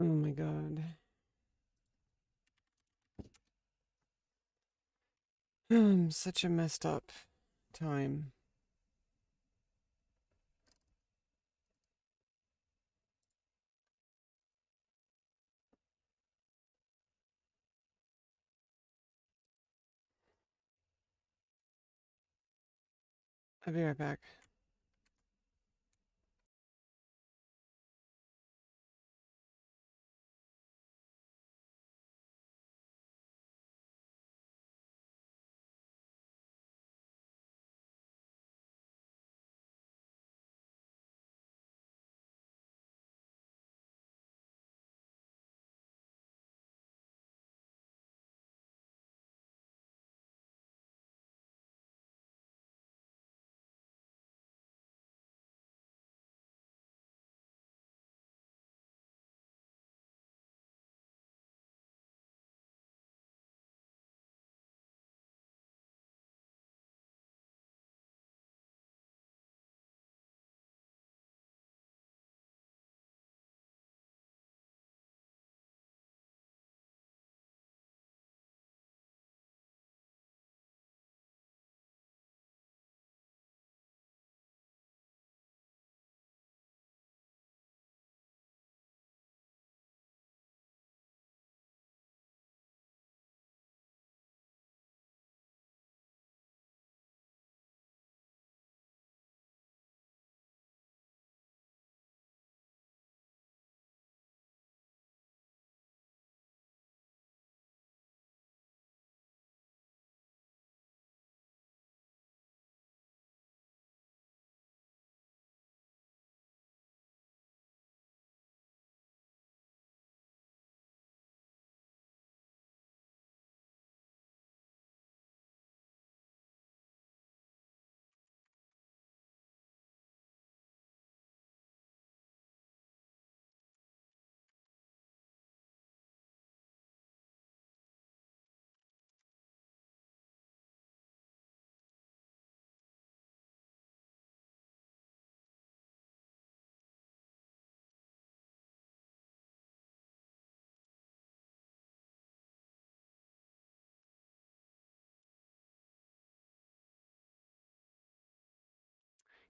Oh my god. Such a messed up time. I'll be right back.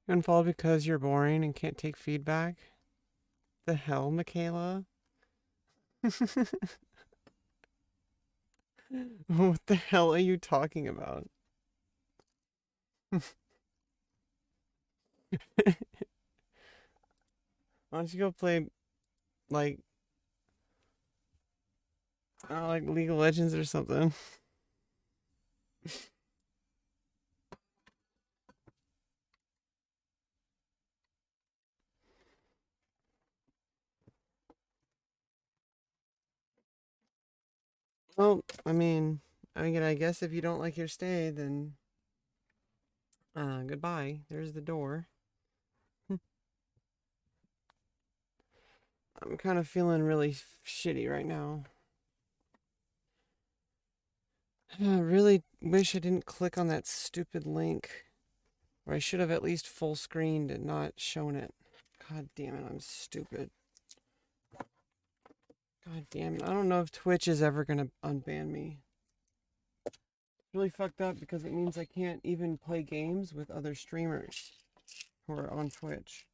You unfollowed because you're boring and can't take feedback? The hell, Michaela? What the hell are you talking about? Why don't you go play like like League of Legends or something? Well, I guess if you don't like your stay, then goodbye. There's the door. I'm kind of feeling really shitty right now. I really wish I didn't click on that stupid link, or I should have at least full screened and not shown it. God damn it, I'm stupid. God damn it. I don't know if Twitch is ever gonna unban me. It's really fucked up because it means I can't even play games with other streamers who are on Twitch.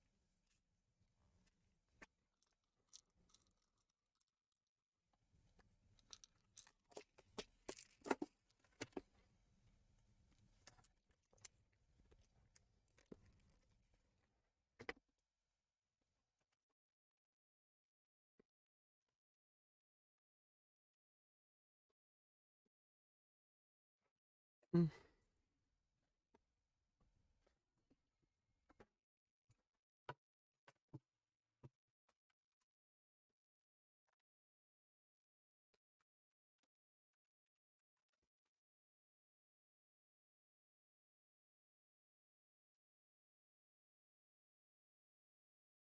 Mm.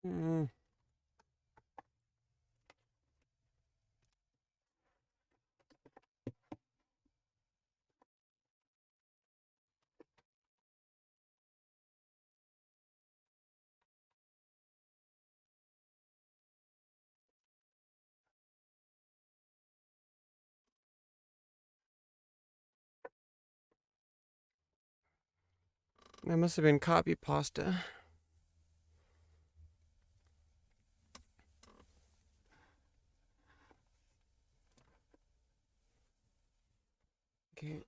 Mm. That must have been copy pasta. Okay.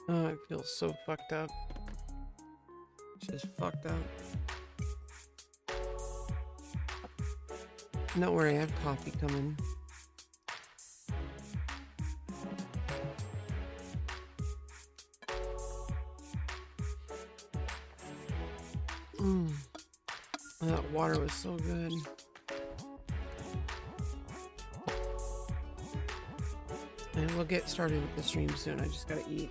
Oh, I feel so fucked up. Just fucked up. Don't worry, I have coffee coming. That water was so good. And we'll get started with the stream soon. I just gotta eat.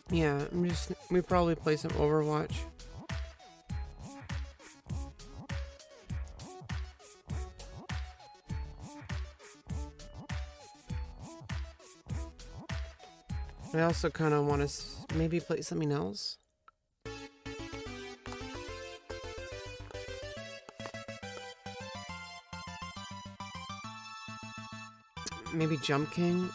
Yeah, we probably play some Overwatch. I also kind of want to maybe play something else. Maybe Jump King.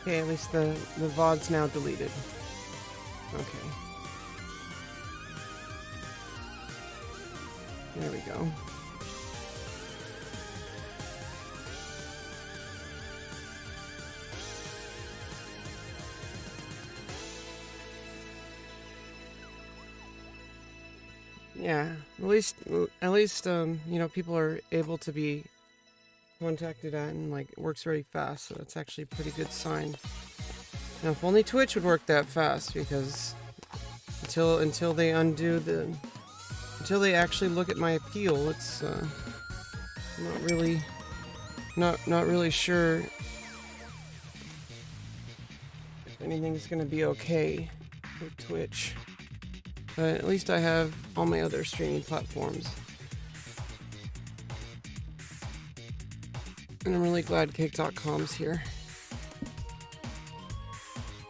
Okay, at least the VOD's now deleted. Okay. There we go. Yeah, at least you know, people are able to be contacted at, and like it works very fast, so that's actually a pretty good sign. Now, if only Twitch would work that fast, because until they undo until they actually look at my appeal, it's not really sure if anything's gonna be okay with Twitch. But at least I have all my other streaming platforms. And I'm really glad Cake.com's here.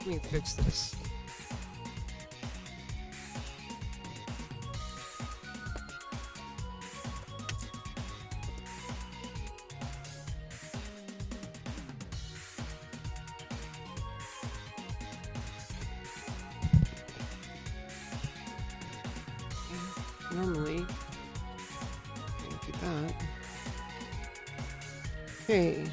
Let me fix this. Normally, can't do that. Okay.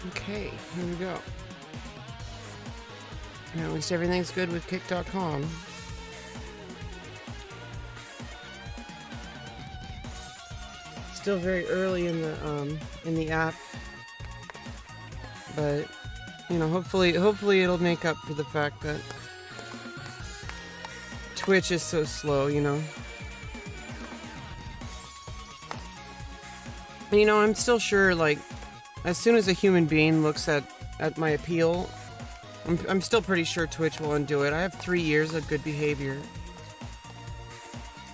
Okay, here we go. And at least everything's good with Kick.com. Still very early in the app, but you know, hopefully it'll make up for the fact that Twitch is so slow, you know. And, you know, I'm still sure, like, as soon as a human being looks at my appeal, I'm still pretty sure Twitch will undo it. I have 3 years of good behavior.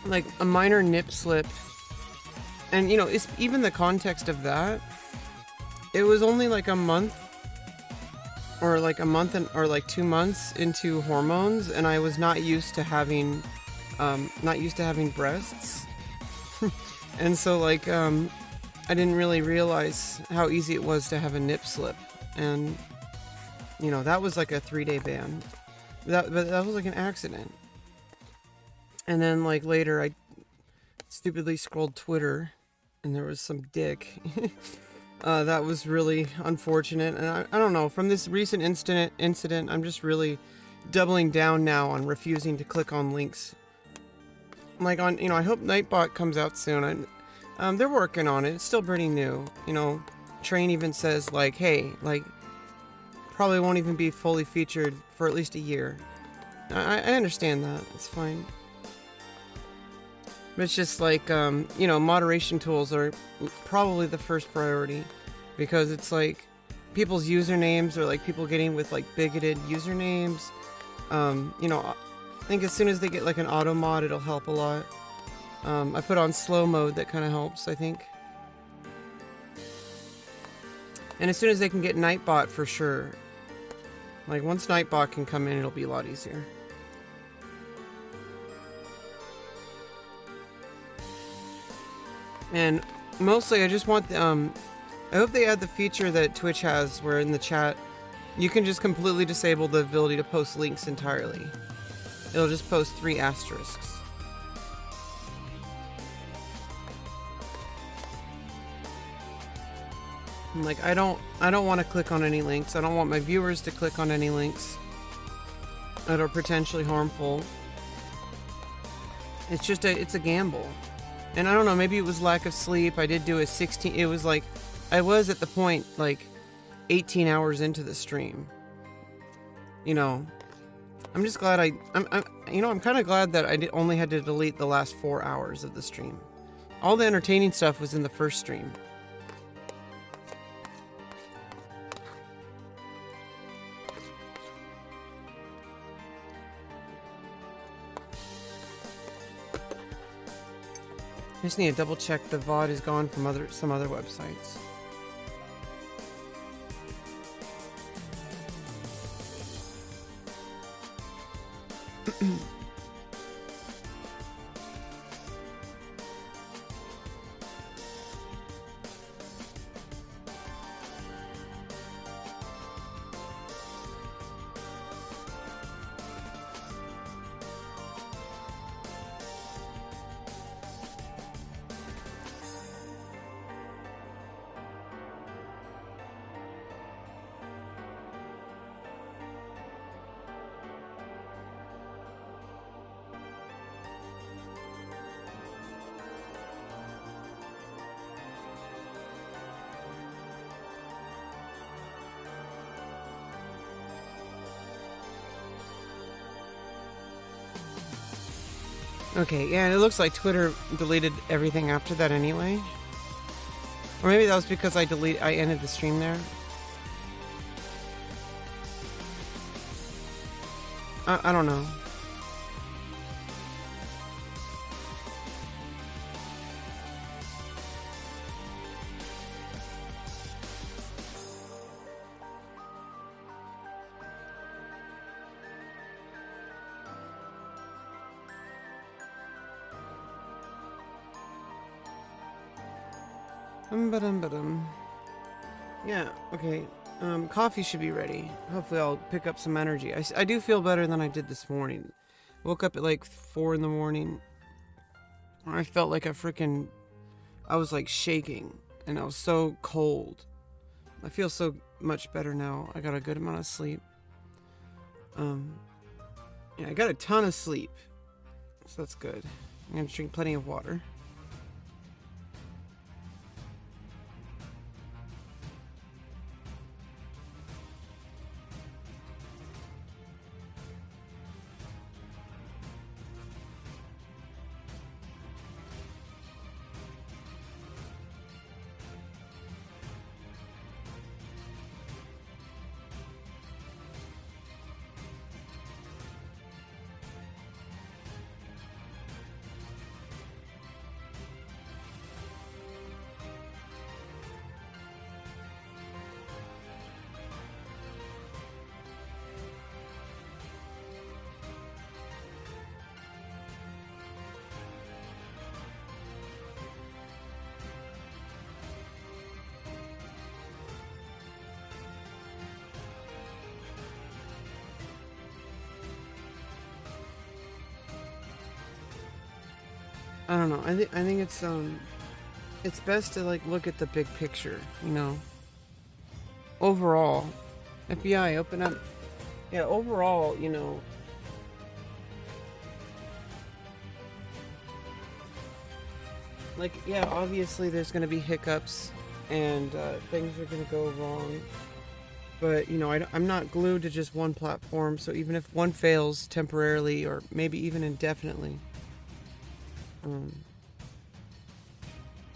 Like, a minor nip slip. And, you know, it's even the context of that. It was only like a month. Or like or like 2 months into hormones. And I was not used to having breasts. And so, like, I didn't really realize how easy it was to have a nip slip. And, you know, that was like a 3-day ban. But that was like an accident. And then, like, later I stupidly scrolled Twitter and there was some dick. That was really unfortunate. And I don't know, from this recent incident, I'm just really doubling down now on refusing to click on links. Like, on, you know, I hope Nightbot comes out soon. They're working on it. It's still pretty new. You know, Train even says, like, hey, like, probably won't even be fully featured for at least a year. I understand that. It's fine. But it's just like, you know, moderation tools are probably the first priority. Because it's like, people's usernames are like people getting with like bigoted usernames. You know, I think as soon as they get like an auto mod, it'll help a lot. I put on slow mode, that kind of helps, I think. And as soon as they can get Nightbot, for sure. Like, once Nightbot can come in, it'll be a lot easier. And mostly, I just want, I hope they add the feature that Twitch has, where in the chat, you can just completely disable the ability to post links entirely. It'll just post 3 asterisks. Like, I don't want to click on any links. I don't want my viewers to click on any links that are potentially harmful. It's just it's a gamble. And I don't know, maybe it was lack of sleep. I did do a 16, it was like, I was at the point, like, 18 hours into the stream. You know, I'm just glad I'm kind of glad that I only had to delete the last 4 hours of the stream. All the entertaining stuff was in the first stream. I just need to double check the VOD is gone from some other websites. Okay, yeah, it looks like Twitter deleted everything after that anyway. Or maybe that was because I ended the stream there. I don't know. Yeah, okay. Coffee should be ready. Hopefully I'll pick up some energy. I do feel better than I did this morning. Woke up at like 4 in the morning. I felt like I was like shaking. And I was so cold. I feel so much better now. I got a good amount of sleep. Yeah, I got a ton of sleep, so that's good. I'm gonna drink plenty of water. I don't know. I think it's best to like look at the big picture, you know. Overall, FBI open up. Yeah, overall, you know, like yeah, obviously there's going to be hiccups and things are going to go wrong. But you know, I'm not glued to just one platform, so even if one fails temporarily or maybe even indefinitely,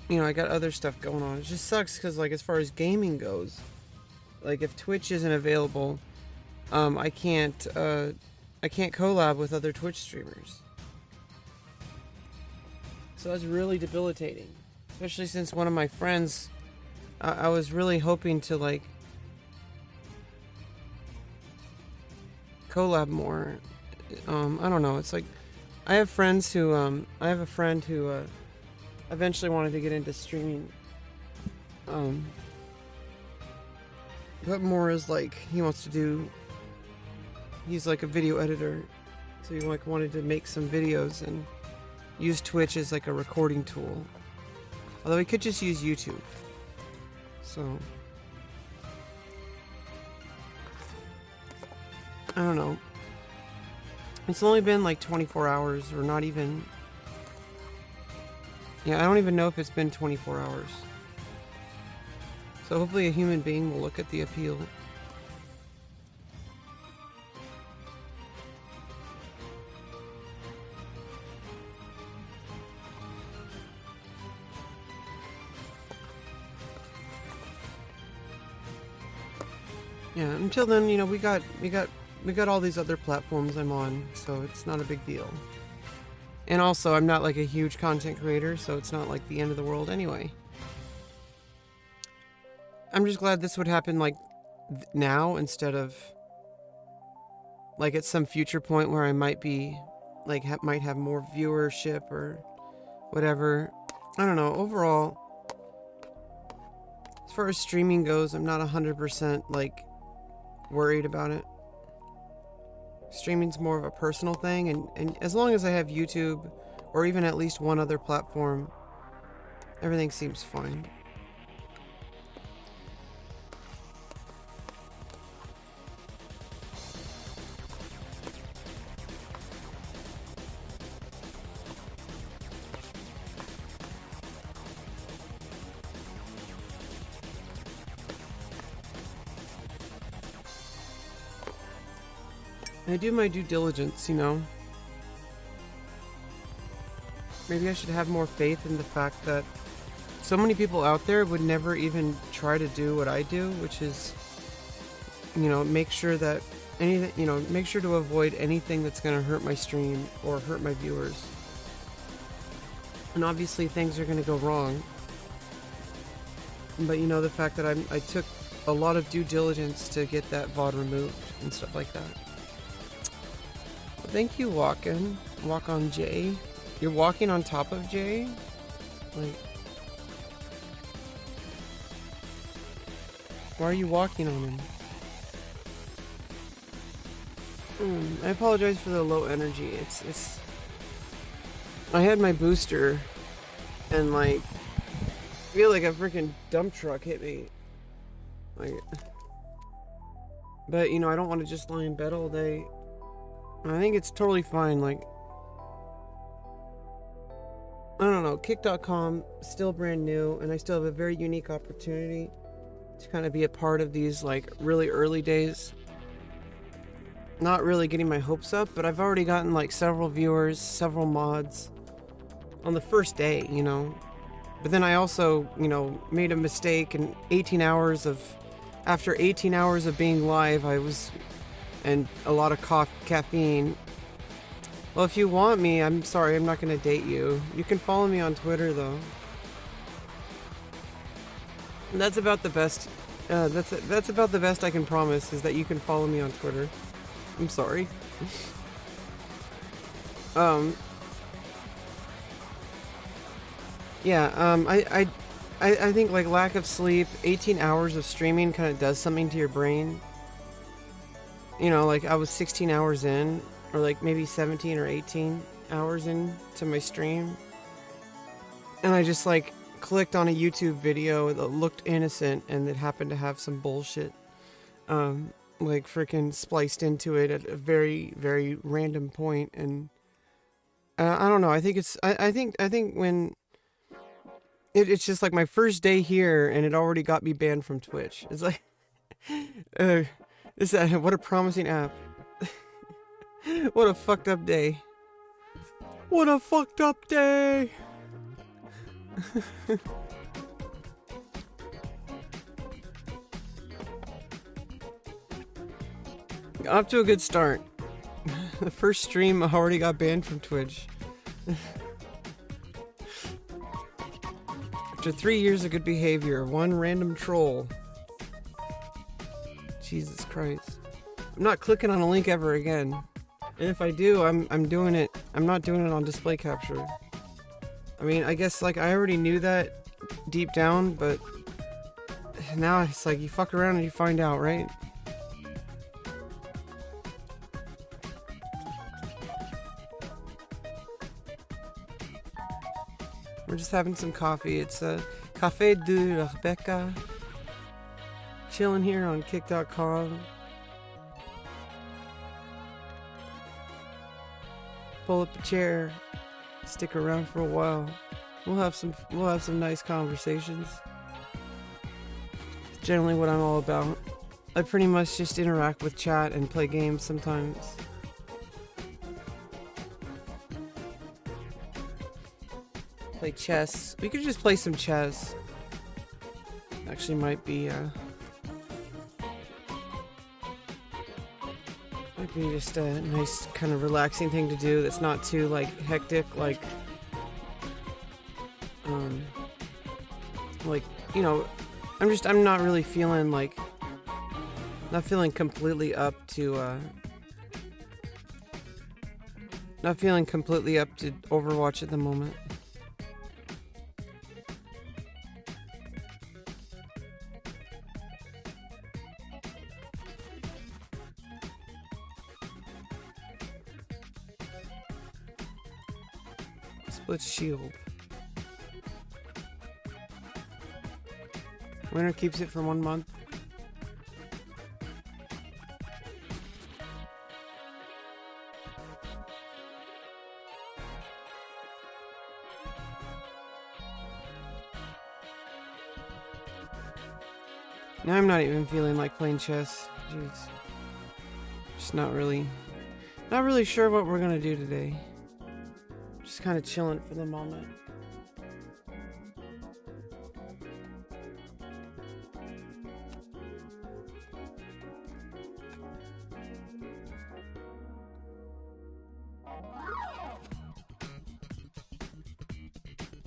you know, I got other stuff going on. It just sucks because, like, as far as gaming goes, like, if Twitch isn't available, I can't collab with other Twitch streamers. So that's really debilitating, especially since one of my friends, I was really hoping to like collab more. I don't know. It's like I have friends who I have a friend who eventually wanted to get into streaming. But more is like he wants to do. He's like a video editor, so he like wanted to make some videos and use Twitch as like a recording tool. Although he could just use YouTube. So I don't know. It's only been like 24 hours or not even. Yeah, I don't even know if it's been 24 hours. So hopefully a human being will look at the appeal. Yeah, until then, you know, we got all these other platforms I'm on, so it's not a big deal. And also, I'm not like a huge content creator, so it's not like the end of the world anyway. I'm just glad this would happen like now instead of like at some future point where I might be like might have more viewership or whatever. I don't know. Overall, as far as streaming goes, I'm not 100% like worried about it. Streaming's more of a personal thing, and as long as I have YouTube or even at least one other platform, everything seems fine. I do my due diligence, you know. Maybe I should have more faith in the fact that so many people out there would never even try to do what I do, which is, you know, make sure that anything, you know, make sure to avoid anything that's going to hurt my stream or hurt my viewers. And obviously things are going to go wrong. But you know, the fact that I took a lot of due diligence to get that VOD removed and stuff like that. Thank you, Walk on Jay. You're walking on top of Jay? Like, why are you walking on him? I apologize for the low energy. It's. I had my booster, and like, I feel like a freaking dump truck hit me. Like, But, you know, I don't want to just lie in bed all day. I think it's totally fine. Like, I don't know, Kick.com, still brand new, and I still have a very unique opportunity to kind of be a part of these, like, really early days. Not really getting my hopes up, but I've already gotten, like, several viewers, several mods on the first day, you know. But then I also, you know, made a mistake, and after 18 hours of being live, and a lot of caffeine. Well, if you want me, I'm sorry, I'm not going to date you. You can follow me on Twitter, though. And that's about the best. That's about the best I can promise, is that you can follow me on Twitter. I'm sorry. Yeah. I think, like, lack of sleep, 18 hours of streaming kind of does something to your brain. You know, like, I was 16 hours in, or like maybe 17 or 18 hours into my stream, and I just, like, clicked on a YouTube video that looked innocent and that happened to have some bullshit like freaking spliced into it at a very, very random point. And I don't know, I think I think when it's just like my first day here and it already got me banned from Twitch. It's like what a promising app. What a fucked up day. What a fucked up day. Off to a good start. The first stream already got banned from Twitch. After 3 years of good behavior, one random troll. Jesus Christ. I'm not clicking on a link ever again. And if I do, I'm doing it. I'm not doing it on display capture. I mean, I guess, like, I already knew that deep down, but now it's like you fuck around and you find out, right? We're just having some coffee. It's a Café de Rebecca. Chilling here on Kick.com. Pull up a chair. Stick around for a while. We'll have some nice conversations. It's generally what I'm all about. I pretty much just interact with chat and play games sometimes. Play chess. We could just play some chess. Actually might be just a nice kind of relaxing thing to do that's not too, like, hectic, like, you know, I'm not really feeling, like, not feeling completely up to Overwatch at the moment. Split shield. Winner keeps it for 1 month. Now I'm not even feeling like playing chess. Jeez. Just not really sure what we're gonna do today. Just kind of chilling for the moment.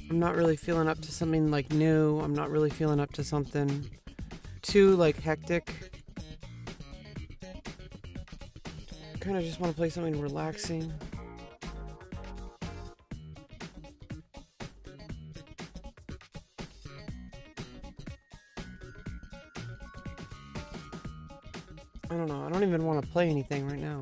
I'm not really feeling up to something, like, new. I'm not really feeling up to something too, like, hectic. I kind of just want to play something relaxing. I don't know. I don't even want to play anything right now.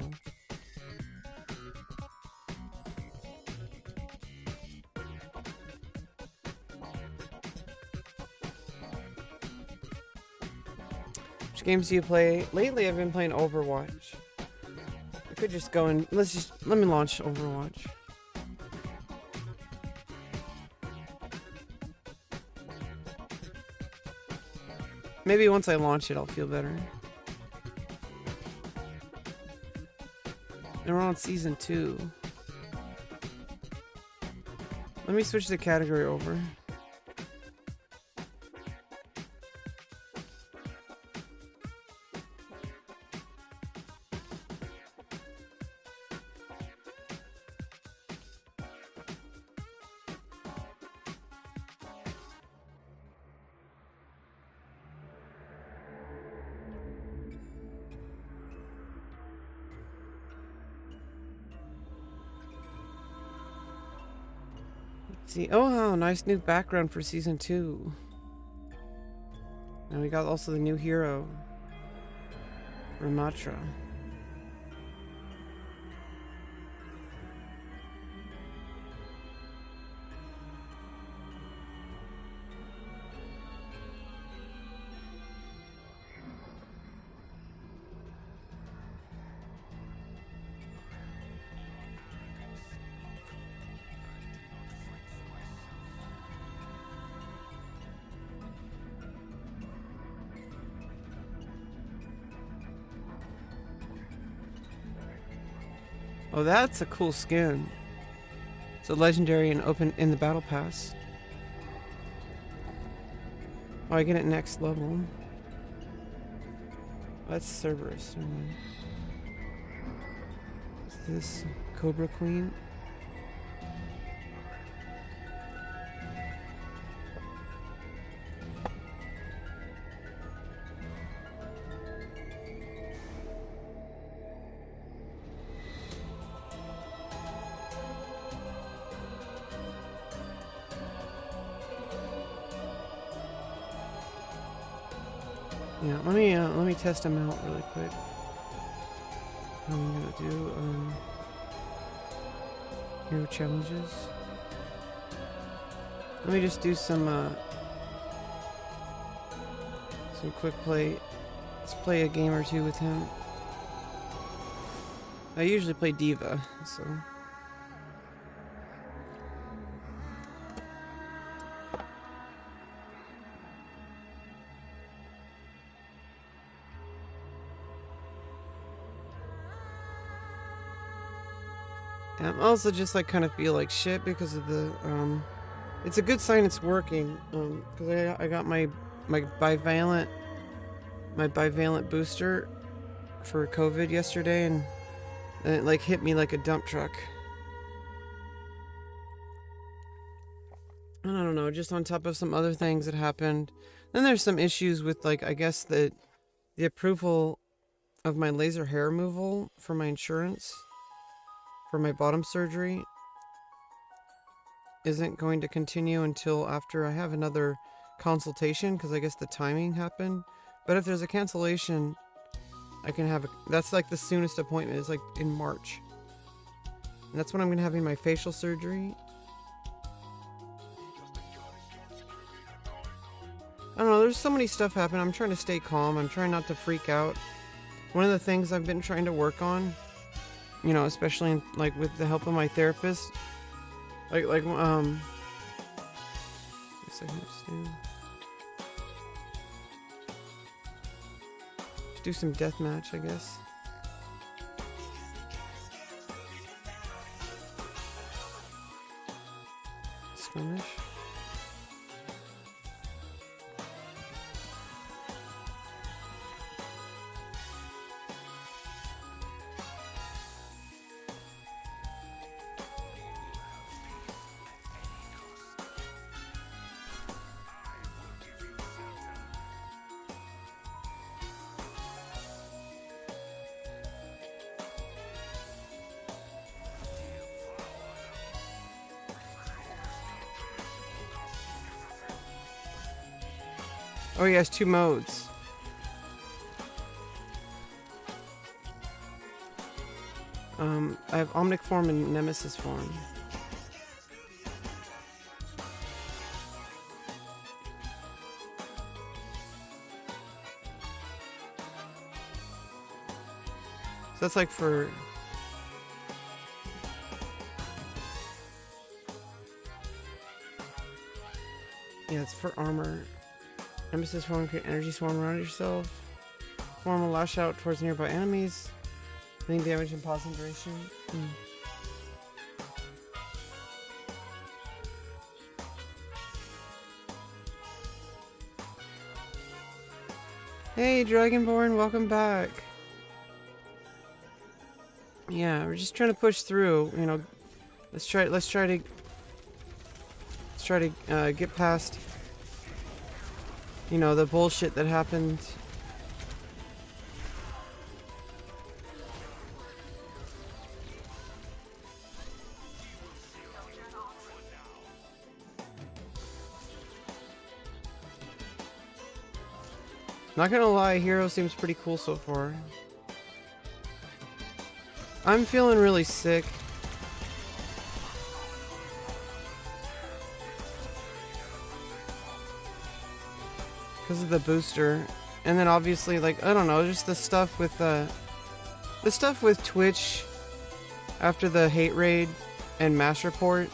Which games do you play? Lately, I've been playing Overwatch. I could just go and let me launch Overwatch. Maybe once I launch it, I'll feel better. And we're on season 2. Let me switch the category over. See, oh wow, nice new background for season 2. And we got also the new hero, Ramatra. Oh, that's a cool skin. It's a legendary and open in the battle pass. Oh, I get it next level. That's Cerberus. What's this? Cobra Queen. Yeah, let me test them out really quick. What I'm gonna do hero challenges. Let me just do some quick play. Let's play a game or two with him. I usually play Diva, so. I'm also just like kind of feel like shit because of the it's a good sign it's working because I got my bivalent booster for COVID yesterday and it like hit me like a dump truck. And I don't know, just on top of some other things that happened. Then there's some issues with like I guess the approval of my laser hair removal for my insurance. For my bottom surgery isn't going to continue until after I have another consultation because I guess the timing happened. But if there's a cancellation, I can have that's like the soonest appointment is like in March. And that's when I'm gonna have my facial surgery. I don't know, there's so many stuff happening. I'm trying to stay calm. I'm trying not to freak out. One of the things I've been trying to work on, you know, especially in, like with the help of my therapist, like just do some deathmatch, I guess. Skirmish. Oh, he has 2 modes. I have Omnic form and Nemesis form. that's like for... Yeah, it's for armor. Nemesis form, create energy swarm around yourself. Swarm will lash out towards nearby enemies. Dealing damage and pausing duration. Hey, Dragonborn, welcome back. Yeah, we're just trying to push through. You know, let's try to get past, you know, the bullshit that happened. Not gonna lie, Hero seems pretty cool so far. I'm feeling really sick. Because of the booster. And then obviously, like, I don't know, just the stuff with Twitch after the hate raid and mass report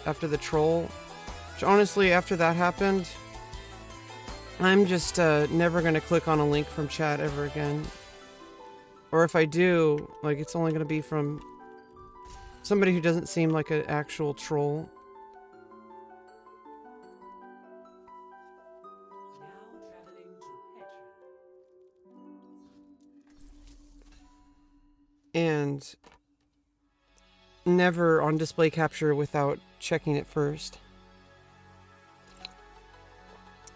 after the troll. Which honestly, after that happened, I'm just never gonna click on a link from chat ever again. Or if I do, like, it's only gonna be from somebody who doesn't seem like an actual troll. And never on display capture without checking it first.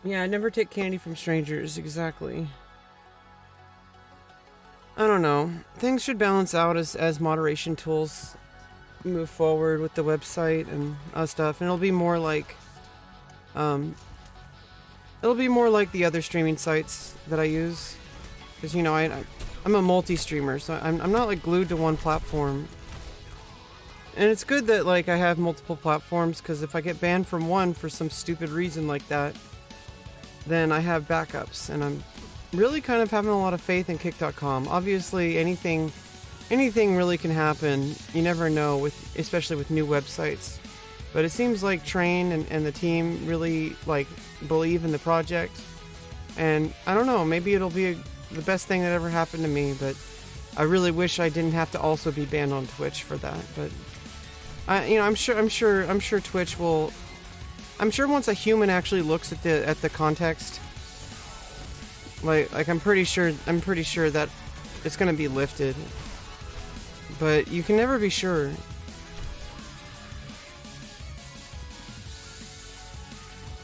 Yeah, I never take candy from strangers, exactly. I don't know. Things should balance out as moderation tools move forward with the website and stuff, and it'll be more like the other streaming sites that I use, because, you know, I'm a multi-streamer, so I'm not like glued to one platform. And it's good that, like, I have multiple platforms, because if I get banned from one for some stupid reason like that, then I have backups, and I'm really kind of having a lot of faith in Kick.com. Obviously, anything really can happen. You never know, especially with new websites. But it seems like Train and the team really, like, believe in the project. And I don't know, maybe it'll be the best thing that ever happened to me, but I really wish I didn't have to also be banned on Twitch for that. But I'm sure Twitch will. I'm sure once a human actually looks at the context, like I'm pretty sure that it's gonna be lifted. But you can never be sure.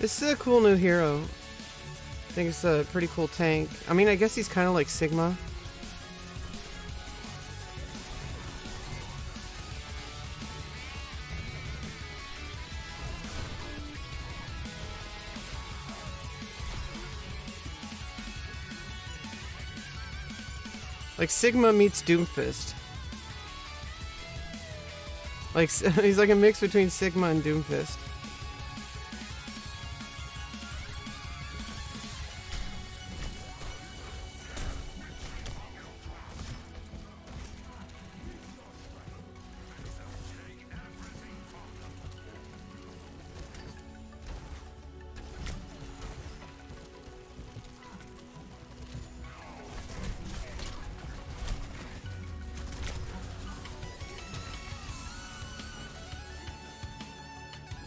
This is a cool new hero. I think it's a pretty cool tank. I mean, I guess he's kind of like Sigma. Like Sigma meets Doomfist. Like, he's like a mix between Sigma and Doomfist.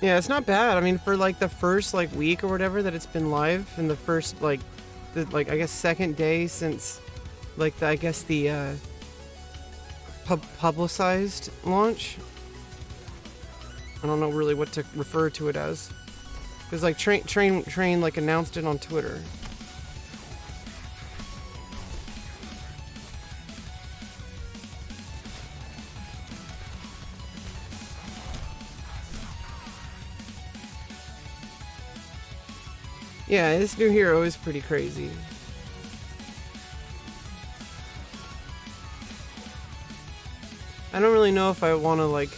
Yeah, it's not bad. I mean, for like the first like week or whatever that it's been live, and the first like I guess second day since like the publicized launch. I don't know really what to refer to it as, because like Train like announced it on Twitter. Yeah, this new hero is pretty crazy. I don't really know if I want to like...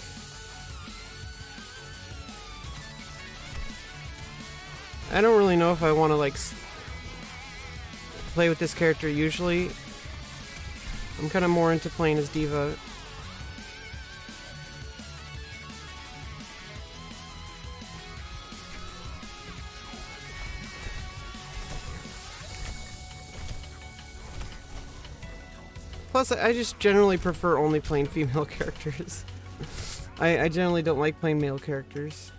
I don't really know if I want to like play with this character usually. I'm kind of more into playing as D.Va. Plus, I just generally prefer only playing female characters. I generally don't like playing male characters.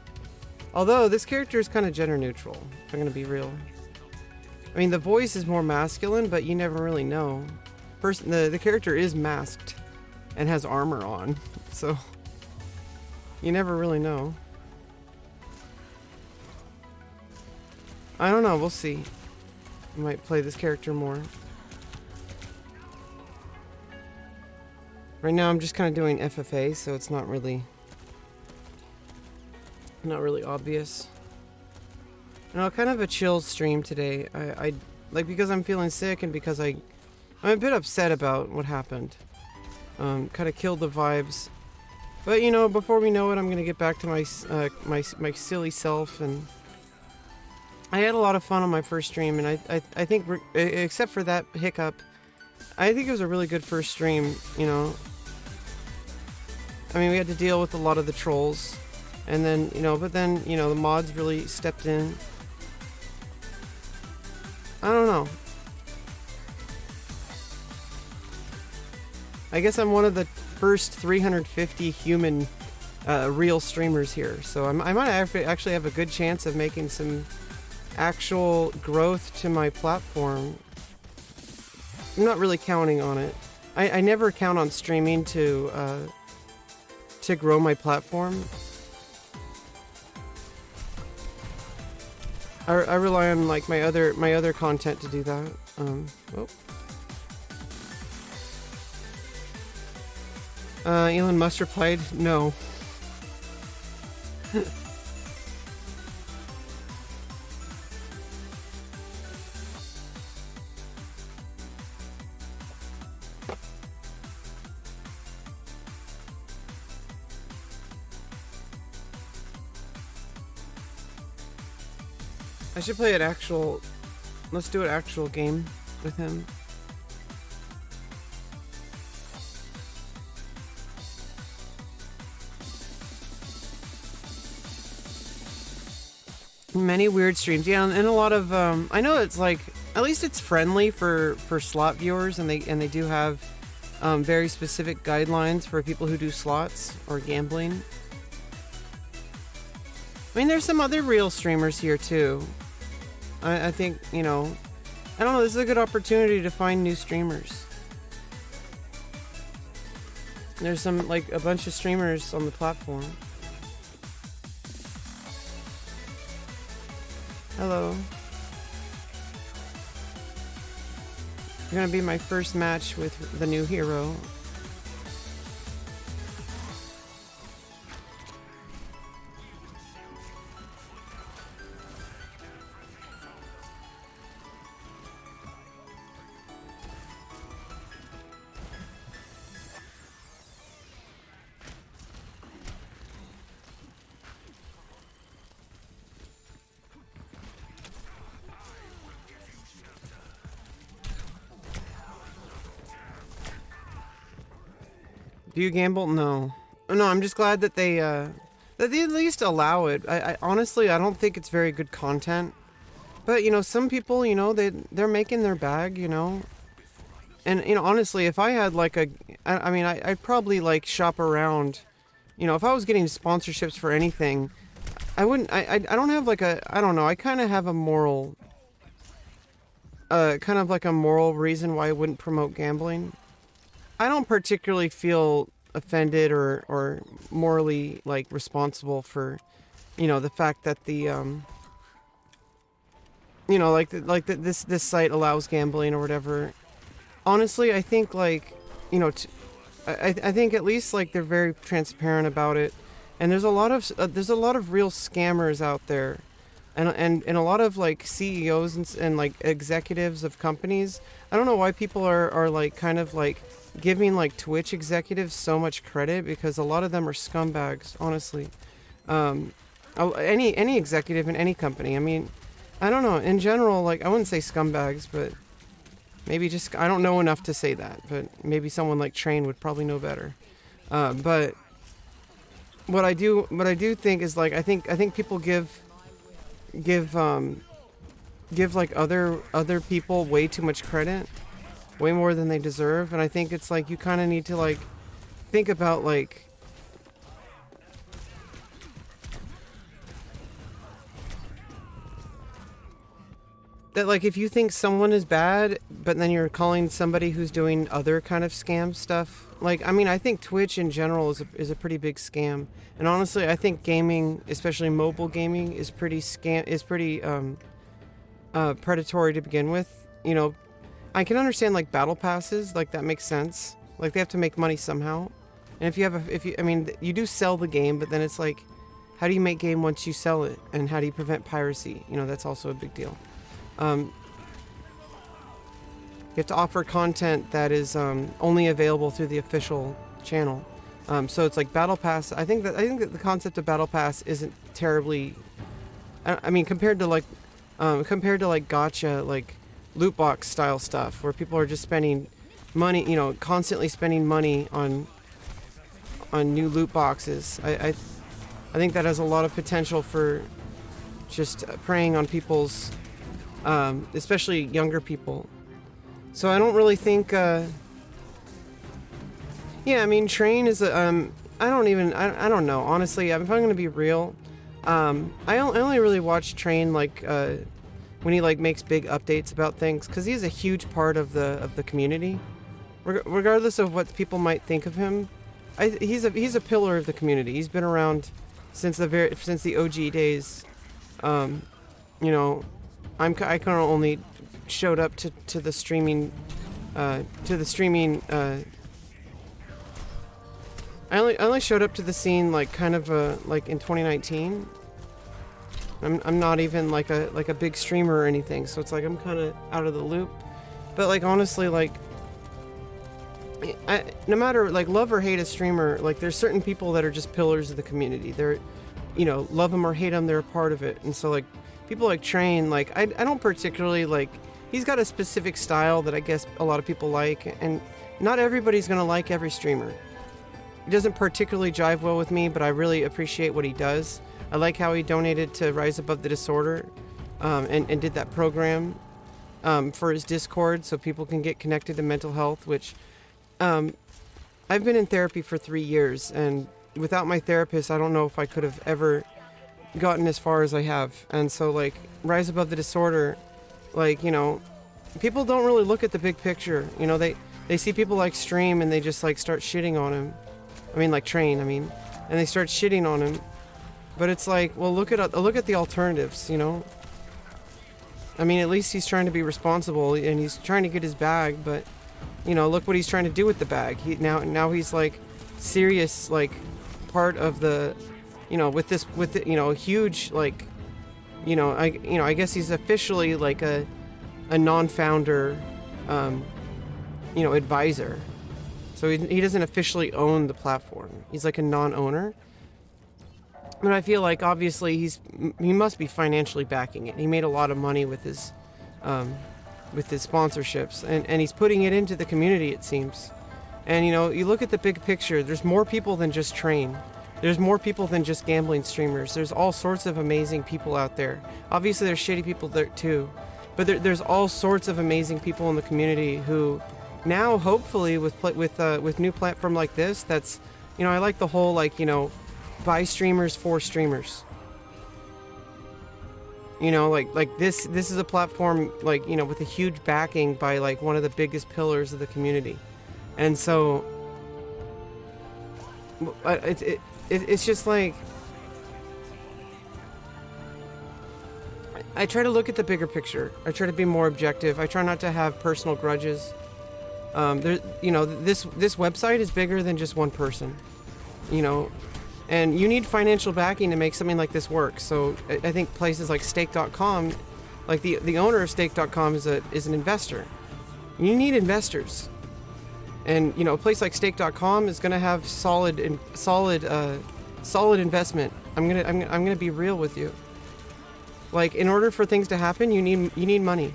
Although, this character is kind of gender neutral, if I'm gonna be real. I mean, the voice is more masculine, but you never really know. First, the character is masked and has armor on, so you never really know. I don't know, we'll see. I might play this character more. Right now I'm just kind of doing FFA, so it's not really obvious. And kind of a chill stream today. I like, because I'm feeling sick and because I'm a bit upset about what happened. Kind of killed the vibes. But you know, before we know it, I'm gonna get back to my silly self, and I had a lot of fun on my first stream, and I think except for that hiccup, I think it was a really good first stream, you know. I mean, we had to deal with a lot of the trolls, and then, you know, but then, you know, the mods really stepped in. I don't know. I guess I'm one of the first 350 human real streamers here, so I might actually have a good chance of making some actual growth to my platform. I'm not really counting on it. I never count on streaming to grow my platform. I rely on like my other content to do that. Oh. Elon Musk replied, no. I should play an actual... Let's do an actual game with him. Many weird streams, yeah, and a lot of I know it's like, at least it's friendly for slot viewers, and they do have very specific guidelines for people who do slots or gambling. I mean, there's some other real streamers here too. I think, you know, I don't know, this is a good opportunity to find new streamers. There's some, like, a bunch of streamers on the platform. Hello. You're gonna be my first match with the new hero. Do you gamble? No. No, I'm just glad that they at least allow it. I honestly, I don't think it's very good content. But, you know, some people, you know, they're making their bag, you know. And, you know, honestly, if I had like I'd probably like shop around. You know, if I was getting sponsorships for anything, I wouldn't, I don't have like I don't know, I kind of have a moral, kind of like a moral reason why I wouldn't promote gambling. I don't particularly feel offended or morally like responsible for, you know, the fact that the you know, this site allows gambling or whatever. Honestly, I think like, you know, I think at least like they're very transparent about it, and there's a lot of real scammers out there, and a lot of like CEOs and like executives of companies. I don't know why people are like kind of like giving like Twitch executives so much credit, because a lot of them are scumbags, honestly. Any executive in any company, I mean, I don't know, in general, like, I wouldn't say scumbags, but Maybe just I don't know enough to say that, but maybe someone like Train would probably know better. But what I do think is like I think people give like other people way too much credit, way more than they deserve, and I think it's like you kind of need to like think about like that, like if you think someone is bad but then you're calling somebody who's doing other kind of scam stuff, like I mean I think Twitch in general is a pretty big scam, and honestly I think gaming, especially mobile gaming, is pretty predatory to begin with. You know, I can understand like battle passes, like that makes sense, like they have to make money somehow, and if you I mean you do sell the game, but then it's like how do you make game once you sell it, and how do you prevent piracy? You know, that's also a big deal. You have to offer content that is only available through the official channel. So it's like battle pass. I think that the concept of battle pass isn't terribly. I mean, compared to like gotcha, like loot box style stuff, where people are just spending money, you know, constantly spending money on new loot boxes. I think that has a lot of potential for just preying on people's, especially younger people. So I don't really think. Yeah, I mean, Train is a. I don't know. Honestly, if I'm going to be real, I only really watch Train like when he like makes big updates about things, because he's a huge part of the community. Regardless of what people might think of him, he's a pillar of the community. He's been around since the OG days. You know, I kind of only showed up to the streaming. I only showed up to the scene like kind of like in 2019. I'm not even like a big streamer or anything, so it's like I'm kind of out of the loop. But like honestly, like no matter like love or hate a streamer, like there's certain people that are just pillars of the community. They're, you know, love them or hate them, they're a part of it. And so like people like Train, like I don't particularly like. He's got a specific style that I guess a lot of people like, and not everybody's gonna like every streamer. It doesn't particularly jive well with me, but I really appreciate what he does. I like how he donated to Rise Above the Disorder, and did that program for his Discord so people can get connected to mental health, which I've been in therapy for 3 years, and without my therapist, I don't know if I could have ever gotten as far as I have. And so like Rise Above the Disorder, like, you know, people don't really look at the big picture. You know, they see people like stream and they just like start shitting on him. I mean, like Train, and they start shitting on him. But it's like, well, look at the alternatives, you know? I mean, at least he's trying to be responsible and he's trying to get his bag, but you know, look what he's trying to do with the bag. Now he's like serious, like part of the, you know, with you know, huge, like, you know, I guess he's officially like a non-founder, you know, advisor. So he doesn't officially own the platform. He's like a non-owner. But I feel like obviously he must be financially backing it. He made a lot of money with his sponsorships, and he's putting it into the community, it seems. And you know, you look at the big picture, there's more people than just Train. There's more people than just gambling streamers. There's all sorts of amazing people out there. Obviously there's shitty people there too, but there's all sorts of amazing people in the community who now hopefully with new platform like this, that's, you know, I like the whole, like, you know, by streamers for streamers. You know, like this is a platform, like, you know, with a huge backing by like one of the biggest pillars of the community. And so it's just like I try to look at the bigger picture. I try to be more objective. I try not to have personal grudges. You know, this website is bigger than just one person, you know, and you need financial backing to make something like this work. So I think places like Stake.com, like the owner of Stake.com is an investor. You need investors, and you know, a place like Stake.com is going to have solid investment. I'm gonna be real with you. Like, in order for things to happen, you need money.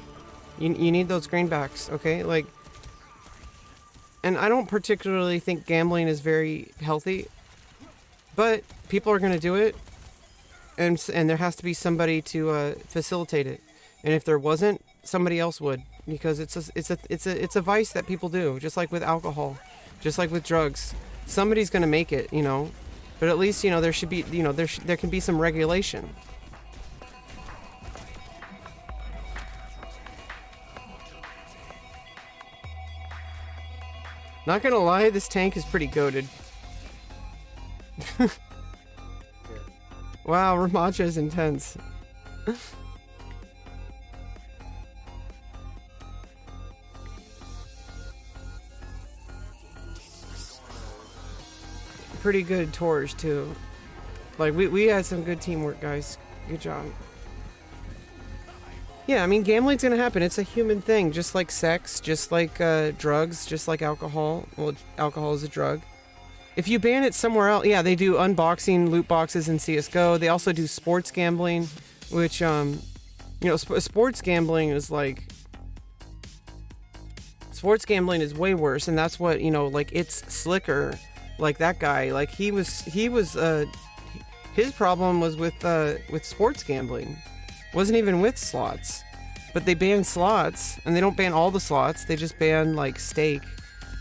You need those greenbacks, okay? Like, and I don't particularly think gambling is very healthy, but people are going to do it, and there has to be somebody to facilitate it. And if there wasn't, somebody else would, because it's a vice that people do, just like with alcohol, just like with drugs. Somebody's going to make it, you know. But at least, you know, there should be, you know, there can be some regulation. Not gonna lie, this tank is pretty goated. Wow, Ramacha is intense. Pretty good tours too. Like we had some good teamwork, guys. Good job. Yeah, I mean, gambling's gonna happen. It's a human thing, just like sex, just like drugs, just like alcohol. Well, alcohol is a drug. If you ban it somewhere else, yeah, they do unboxing loot boxes in CS:GO. They also do sports gambling, which, you know, sports gambling is like, sports gambling is way worse, and that's what, you know, like, it's slicker. Like that guy, like he was, his problem was with sports gambling. Wasn't even with slots, but they ban slots, and they don't ban all the slots. They just ban like stake,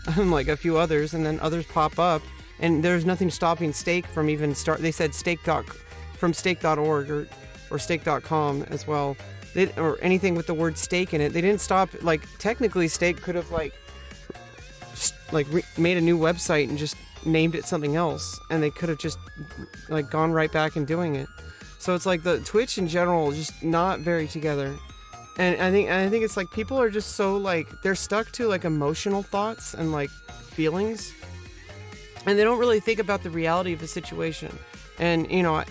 and like a few others, and then others pop up, and there's nothing stopping stake from even start. They said from stake.org or stake.com as well, or anything with the word stake in it. They didn't stop. Like technically, stake could have like made a new website and just named it something else, and they could have just like gone right back and doing it. So it's like the Twitch in general is just not very together. And I think it's like people are just so like, they're stuck to like emotional thoughts and like feelings, and they don't really think about the reality of the situation. And you know,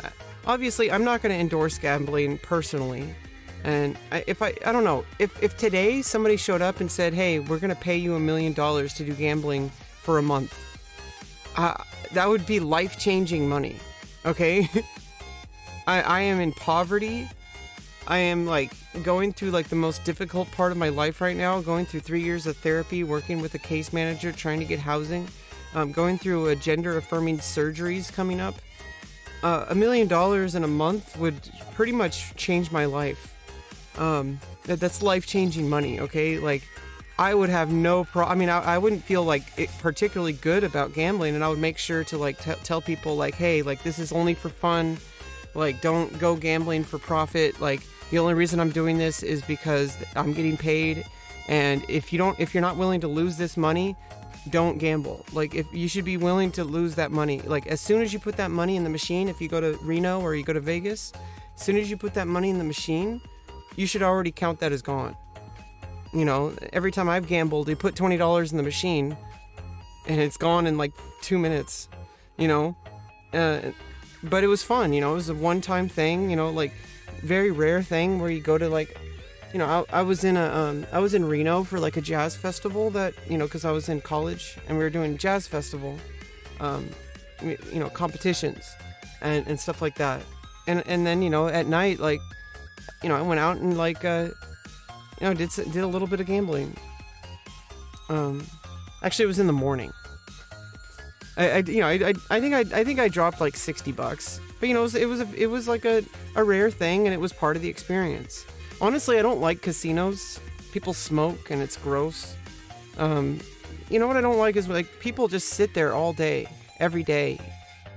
obviously I'm not going to endorse gambling personally. And I don't know, if today somebody showed up and said, hey, we're going to pay you $1 million to do gambling for a month, that would be life-changing money. Okay. I am in poverty. I am like going through like the most difficult part of my life right now, going through 3 years of therapy, working with a case manager, trying to get housing, going through a gender-affirming surgeries coming up. $1 million in a month would pretty much change my life. That's life-changing money, okay? Like, I would have no I mean, I wouldn't feel like particularly good about gambling, and I would make sure to like tell people like, hey, like this is only for fun. Like, don't go gambling for profit. Like, the only reason I'm doing this is because I'm getting paid. And if you're not willing to lose this money, don't gamble. Like, if you should be willing to lose that money. Like, as soon as you put that money in the machine, if you go to Reno or you go to Vegas, as soon as you put that money in the machine, you should already count that as gone. You know, every time I've gambled, they put $20 in the machine and it's gone in like 2 minutes, you know? But it was fun, you know, it was a one-time thing, you know, like very rare thing where you go to like, you know, I was in Reno for like a jazz festival that, you know, cause I was in college and we were doing jazz festival, you know, competitions and stuff like that. And then, you know, at night, like, you know, I went out and like, you know, did a little bit of gambling. Actually it was in the morning. I think I dropped like $60, but you know, it was like a rare thing, and it was part of the experience. Honestly, I don't like casinos. People smoke and it's gross. You know what I don't like is like people just sit there all day, every day.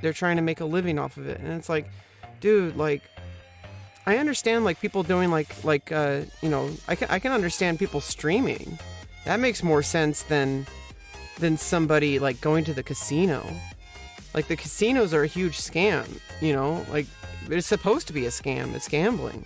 They're trying to make a living off of it, and it's like, dude, like, I understand like people doing like you know, I can understand people streaming. That makes more sense than somebody like going to the casino. Like, the casinos are a huge scam, you know, like it's supposed to be a scam. It's gambling.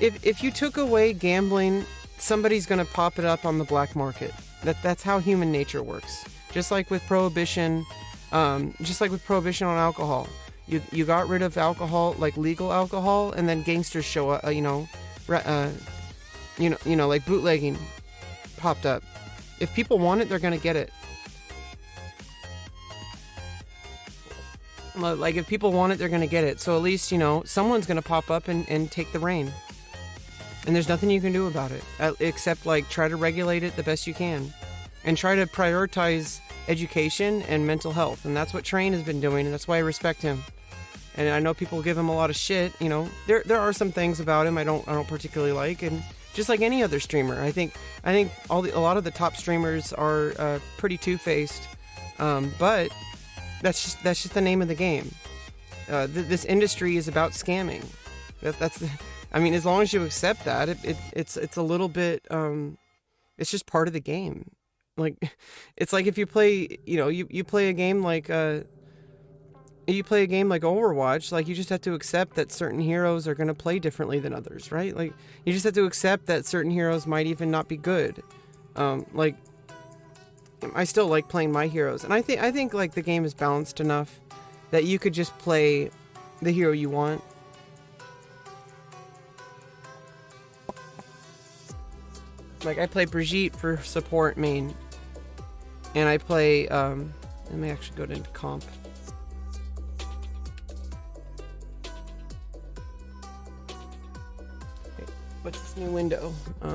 If you took away gambling, somebody's gonna pop it up on the black market. That's how human nature works. Just like with prohibition on alcohol. You got rid of alcohol, like legal alcohol, and then gangsters show up, you know, like bootlegging popped up. If people want it, they're gonna get it. Like, if people want it, they're gonna get it. So at least, you know, someone's gonna pop up and take the reign. and there's nothing you can do about it except like try to regulate it the best you can, and try to prioritize education and mental health. And that's what Train has been doing, and that's why I respect him. And I know people give him a lot of shit. You know, there are some things about him I don't particularly like, and just like any other streamer, I think a lot of the top streamers are pretty two-faced. But that's just the name of the game. This industry is about scamming. I mean, as long as you accept that, it's a little bit. It's just part of the game. Like, it's like if you play, you play a game like Overwatch, like you just have to accept that certain heroes are going to play differently than others, right? Like, you just have to accept that certain heroes might even not be good. Like, I still like playing my heroes, and I think like the game is balanced enough that you could just play the hero you want. Like, I play Brigitte for support main, and I play, let me actually go to comp. Okay, what's this new window?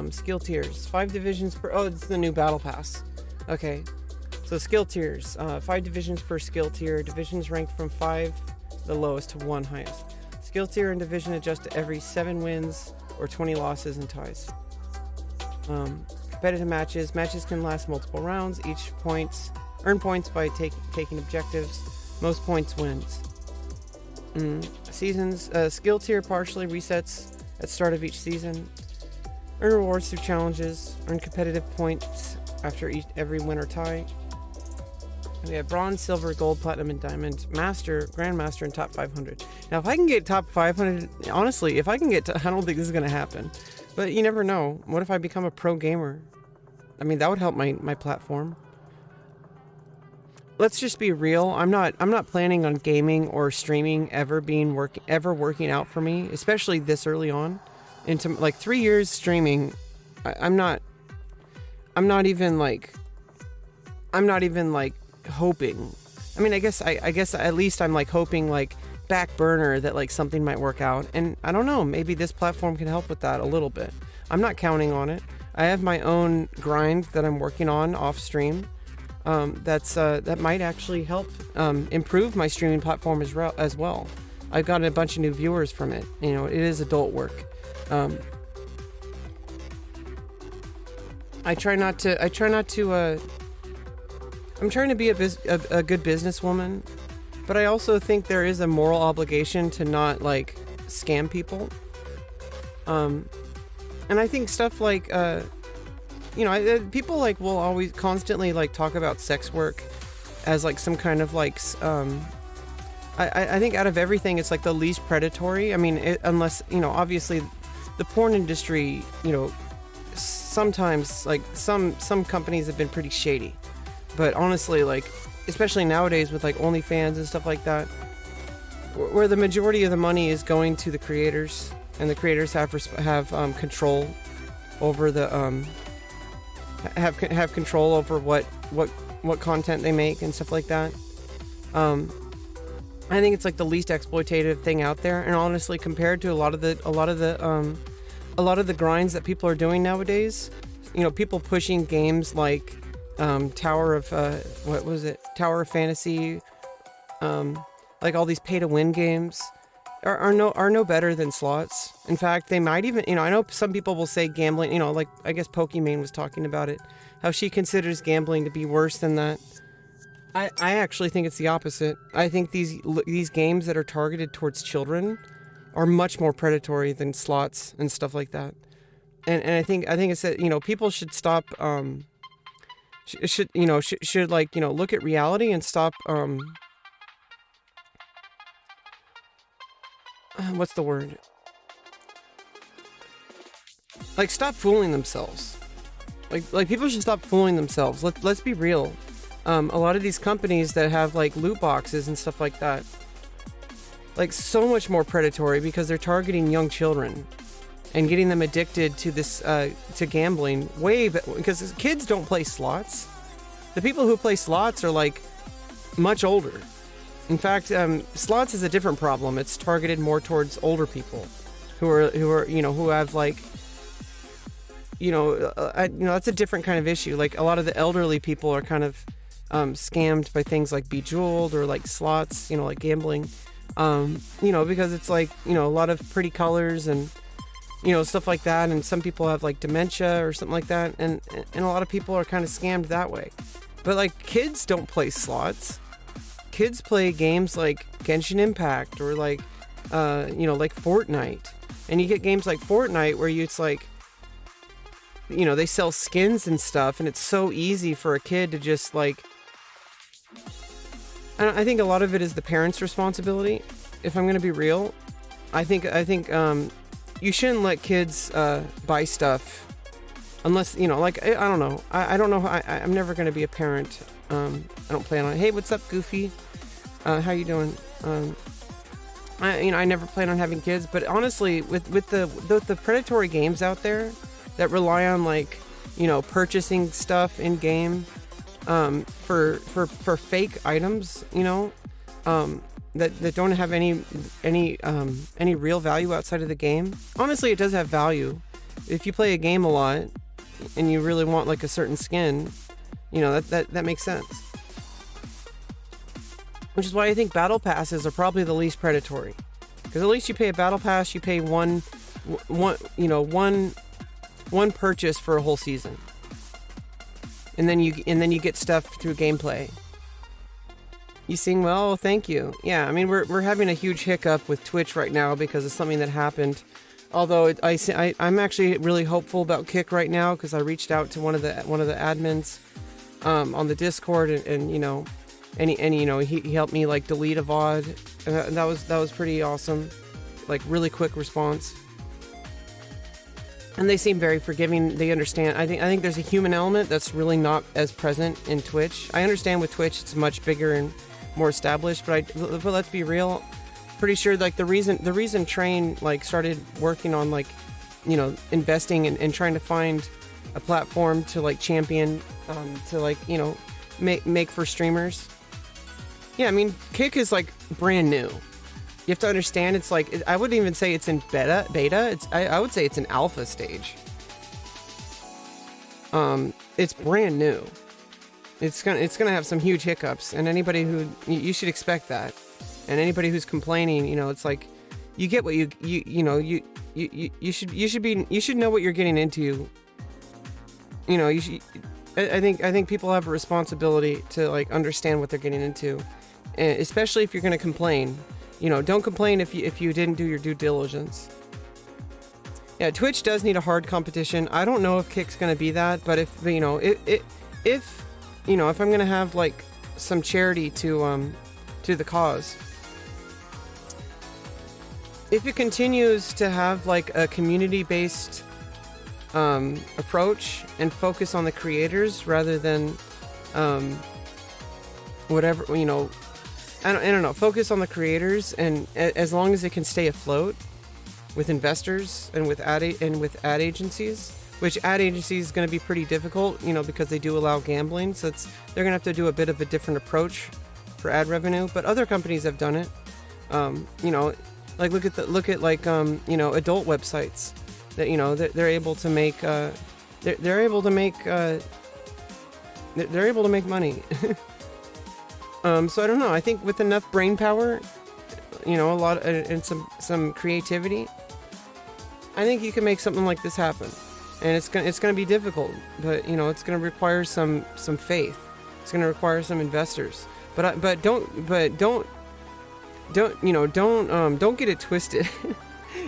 Skill tiers, 5 divisions per, oh, it's the new battle pass. Okay, so skill tiers, 5 divisions per skill tier, divisions ranked from 5, the lowest, to 1 highest. Skill tier and division adjust to every 7 wins or 20 losses and ties. Competitive matches can last multiple rounds. Each earn points by taking objectives. Most points wins. Seasons, skill tier partially resets at start of each season. Earn rewards through challenges. Earn competitive points after every win or tie. We have bronze, silver, gold, platinum, and diamond, master, grandmaster, and top 500. Now, if I can get top 500, honestly, I don't think this is going to happen. But you never know. What if I become a pro gamer? I mean, that would help my platform. Let's just be real. I'm not planning on gaming or streaming ever working out for me, especially this early on. Into like 3 years streaming, I'm not even like hoping. I mean, I guess at least I'm like hoping, like, back burner that like something might work out, and I don't know, maybe this platform can help with that a little bit. I'm not counting on it. I have my own grind that I'm working on off stream, that might actually help improve my streaming platform as well. I've gotten a bunch of new viewers from it. It is adult work. I'm trying to be a good businesswoman, but I also think there is a moral obligation to not like scam people. And I think stuff like, people like will always constantly like talk about sex work as like some kind of like, I think out of everything, it's like the least predatory. I mean, unless, obviously the porn industry, sometimes like some companies have been pretty shady. But honestly, like, especially nowadays with like OnlyFans and stuff like that, where the majority of the money is going to the creators, and the creators have control over the have control over what content they make and stuff like that. I think it's like the least exploitative thing out there, and honestly, compared to a lot of the grinds that people are doing nowadays, people pushing games like Tower of Fantasy, like all these pay-to-win games are no better than slots. In fact, they might even, I know some people will say gambling, like I guess Pokimane was talking about it, how she considers gambling to be worse than that. I actually think it's the opposite. I think these games that are targeted towards children are much more predatory than slots and stuff like that. And I think it's that, people should stop, should look at reality and stop, what's the word? Like, stop fooling themselves. Like people should stop fooling themselves. Let's be real. A lot of these companies that have like loot boxes and stuff like that, like, so much more predatory because they're targeting young children and getting them addicted to this, to gambling because kids don't play slots. The people who play slots are like much older. In fact, slots is a different problem. It's targeted more towards older people who have like that's a different kind of issue. Like a lot of the elderly people are kind of scammed by things like Bejeweled or like slots, like gambling, because it's like, a lot of pretty colors and, stuff like that. And some people have like dementia or something like that. And a lot of people are kind of scammed that way. But like kids don't play slots. Kids play games like Genshin Impact or like Fortnite. And you get games like Fortnite where it's like, they sell skins and stuff, and it's so easy for a kid to just like, I think a lot of it is the parents' responsibility. If I'm going to be real, I think you shouldn't let kids buy stuff unless, like, I don't know. I don't know. I'm never going to be a parent. I don't plan on it. Hey, what's up, Goofy? How you doing? I never plan on having kids, but honestly, with the predatory games out there that rely on like, purchasing stuff in game, for fake items, that don't have any real value outside of the game. Honestly, it does have value. If you play a game a lot and you really want like a certain skin, that makes sense. Which is why I think battle passes are probably the least predatory, because at least you pay a battle pass, you pay one purchase for a whole season, and then you get stuff through gameplay. You sing well, thank you. Yeah, I mean we're having a huge hiccup with Twitch right now because of something that happened. Although I'm actually really hopeful about Kick right now, because I reached out to one of the admins on the Discord, and he helped me like delete a VOD, and that was pretty awesome. Like really quick response. And they seem very forgiving. They understand. I think there's a human element that's really not as present in Twitch. I understand with Twitch it's much bigger and more established, but let's be real. Pretty sure like the reason Train like started working on like, investing and trying to find a platform to like champion, to like, make for streamers. Yeah, I mean, Kick is like brand new. You have to understand, it's like, I wouldn't even say it's in beta. I would say it's an alpha stage. It's brand new. It's gonna have some huge hiccups, and anybody who, you should expect that. And anybody who's complaining, it's like, you get what you should know what you're getting into. I think people have a responsibility to like understand what they're getting into, and especially if you're gonna complain. Don't complain if you didn't do your due diligence. Yeah, Twitch does need a hard competition. I don't know if Kick's gonna be that, but if I'm gonna have like some charity to the cause, if it continues to have like a community-based approach and focus on the creators rather than whatever, I don't know, focus on the creators, and as long as it can stay afloat with investors and with ad agencies, which ad agencies is going to be pretty difficult, because they do allow gambling, so they're going to have to do a bit of a different approach for ad revenue, but other companies have done it. Like look at adult websites that they're able to make they're able to make money. So I don't know. I think with enough brain power, a lot and some creativity, I think you can make something like this happen. And it's gonna be difficult, but it's gonna require some faith. It's gonna require some investors. But don't get it twisted.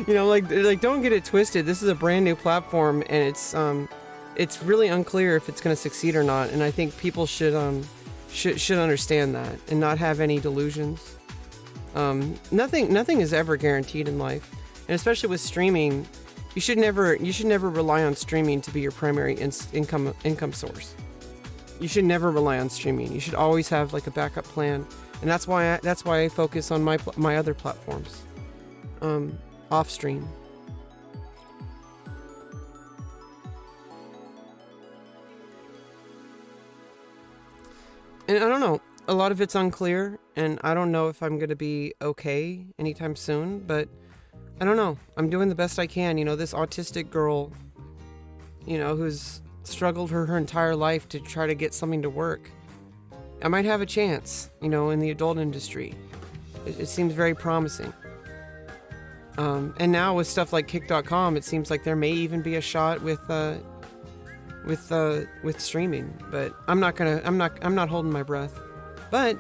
Don't get it twisted. This is a brand new platform, and it's really unclear if it's gonna succeed or not. And I think people should understand that and not have any delusions. Nothing is ever guaranteed in life, and especially with streaming, you should never rely on streaming to be your primary income source. You should never rely on streaming. You should always have like a backup plan, and that's why I focus on my other platforms, off stream. And I don't know, a lot of it's unclear, and I don't know if I'm going to be okay anytime soon, but I don't know. I'm doing the best I can. This autistic girl, you know, who's struggled her entire life to try to get something to work. I might have a chance, you know, in the adult industry. It seems very promising. And now with stuff like Kick.com, it seems like there may even be a shot with streaming. But I'm not holding my breath. But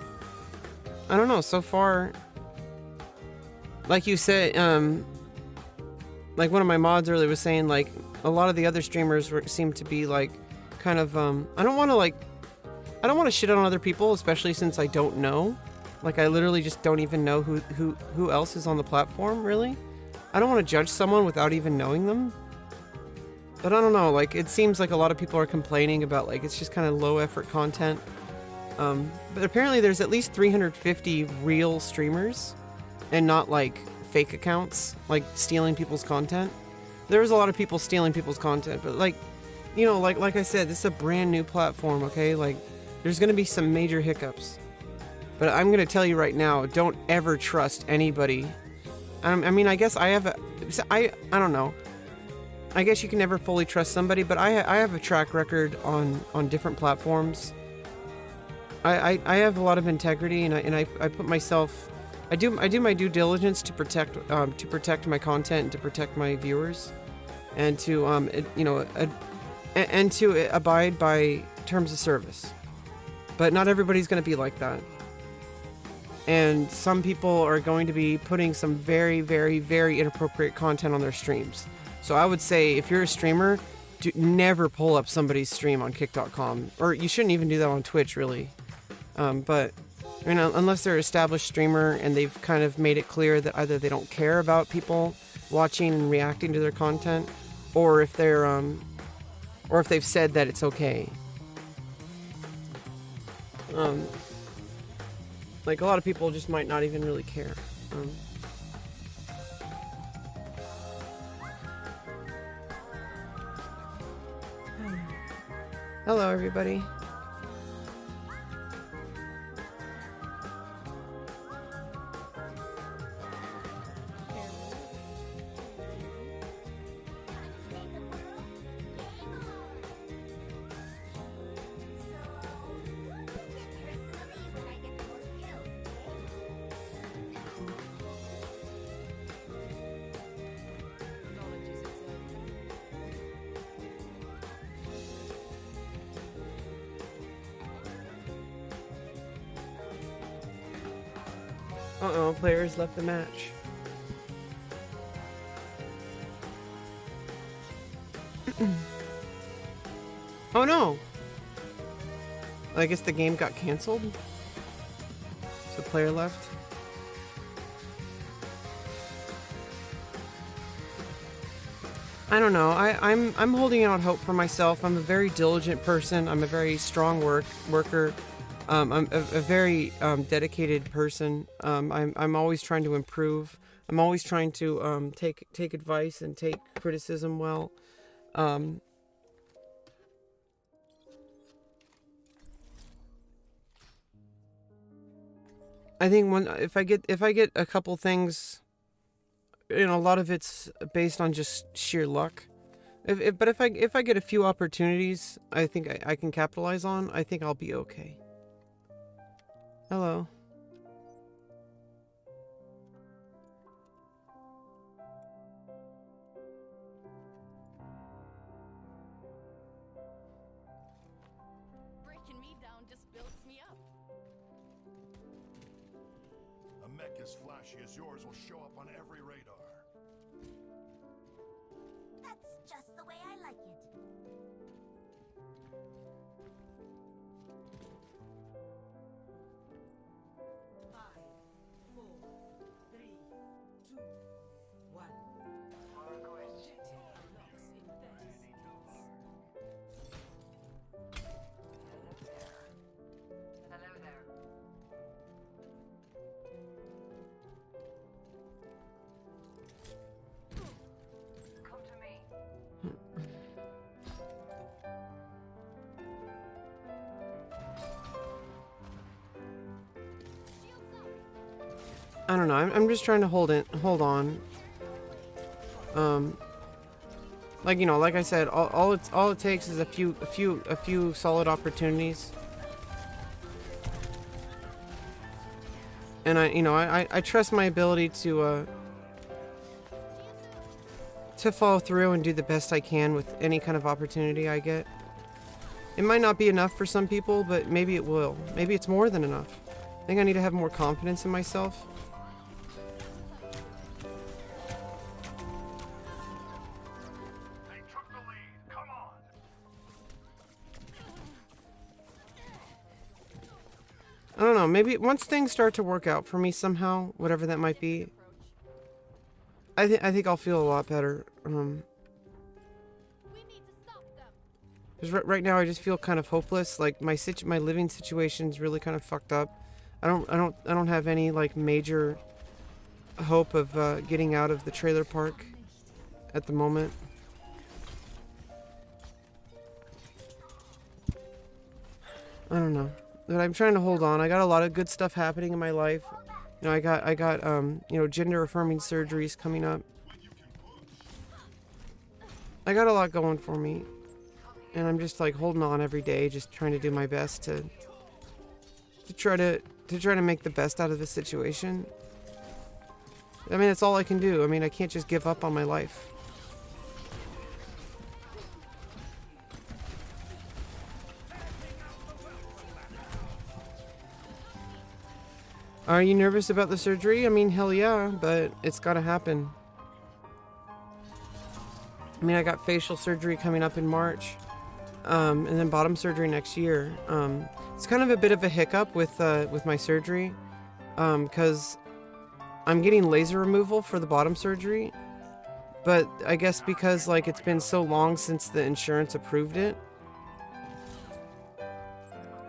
I don't know. So far, like you said, like one of my mods earlier was saying, like a lot of the other streamers seem to be like kind of I don't want to shit on other people, especially since I don't know. Like I literally just don't even know who else is on the platform, really. I don't want to judge someone without even knowing them. But I don't know, like it seems like a lot of people are complaining about like it's just kind of low effort content. But apparently there's at least 350 real streamers and not like fake accounts, like stealing people's content. There's a lot of people stealing people's content, but like, you know, like I said, this is a brand new platform, okay? Like there's going to be some major hiccups. But I'm going to tell you right now, don't ever trust anybody. I mean, I guess I don't know. I guess you can never fully trust somebody, but I have a track record on different platforms. I have a lot of integrity, and I put myself, I do my due diligence to protect my content and to protect my viewers, and to you know, and to abide by terms of service. But not everybody's going to be like that. And some people are going to be putting some very, very, very inappropriate content on their streams. So I would say if you're a streamer, never pull up somebody's stream on Kick.com. Or you shouldn't even do that on Twitch, really. But you know, unless they're an established streamer and they've kind of made it clear that either they don't care about people watching and reacting to their content, or if they're or if they've said that it's okay. Like a lot of people just might not even really care. Hello, everybody. Uh-oh, players left the match. Oh no! I guess the game got canceled? So player left? I don't know. I'm holding out hope for myself. I'm a very diligent person. I'm a very strong worker. I'm a very dedicated person. I'm always trying to improve. I'm always trying to take advice and take criticism well. I think if I get a couple things, you know, a lot of it's based on just sheer luck. But if I get a few opportunities, I think I can capitalize on. I think I'll be okay. Hello. Breaking me down just builds me up. A mech as flashy as yours will show up on every radar. That's just the way I like it. I don't know. I'm just trying to hold on. Like, you know, like I said, all it takes is a few solid opportunities. And I trust my ability to follow through and do the best I can with any kind of opportunity I get. It might not be enough for some people, but maybe it will. Maybe it's more than enough. I think I need to have more confidence in myself. They took the lead. Come on. I don't know, maybe once things start to work out for me somehow, whatever that might be, I think I'll feel a lot better. We need to stop them. 'Cause right now I just feel kind of hopeless. Like my living situation's really kind of fucked up. I don't have any like major hope of getting out of the trailer park at the moment. I don't know, but I'm trying to hold on. I got a lot of good stuff happening in my life. You know, I got gender affirming surgeries coming up. I got a lot going for me, and I'm just like holding on every day, just trying to do my best to try to make the best out of the situation. I mean, that's all I can do. I mean, I can't just give up on my life. Are you nervous about the surgery? I mean, hell yeah, but it's gotta happen. I mean, I got facial surgery coming up in March, and then bottom surgery next year. It's kind of a bit of a hiccup with my surgery, because I'm getting laser removal for the bottom surgery, but I guess because like it's been so long since the insurance approved it,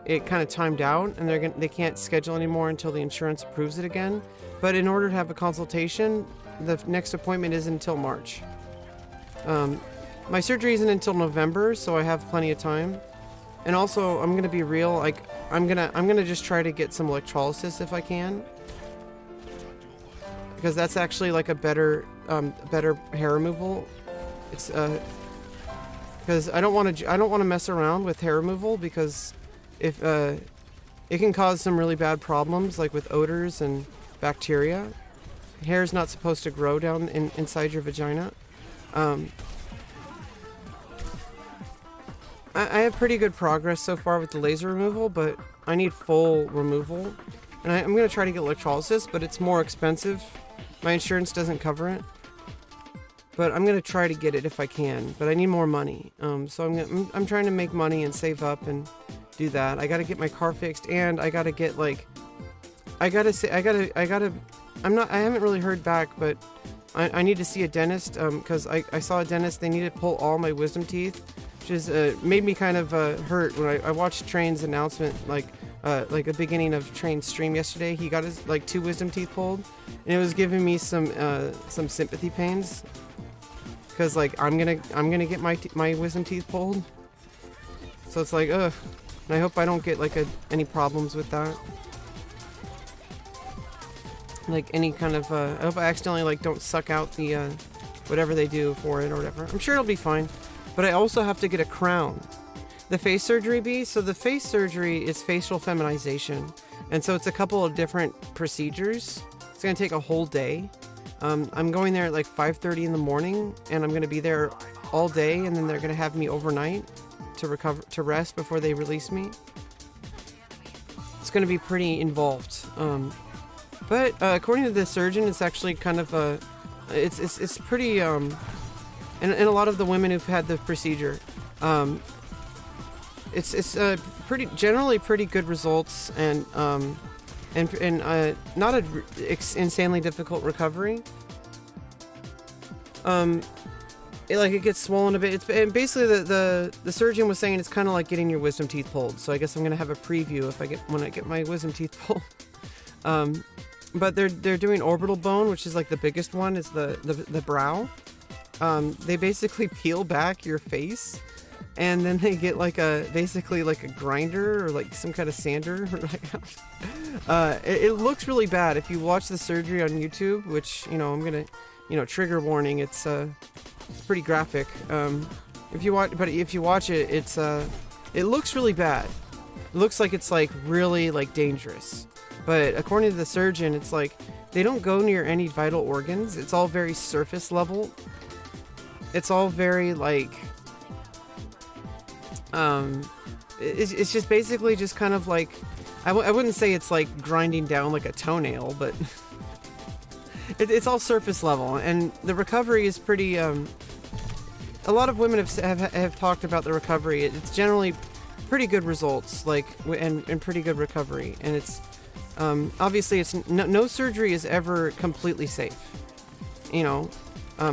it kind of timed out, and they can't schedule anymore until the insurance approves it again. But in order to have a consultation, the next appointment isn't until March. My surgery isn't until November, so I have plenty of time. And also, I'm gonna be real. Like, I'm gonna just try to get some electrolysis if I can, because that's actually like a better hair removal. It's because I don't want to mess around with hair removal, because if it can cause some really bad problems, like with odors and bacteria. Hair is not supposed to grow down inside your vagina. I have pretty good progress so far with the laser removal, but I need full removal. And I'm going to try to get electrolysis, but it's more expensive. My insurance doesn't cover it. But I'm going to try to get it if I can, but I need more money. So I'm trying to make money and save up and do that. I got to get my car fixed, and I got to get like, I haven't really heard back, but I need to see a dentist, because I saw a dentist. They need to pull all my wisdom teeth, which is made me kind of hurt when I watched Train's announcement, like the beginning of Train's stream yesterday. He got his like 2 wisdom teeth pulled, and it was giving me some sympathy pains, because like I'm gonna get my wisdom teeth pulled. So it's like, ugh, and I hope I don't get like any problems with that. Like any kind of I hope I accidentally like don't suck out the whatever they do for it or whatever. I'm sure it'll be fine. But I also have to get a crown. The face surgery bee. So the face surgery is facial feminization, and so it's a couple of different procedures. It's gonna take a whole day. I'm going there at like 5:30 in the morning, and I'm gonna be there all day, and then they're gonna have me overnight to rest before they release me. It's gonna be pretty involved. But according to the surgeon, it's actually kind of it's pretty and a lot of the women who've had the procedure, it's generally pretty good results, and not a insanely difficult recovery. It gets swollen a bit. And basically the surgeon was saying it's kind of like getting your wisdom teeth pulled. So I guess I'm gonna have a preview when I get my wisdom teeth pulled. But they're doing orbital bone, which is like the biggest one, is the brow. They basically peel back your face, and then they get basically like a grinder or like some kind of sander. It looks really bad if you watch the surgery on YouTube, which I'm gonna, trigger warning. It's It's pretty graphic. If you watch it, it looks really bad. It looks like it's like really like dangerous. But according to the surgeon, it's like they don't go near any vital organs. It's all very surface level. It's all very like it's just basically just kind of like I wouldn't say it's like grinding down like a toenail, but it's all surface level, and the recovery is pretty a lot of women have talked about the recovery. It's generally pretty good results, like and pretty good recovery, and it's obviously it's no surgery is ever completely safe, you know.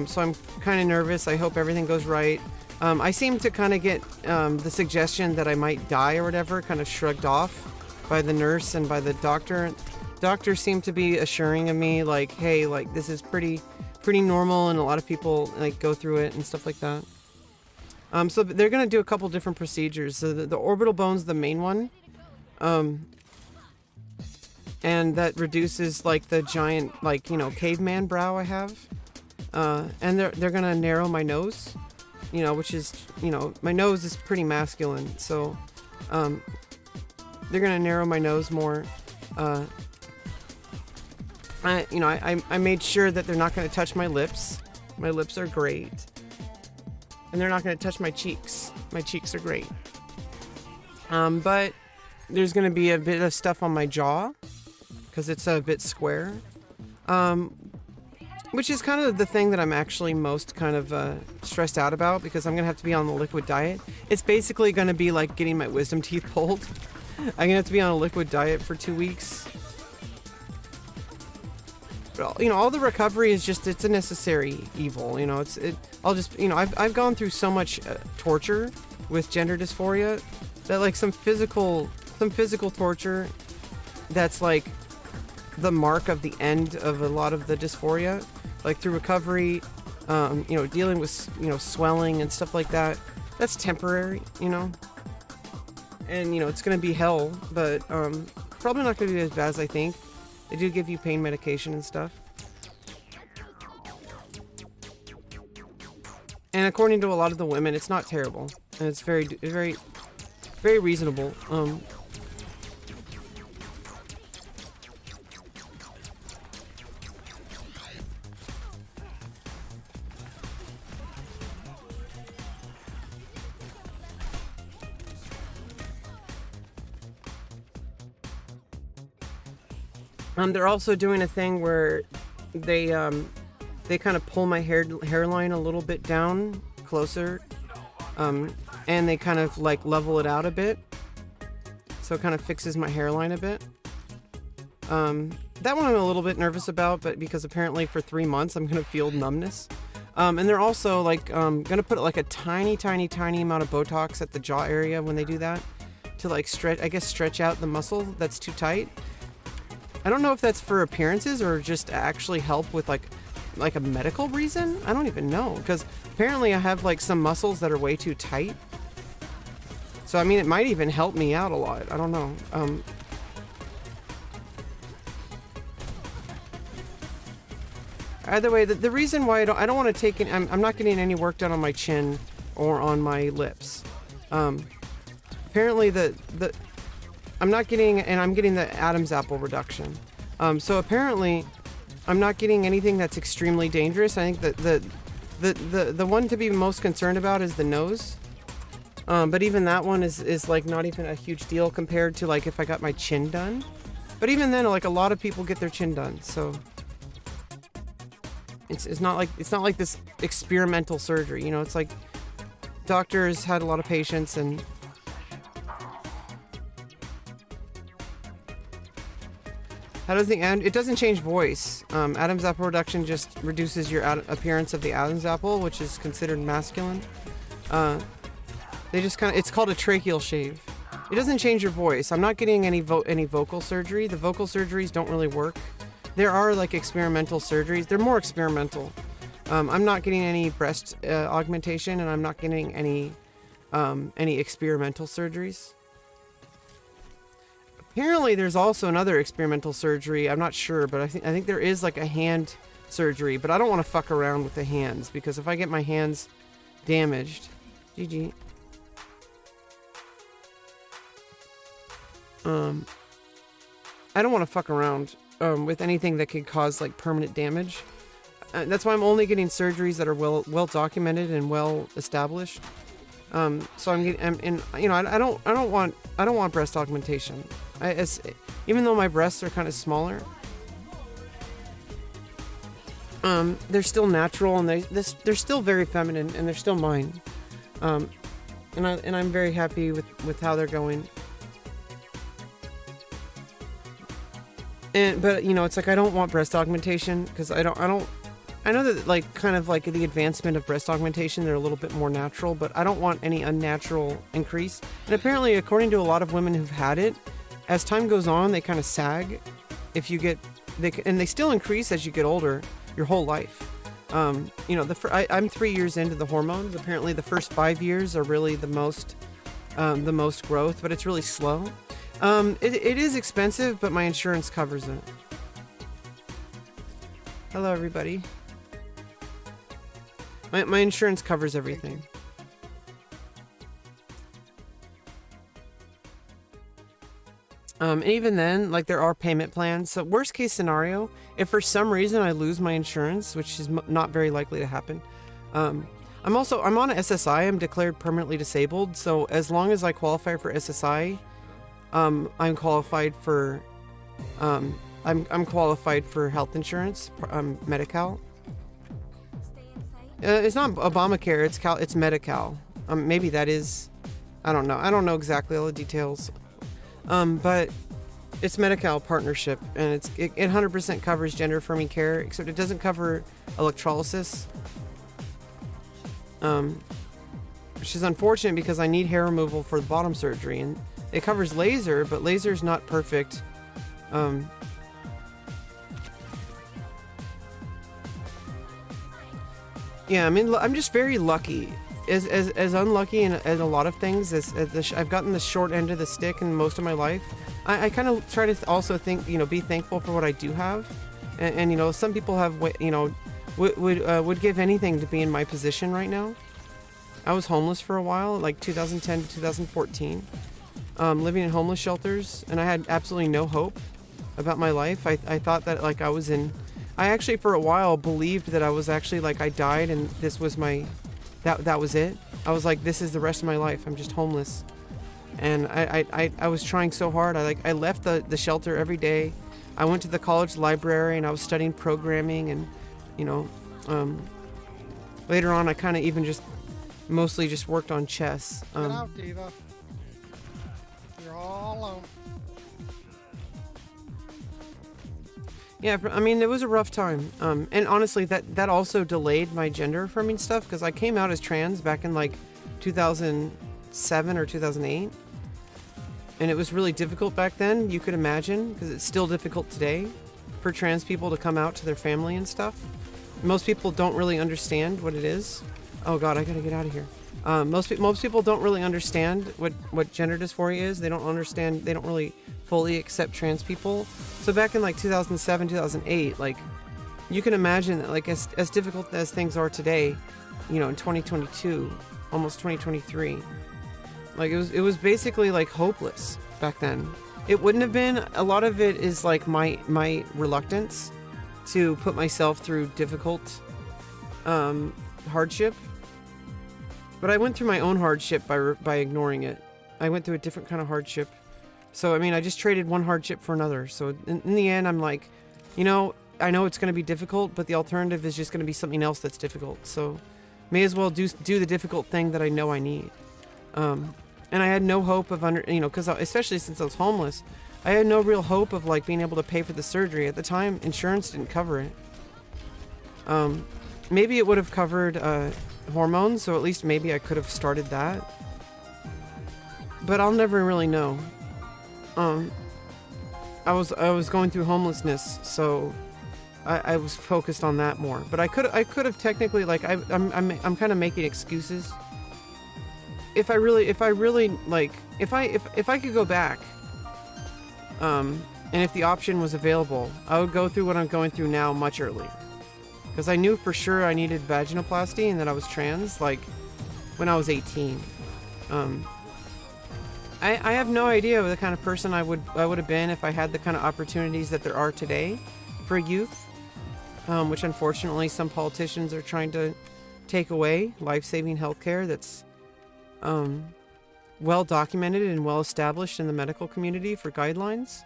So I'm kind of nervous. I hope everything goes right. I seem to kind of get the suggestion that I might die or whatever kind of shrugged off by the nurse and by the doctor. Doctors seem to be assuring of me like, hey, like this is pretty normal, and a lot of people like go through it and stuff like that. So they're gonna do a couple different procedures. So the orbital bone's the main one, and that reduces like the giant like, you know, caveman brow I have. And they're gonna narrow my nose, you know, which is, you know, my nose is pretty masculine, so they're gonna narrow my nose more. I made sure that they're not gonna touch my lips. My lips are great, and they're not gonna touch my cheeks. My cheeks are great. But there's gonna be a bit of stuff on my jaw because it's a bit square. Which is kind of the thing that I'm actually most kind of stressed out about, because I'm going to have to be on the liquid diet. It's basically going to be like getting my wisdom teeth pulled. I'm going to have to be on a liquid diet for 2 weeks. But, you know, all the recovery is just, it's a necessary evil. You know, I've gone through so much torture with gender dysphoria that like some physical torture that's like the mark of the end of a lot of the dysphoria, like through recovery, you know, dealing with, you know, swelling and stuff like that. That's temporary, you know, and you know, it's gonna be hell, but probably not gonna be as bad as I think. They do give you pain medication and stuff, and according to a lot of the women, it's not terrible, and it's very reasonable. They're also doing a thing where they kind of pull my hairline a little bit down closer, and they kind of like level it out a bit, so it kind of fixes my hairline a bit. That one I'm a little bit nervous about, but because apparently for 3 months I'm gonna feel numbness. And they're also like gonna put like a tiny amount of Botox at the jaw area when they do that, to like stretch out the muscle that's too tight. I don't know if that's for appearances or just to actually help with like a medical reason. I don't even know, because apparently I have like some muscles that are way too tight. So I mean, it might even help me out a lot. I don't know. Either way, the reason why I don't want to take it, I'm not getting any work done on my chin or on my lips. Apparently I'm not getting, and I'm getting the Adam's apple reduction. So apparently I'm not getting anything that's extremely dangerous. I think that the one to be most concerned about is the nose. But even that one is like not even a huge deal compared to like if I got my chin done. But even then, like a lot of people get their chin done, so it's not like this experimental surgery, you know. It's like doctors had a lot of patience, and how does the end? It doesn't change voice. Adam's apple reduction just reduces your appearance of the Adam's apple, which is considered masculine. They just it's called a tracheal shave. It doesn't change your voice. I'm not getting any vocal surgery. The vocal surgeries don't really work. There are like experimental surgeries. They're more experimental. I'm not getting any breast augmentation, and I'm not getting any experimental surgeries. Apparently, there's also another experimental surgery. I'm not sure, but I think there is like a hand surgery, but I don't want to fuck around with the hands because if I get my hands damaged, GG. I don't want to fuck around with anything that could cause like permanent damage. That's why I'm only getting surgeries that are well documented and well established. So I'm getting, and you know, I don't want breast augmentation. Even though my breasts are kind of smaller, they're still natural and they're still very feminine and they're still mine. And I'm very happy with how they're going. But you know, it's like I don't want breast augmentation because I know that like kind of like the advancement of breast augmentation, they're a little bit more natural, but I don't want any unnatural increase. And apparently, according to a lot of women who've had it, as time goes on, they kind of sag. If you get, and they still increase as you get older, your whole life. You know, I'm 3 years into the hormones. Apparently, the first 5 years are really the most growth, but it's really slow. It is expensive, but my insurance covers it. Hello, everybody. My insurance covers everything. And even then, like there are payment plans. So worst case scenario, if for some reason I lose my insurance, which is not very likely to happen, I'm on a SSI. I'm declared permanently disabled. So as long as I qualify for SSI, I'm qualified for I'm qualified for health insurance, Medi-Cal. It's not Obamacare, it's Medi-Cal. Maybe that is, I don't know exactly all the details. But it's Medi-Cal partnership, and it 100% covers gender affirming care, except it doesn't cover electrolysis. Which is unfortunate because I need hair removal for the bottom surgery, and it covers laser, but laser is not perfect. Yeah, I mean, I'm just very lucky. As unlucky in a lot of things as I've gotten the short end of the stick in most of my life. I kind of try to also think, you know, be thankful for what I do have, and you know, some people have, you know, would give anything to be in my position right now. I was homeless for a while, like 2010 to 2014, living in homeless shelters, and I had absolutely no hope about my life. I thought that like I actually for a while believed that I was actually like I died and this was my that was it. I was like, this is the rest of my life. I'm just homeless. And I was trying so hard. I left the shelter every day. I went to the college library and I was studying programming, and you know, later on I kind of even just mostly just worked on chess. Get out, Diva. You're all alone. Yeah, I mean, it was a rough time. And honestly, that also delayed my gender affirming stuff, because I came out as trans back in like 2007 or 2008. And it was really difficult back then, you could imagine, because it's still difficult today for trans people to come out to their family and stuff. Most people don't really understand what it is. Oh God, I gotta get out of here. Most people don't really understand what gender dysphoria is. They don't understand, they don't really fully accept trans people. So back in like 2007, 2008, like you can imagine that like as difficult as things are today, you know, in 2022, almost 2023, like it was basically like hopeless back then. It wouldn't have been, a lot of it is like my reluctance to put myself through difficult hardship. But I went through my own hardship by ignoring it. I went through a different kind of hardship. So, I mean, I just traded one hardship for another. So, in the end, I'm like, you know, I know it's going to be difficult, but the alternative is just going to be something else that's difficult. So, may as well do the difficult thing that I know I need. And I had no hope of, because especially since I was homeless, I had no real hope of, like, being able to pay for the surgery. At the time, insurance didn't cover it. Maybe it would have covered hormones, so at least maybe I could have started that. But I'll never really know. I was going through homelessness, so I was focused on that more. But I could have technically, like, I'm kind of making excuses. If I really like, if I could go back, and if the option was available, I would go through what I'm going through now much earlier. because I knew for sure I needed vaginoplasty and that I was trans, like, when I was 18. I have no idea the kind of person I would have been if I had the kind of opportunities that there are today for youth, which unfortunately some politicians are trying to take away. Life-saving healthcare that's well documented and well established in the medical community for guidelines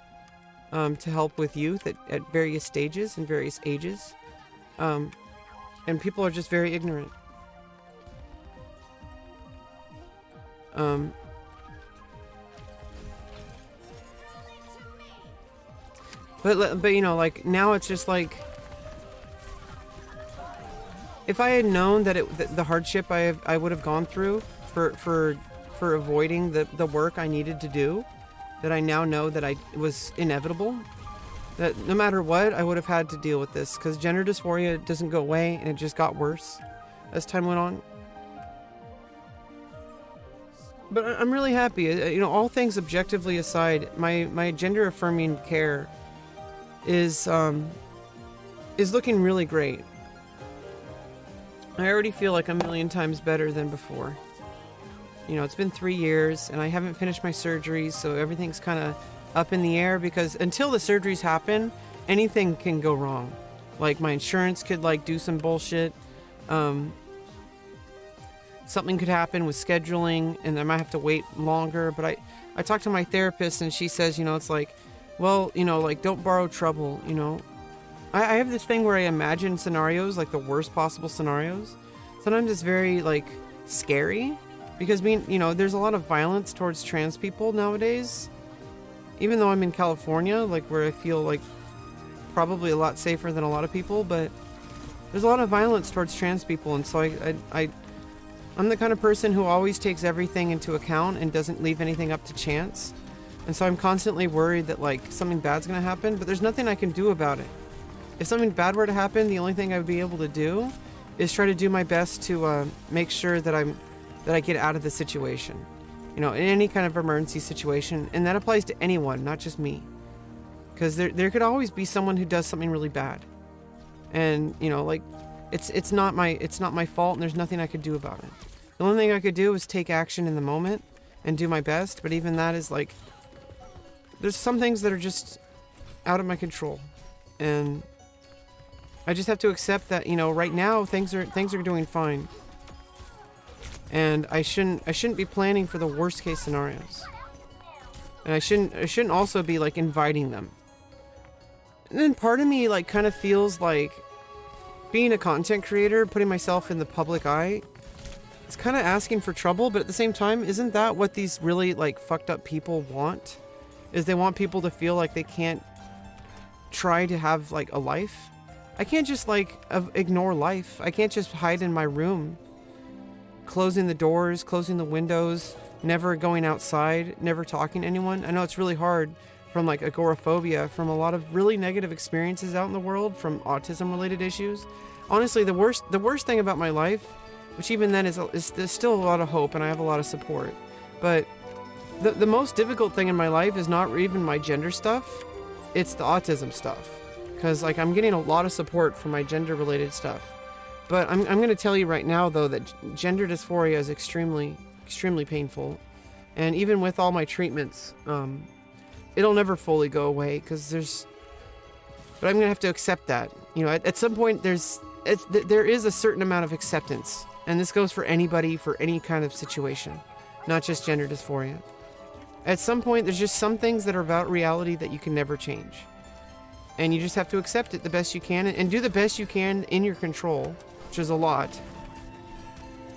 to help with youth at various stages and various ages. And people are just very ignorant. But you know, like, now it's just like, if I had known that the hardship I would have gone through for avoiding the work I needed to do, that I now know that I was inevitable, that no matter what, I would have had to deal with this, because gender dysphoria doesn't go away, and it just got worse as time went on. But I'm really happy. You know, all things objectively aside, my gender affirming care is looking really great. I already feel like a million times better than before. You know, it's been 3 years and I haven't finished my surgeries, so everything's kind of up in the air, because until the surgeries happen, anything can go wrong. Like, my insurance could, like, do some bullshit. Something could happen with scheduling and I might have to wait longer. But I talked to my therapist and she says, you know, it's like, well, you know, like, don't borrow trouble, you know. I have this thing where I imagine scenarios, like the worst possible scenarios. Sometimes it's very, like, scary, because, you know, there's a lot of violence towards trans people nowadays. Even though I'm in California, like, where I feel like probably a lot safer than a lot of people, but there's a lot of violence towards trans people. And so I'm the kind of person who always takes everything into account and doesn't leave anything up to chance. And so I'm constantly worried that, like, something bad's gonna happen, but there's nothing I can do about it. If something bad were to happen, the only thing I would be able to do is try to do my best to make sure that I get out of the situation. You know, in any kind of emergency situation, and that applies to anyone, not just me. Because there could always be someone who does something really bad. And, you know, like, it's not my fault, and there's nothing I could do about it. The only thing I could do is take action in the moment and do my best, but even that is, like, there's some things that are just out of my control. And I just have to accept that, you know, right now things are doing fine. And I shouldn't be planning for the worst case scenarios. And I shouldn't also be, like, inviting them. And then part of me, like, kind of feels like being a content creator, putting myself in the public eye, it's kind of asking for trouble, but at the same time, isn't that what these really, like, fucked up people want? Is they want people to feel like they can't try to have, like, a life? I can't just, like, ignore life. I can't just hide in my room, closing the doors, closing the windows, never going outside, never talking to anyone. I know it's really hard from, like, agoraphobia, from a lot of really negative experiences out in the world, from autism-related issues. Honestly, the worst thing about my life, which even then is there's still a lot of hope and I have a lot of support, but the most difficult thing in my life is not even my gender stuff, it's the autism stuff. Because, like, I'm getting a lot of support for my gender-related stuff. But I'm going to tell you right now, though, that gender dysphoria is extremely, extremely painful. And even with all my treatments, it'll never fully go away, because but I'm going to have to accept that. You know, at some point, there is a certain amount of acceptance. And this goes for anybody, for any kind of situation, not just gender dysphoria. At some point, there's just some things that are about reality that you can never change. And you just have to accept it the best you can, and do the best you can in your control, which is a lot.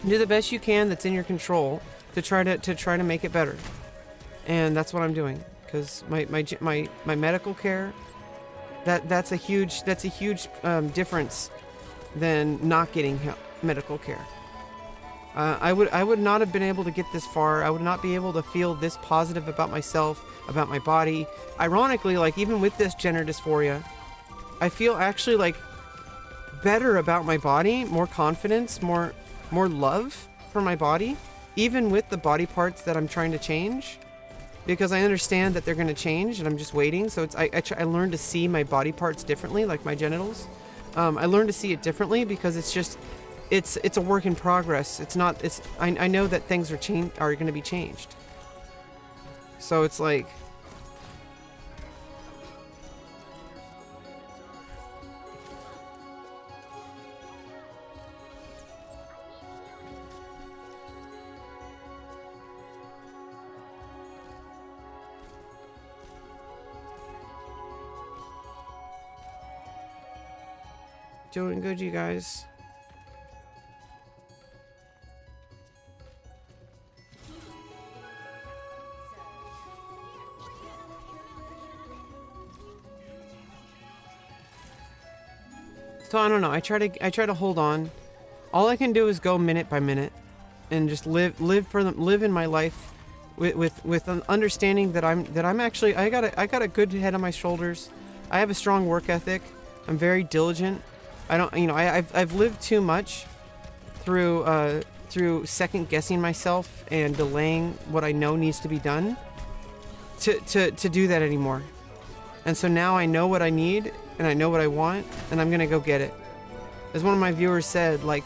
Do the best you can that's in your control to try to make it better. And that's what I'm doing, because my medical care, that's a huge difference than not getting medical care. I would not have been able to get this far. I would not be able to feel this positive about myself, about my body. Ironically, like, even with this gender dysphoria, I feel actually, like, better about my body, more confidence, more love for my body, even with the body parts that I'm trying to change, because I understand that they're going to change and I'm just waiting. So I learned to see my body parts differently, like my genitals. I learned to see it differently because it's a work in progress. It's not. I know that things are going to be changed. So it's like. Doing good, you guys. So I don't know. I try to hold on. All I can do is go minute by minute, and just live in my life with an understanding that I'm actually I got a good head on my shoulders. I have a strong work ethic. I'm very diligent. I don't, I've lived too much through second guessing myself and delaying what I know needs to be done to do that anymore. And so now I know what I need and I know what I want, and I'm gonna go get it. As one of my viewers said, like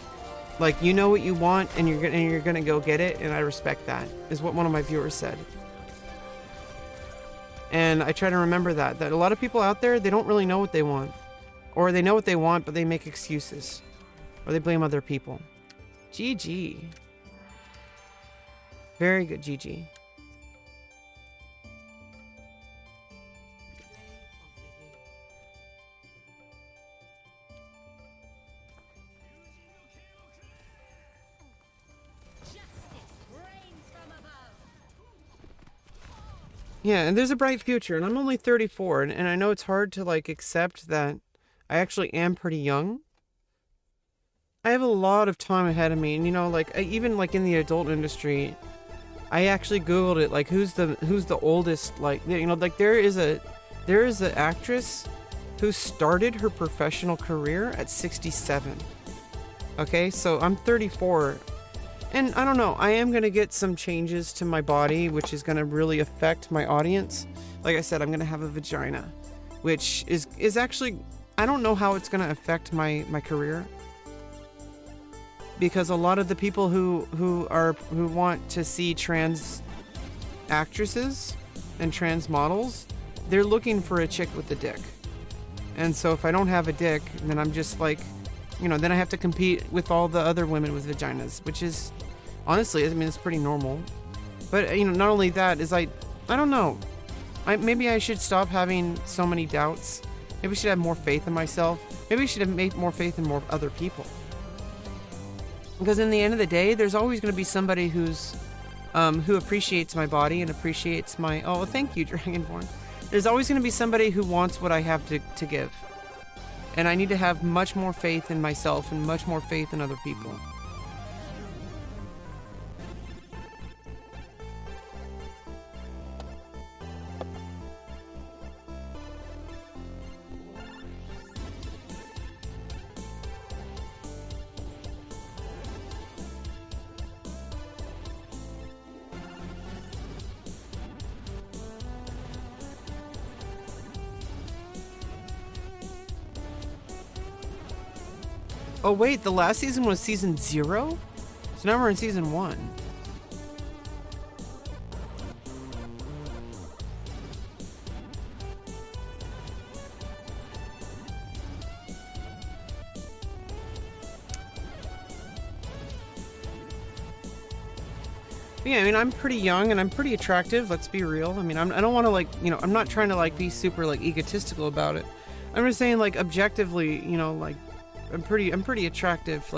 you know what you want and you're gonna go get it, and I respect that. Is what one of my viewers said. And I try to remember that a lot of people out there, they don't really know what they want. Or they know what they want, but they make excuses. Or they blame other people. GG. Very good, GG. Yeah, and there's a bright future, and I'm only 34, and I know it's hard to, like, accept that I actually am pretty young. I have a lot of time ahead of me, and even like in the adult industry, I actually Googled it, like who's the oldest, like there is an actress who started her professional career at 67. Okay, so I'm 34, and I don't know, I am gonna get some changes to my body, which is gonna really affect my audience. Like I said, I'm gonna have a vagina, which is actually, I don't know how it's going to affect my career, because a lot of the people who want to see trans actresses and trans models, they're looking for a chick with a dick. And so if I don't have a dick, then I'm just like, then I have to compete with all the other women with vaginas, which is honestly, I mean, it's pretty normal. But not only that is I don't know. Maybe I should stop having so many doubts. Maybe I should have more faith in myself. Maybe I should have made more faith in more other people. Because in the end of the day, there's always going to be somebody who appreciates my body and appreciates my... Oh, thank you, Dragonborn. There's always going to be somebody who wants what I have to give. And I need to have much more faith in myself and much more faith in other people. Oh wait, the last season was season 0? So now we're in season 1. Yeah, I mean, I'm pretty young and I'm pretty attractive, let's be real. I mean, I don't want to I'm not trying to be super egotistical about it. I'm just saying objectively, I'm pretty attractive,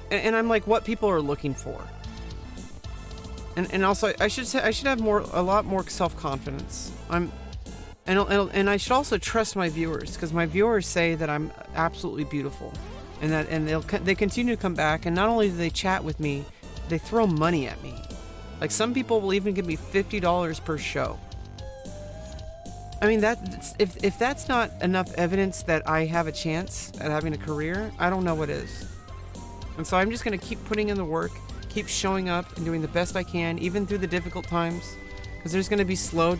and I'm what people are looking for. And also I should have a lot more self-confidence. And I should also trust my viewers, because my viewers say that I'm absolutely beautiful, and they continue to come back, and not only do they chat with me, they throw money at me. Some people will even give me $50 per show. I mean, if that's not enough evidence that I have a chance at having a career, I don't know what is. And so I'm just going to keep putting in the work, keep showing up and doing the best I can, even through the difficult times, because there's going to be slow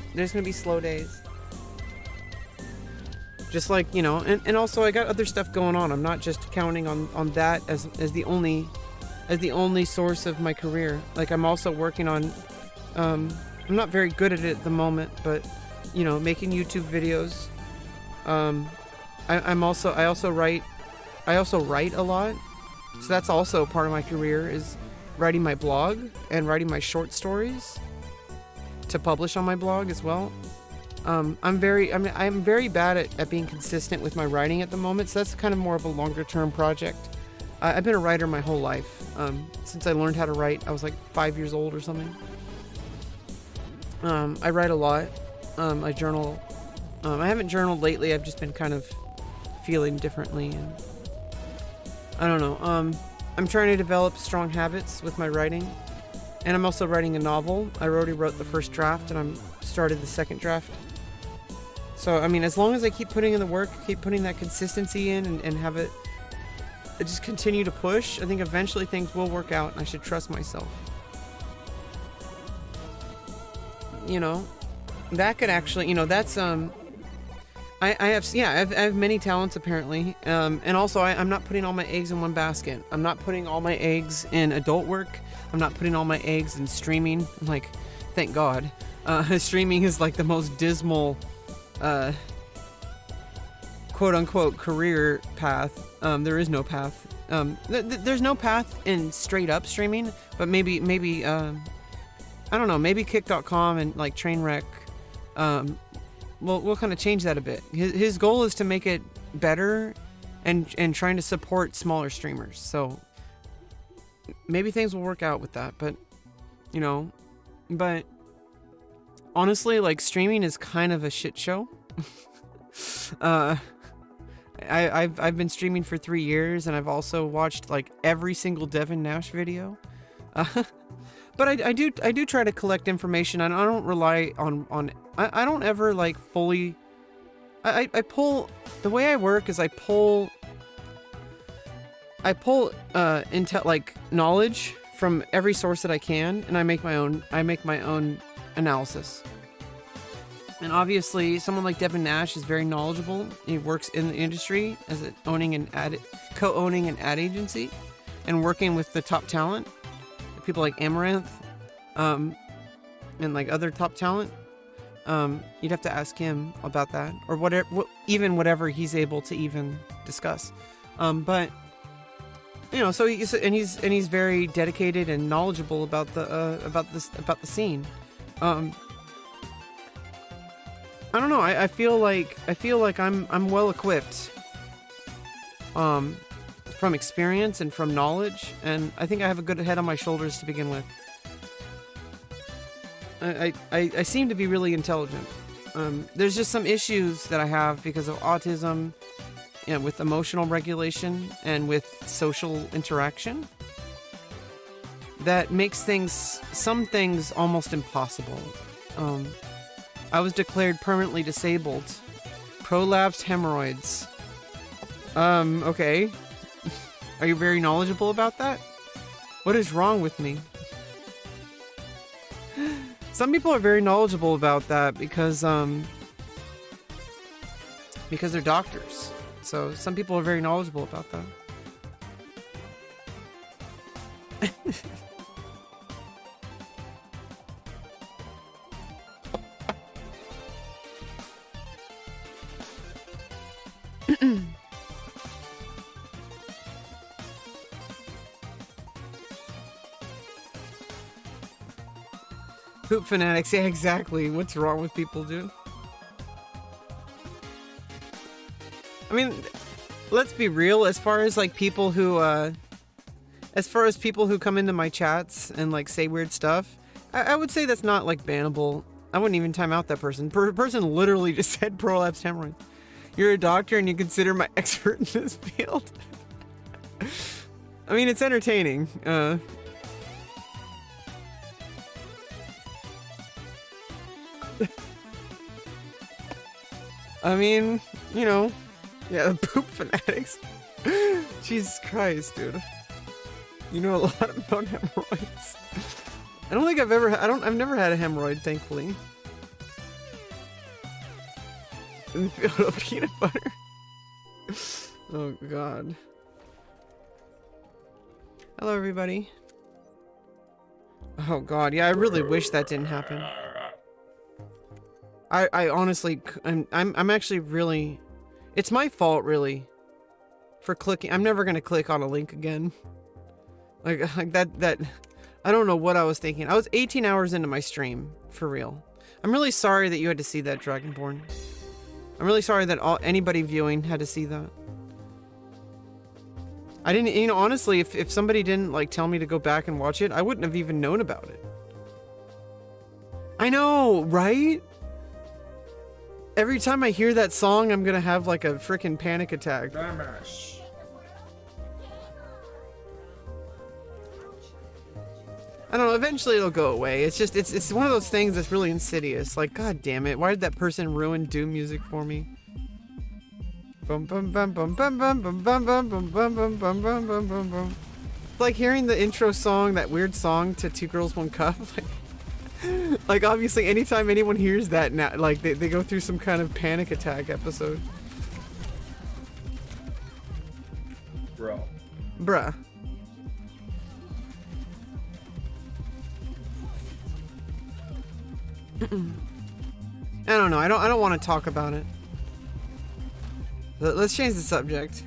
days. Just like, you know, and also I got other stuff going on. I'm not just counting on that as the only source of my career. Like, I'm also working on, I'm not very good at it at the moment, but, you know, making YouTube videos. I also write a lot. So that's also part of my career, is writing my blog and writing my short stories to publish on my blog as well. I'm very bad at being consistent with my writing at the moment, so that's kind of more of a longer term project. I've been a writer my whole life. Since I learned how to write, I was like 5 years old or something. I write a lot. I journal. I haven't journaled lately. I've just been kind of feeling differently, and I don't know. I'm trying to develop strong habits with my writing, and I'm also writing a novel. I already wrote the first draft, and I'm started the second draft. So, I mean, as long as I keep putting in the work, keep putting that consistency in, and have it just continue to push, I think eventually things will work out, and I should trust myself. You know, that could actually, you know, that's, I have many talents apparently, and also I'm not putting all my eggs in one basket. I'm not putting all my eggs in adult work. I'm not putting all my eggs in streaming. Like, thank God. Streaming is like the most dismal, quote-unquote career path. There is no path. There's no path in straight up streaming, but maybe I don't know, maybe Kick.com and like Trainwreck, we'll kind of change that a bit. His goal is to make it better and trying to support smaller streamers. So maybe things will work out with that, but you know, but honestly, like, streaming is kind of a shit show. I've been streaming for 3 years, and I've also watched like every single Devin Nash video. But I do try to collect information, and I don't rely on I don't ever like fully. I pull, the way I work is I pull like knowledge from every source that I can, and I make my own analysis. And obviously, someone like Devin Nash is very knowledgeable. He works in the industry as co-owning an ad agency, and working with the top talent, people like Amaranth, and like other top talent. You'd have to ask him about that, or whatever he's able to even discuss. But you know, so he's very dedicated and knowledgeable about the scene. I don't know. I feel like I'm well equipped, from experience and from knowledge, and I think I have a good head on my shoulders to begin with. I seem to be really intelligent. There's just some issues that I have because of autism, you know, with emotional regulation and with social interaction, that makes some things almost impossible. I was declared permanently disabled. Prolapsed hemorrhoids. Okay. Are you very knowledgeable about that? What is wrong with me? Some people are very knowledgeable about that because they're doctors. So some people are very knowledgeable about that. Poop fanatics, yeah, exactly. What's wrong with people, dude? I mean, let's be real. As far as people who come into my chats and like say weird stuff, I would say that's not like bannable. I wouldn't even time out that person. Person literally just said prolapsed hemorrhoids. You're a doctor and you consider my expert in this field. I mean, it's entertaining. I mean, you know, yeah, the poop fanatics. Jesus Christ, dude. You know a lot about hemorrhoids. I've never had a hemorrhoid, thankfully. in the field of peanut butter. Oh god. Hello everybody. Oh god, yeah, I really wish that didn't happen. I honestly, I'm actually really, it's my fault really for clicking. I'm never gonna click on a link again. Like that, I don't know what I was thinking. I was 18 hours into my stream, for real. I'm really sorry that you had to see that, Dragonborn. I'm really sorry that anybody viewing had to see that. I didn't, you know, honestly, if somebody didn't like tell me to go back and watch it, I wouldn't have even known about it. I know, right? Every time I hear that song, I'm gonna have like a freaking panic attack. I don't know, eventually it'll go away. It's just, it's one of those things that's really insidious. Like, god damn it, why did that person ruin Doom music for me? Bum bum bum bum bum bum bum bum bum bum bum bum bum bum bum bum bum. It's like hearing the intro song, that weird song to Two Girls One Cup. Like obviously anytime anyone hears that now, like they go through some kind of panic attack episode. Bruh. I don't know. I don't want to talk about it. Let's change the subject.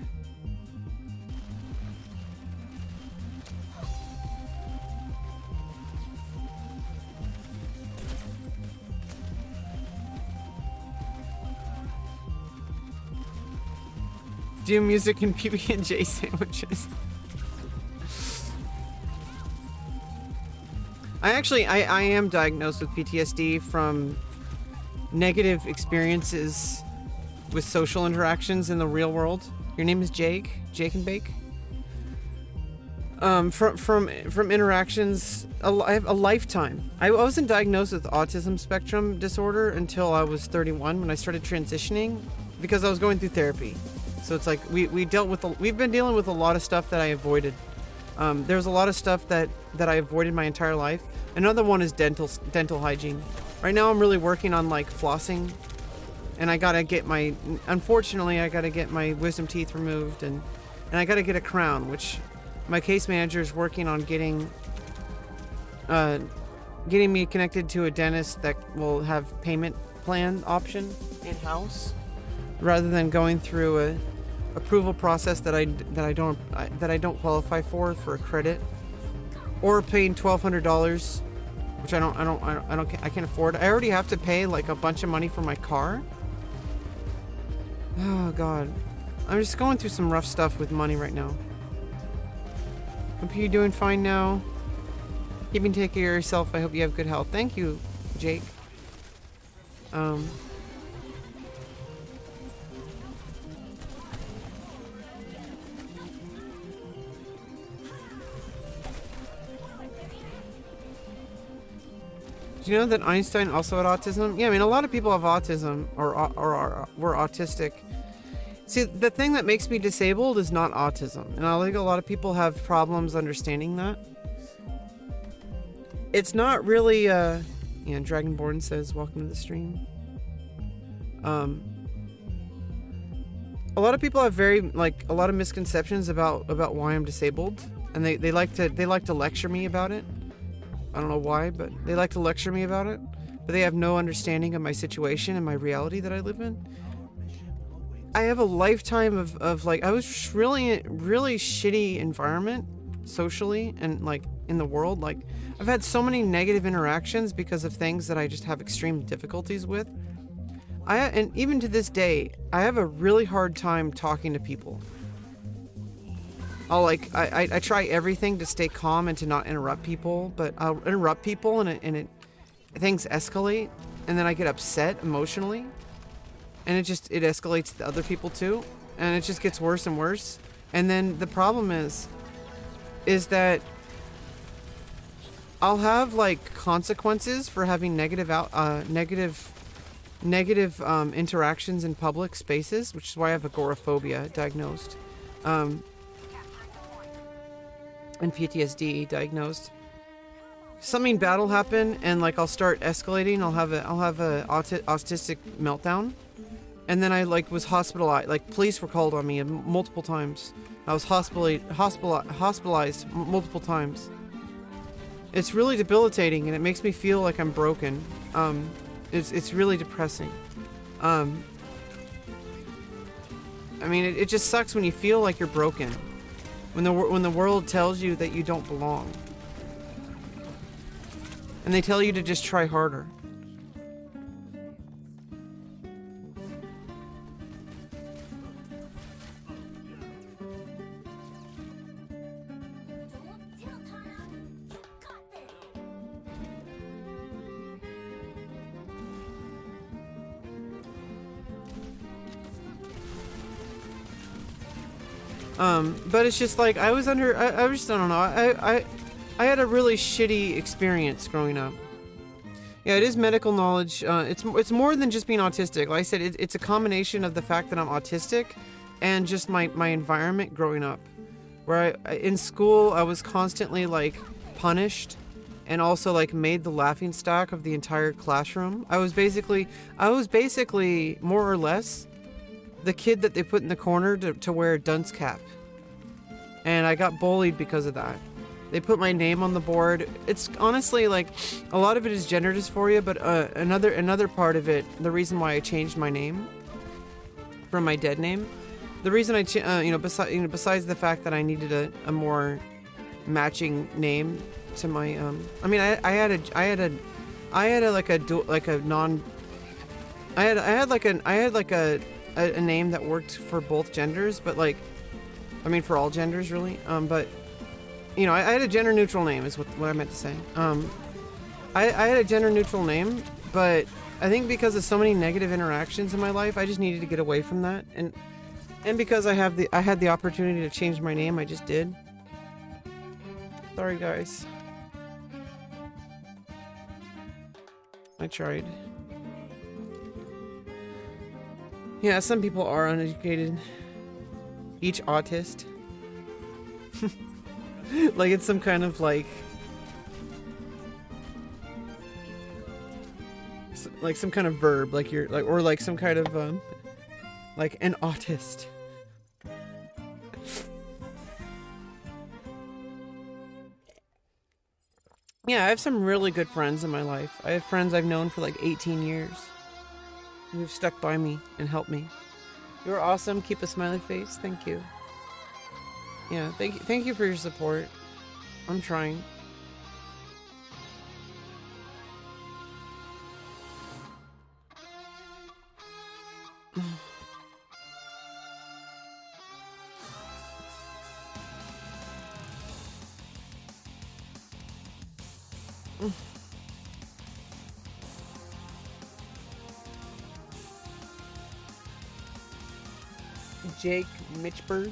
Do music and PB&J sandwiches. I am diagnosed with PTSD from negative experiences with social interactions in the real world. Your name is Jake and Bake. From interactions, I have a lifetime. I wasn't diagnosed with autism spectrum disorder until I was 31 when I started transitioning because I was going through therapy. So it's like we've been dealing with a lot of stuff that I avoided. There's a lot of stuff that I avoided my entire life. Another one is dental hygiene. Right now I'm really working on like flossing, and unfortunately I gotta get my wisdom teeth removed, and I gotta get a crown, which my case manager is working on getting me connected to a dentist that will have payment plan option in-house rather than going through a approval process that I don't qualify for a credit, or paying $1,200, which I can't afford. I already have to pay like a bunch of money for my car. Oh god, I'm just going through some rough stuff with money right now. Hope you're doing fine now. Keeping take care of yourself. I hope you have good health. Thank you, Jake. Do you know that Einstein also had autism? Yeah, I mean, a lot of people have autism or were autistic. See, the thing that makes me disabled is not autism. And I think a lot of people have problems understanding that. It's not really, yeah, Dragonborn says, welcome to the stream. A lot of people have a lot of misconceptions about why I'm disabled. And they like to lecture me about it. I don't know why, but they like to lecture me about it. But they have no understanding of my situation and my reality that I live in. I have a lifetime of like, I was really shitty environment socially and like in the world. Like I've had so many negative interactions because of things that I just have extreme difficulties with. And even to this day, I have a really hard time talking to people. I try everything to stay calm and to not interrupt people, but I'll interrupt people and things escalate, and then I get upset emotionally, and it escalates to other people too, and it just gets worse and worse. And then the problem is that I'll have like consequences for having negative interactions in public spaces, which is why I have agoraphobia diagnosed. And PTSD diagnosed. Something bad will happen, and like I'll start escalating. I'll have a autistic meltdown, And then I like was hospitalized. Like police were called on me multiple times. I was hospitalized multiple times. It's really debilitating, and it makes me feel like I'm broken. It's really depressing. I mean, it just sucks when you feel like you're broken, when the world tells you that you don't belong, and they tell you to just try harder. Don't tilt, Hana. You got this. But it's just like I was under. I just don't know. I had a really shitty experience growing up. Yeah, it is medical knowledge. It's more than just being autistic. Like I said, it's a combination of the fact that I'm autistic and just my environment growing up. Where in school I was constantly like punished and also like made the laughing stock of the entire classroom. I was basically more or less the kid that they put in the corner to wear a dunce cap. And I got bullied because of that. They put my name on the board. It's honestly like a lot of it is gender dysphoria, but another part of it, the reason why I changed my name from my dead name, the reason besides the fact that I needed a more matching name to my I mean I had a name that worked for both genders, but like I mean for all genders really, but you know, I had a gender neutral name is what I meant to say. I had a gender neutral name, but I think because of so many negative interactions in my life, I just needed to get away from that, and because I had the opportunity to change my name, I just did. Sorry guys. I tried. Yeah, some people are uneducated. Each autist. Like it's some kind of like some kind of verb, like you're like, or like some kind of like an autist. Yeah, I have some really good friends in my life. I have friends I've known for like 18 years who've stuck by me and helped me. You're awesome. Keep a smiley face. Thank you. Yeah, thank you for your support. I'm trying. Jake Mitchberg.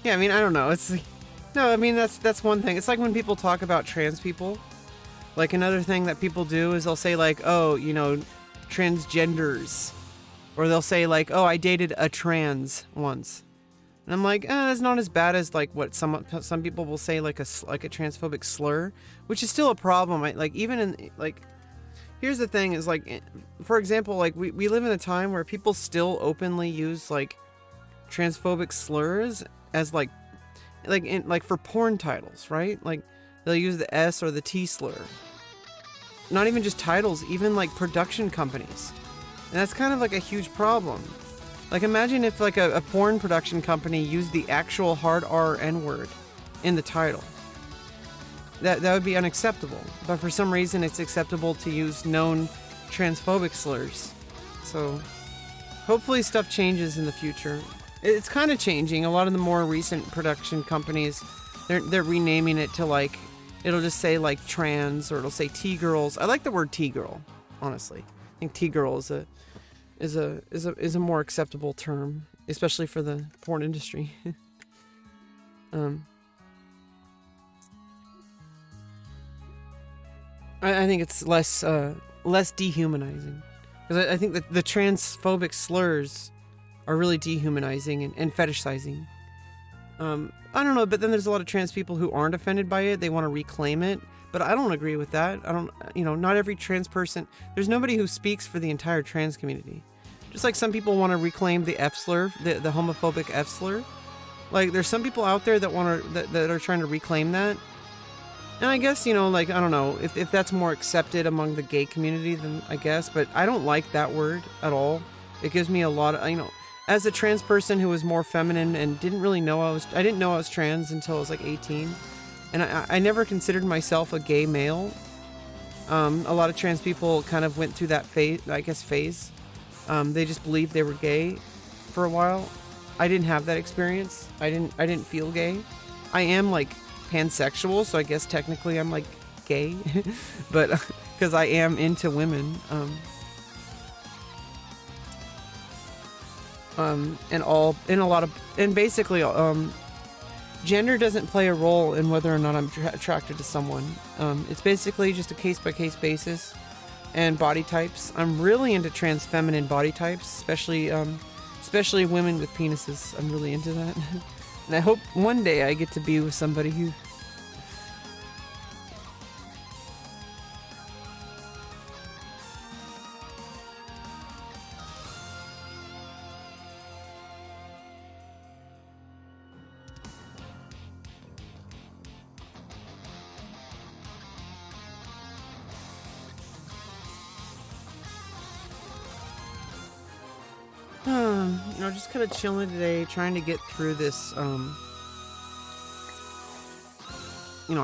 Yeah, I mean, I don't know. It's no, I mean that's one thing. It's like when people talk about trans people. Like another thing that people do is they'll say like, oh, you know, transgenders, or they'll say like, oh, I dated a trans once, and I'm like, that's not as bad as like what some people will say like a transphobic slur, which is still a problem. Like even in like. Here's the thing is like, for example, like we live in a time where people still openly use like transphobic slurs as like for porn titles, right? Like they'll use the S or the T slur. Not even just titles, even like production companies. And that's kind of like a huge problem. Like imagine if like a porn production company used the actual hard R N-word in the title. That would be unacceptable. But for some reason it's acceptable to use known transphobic slurs. So hopefully stuff changes in the future. It's kind of changing. A lot of the more recent production companies, they're renaming it to like it'll just say like trans, or it'll say T-girls. I like the word T-girl, honestly. I think T-girl is a more acceptable term, especially for the porn industry. I think it's less dehumanizing, because I think that the transphobic slurs are really dehumanizing and fetishizing. I don't know, but then there's a lot of trans people who aren't offended by it. They want to reclaim it, but I don't agree with that. I don't, not every trans person, there's nobody who speaks for the entire trans community. Just like some people want to reclaim the F slur, the homophobic F slur. Like, there's some people out there that that are trying to reclaim that. And I guess, like, I don't know, if that's more accepted among the gay community, then I guess, but I don't like that word at all. It gives me a lot of, as a trans person who was more feminine and didn't really know I didn't know I was trans until I was like 18. And I never considered myself a gay male. A lot of trans people kind of went through that phase. They just believed they were gay for a while. I didn't have that experience. I didn't feel gay. I am like pansexual, so I guess technically I'm like gay, but because I am into women. Basically, gender doesn't play a role in whether or not I'm attracted to someone. It's basically just a case-by-case basis, and body types. I'm really into trans feminine body types, especially women with penises. I'm really into that, and I hope one day I get to be with somebody who. Just kind of chilling today, trying to get through this. I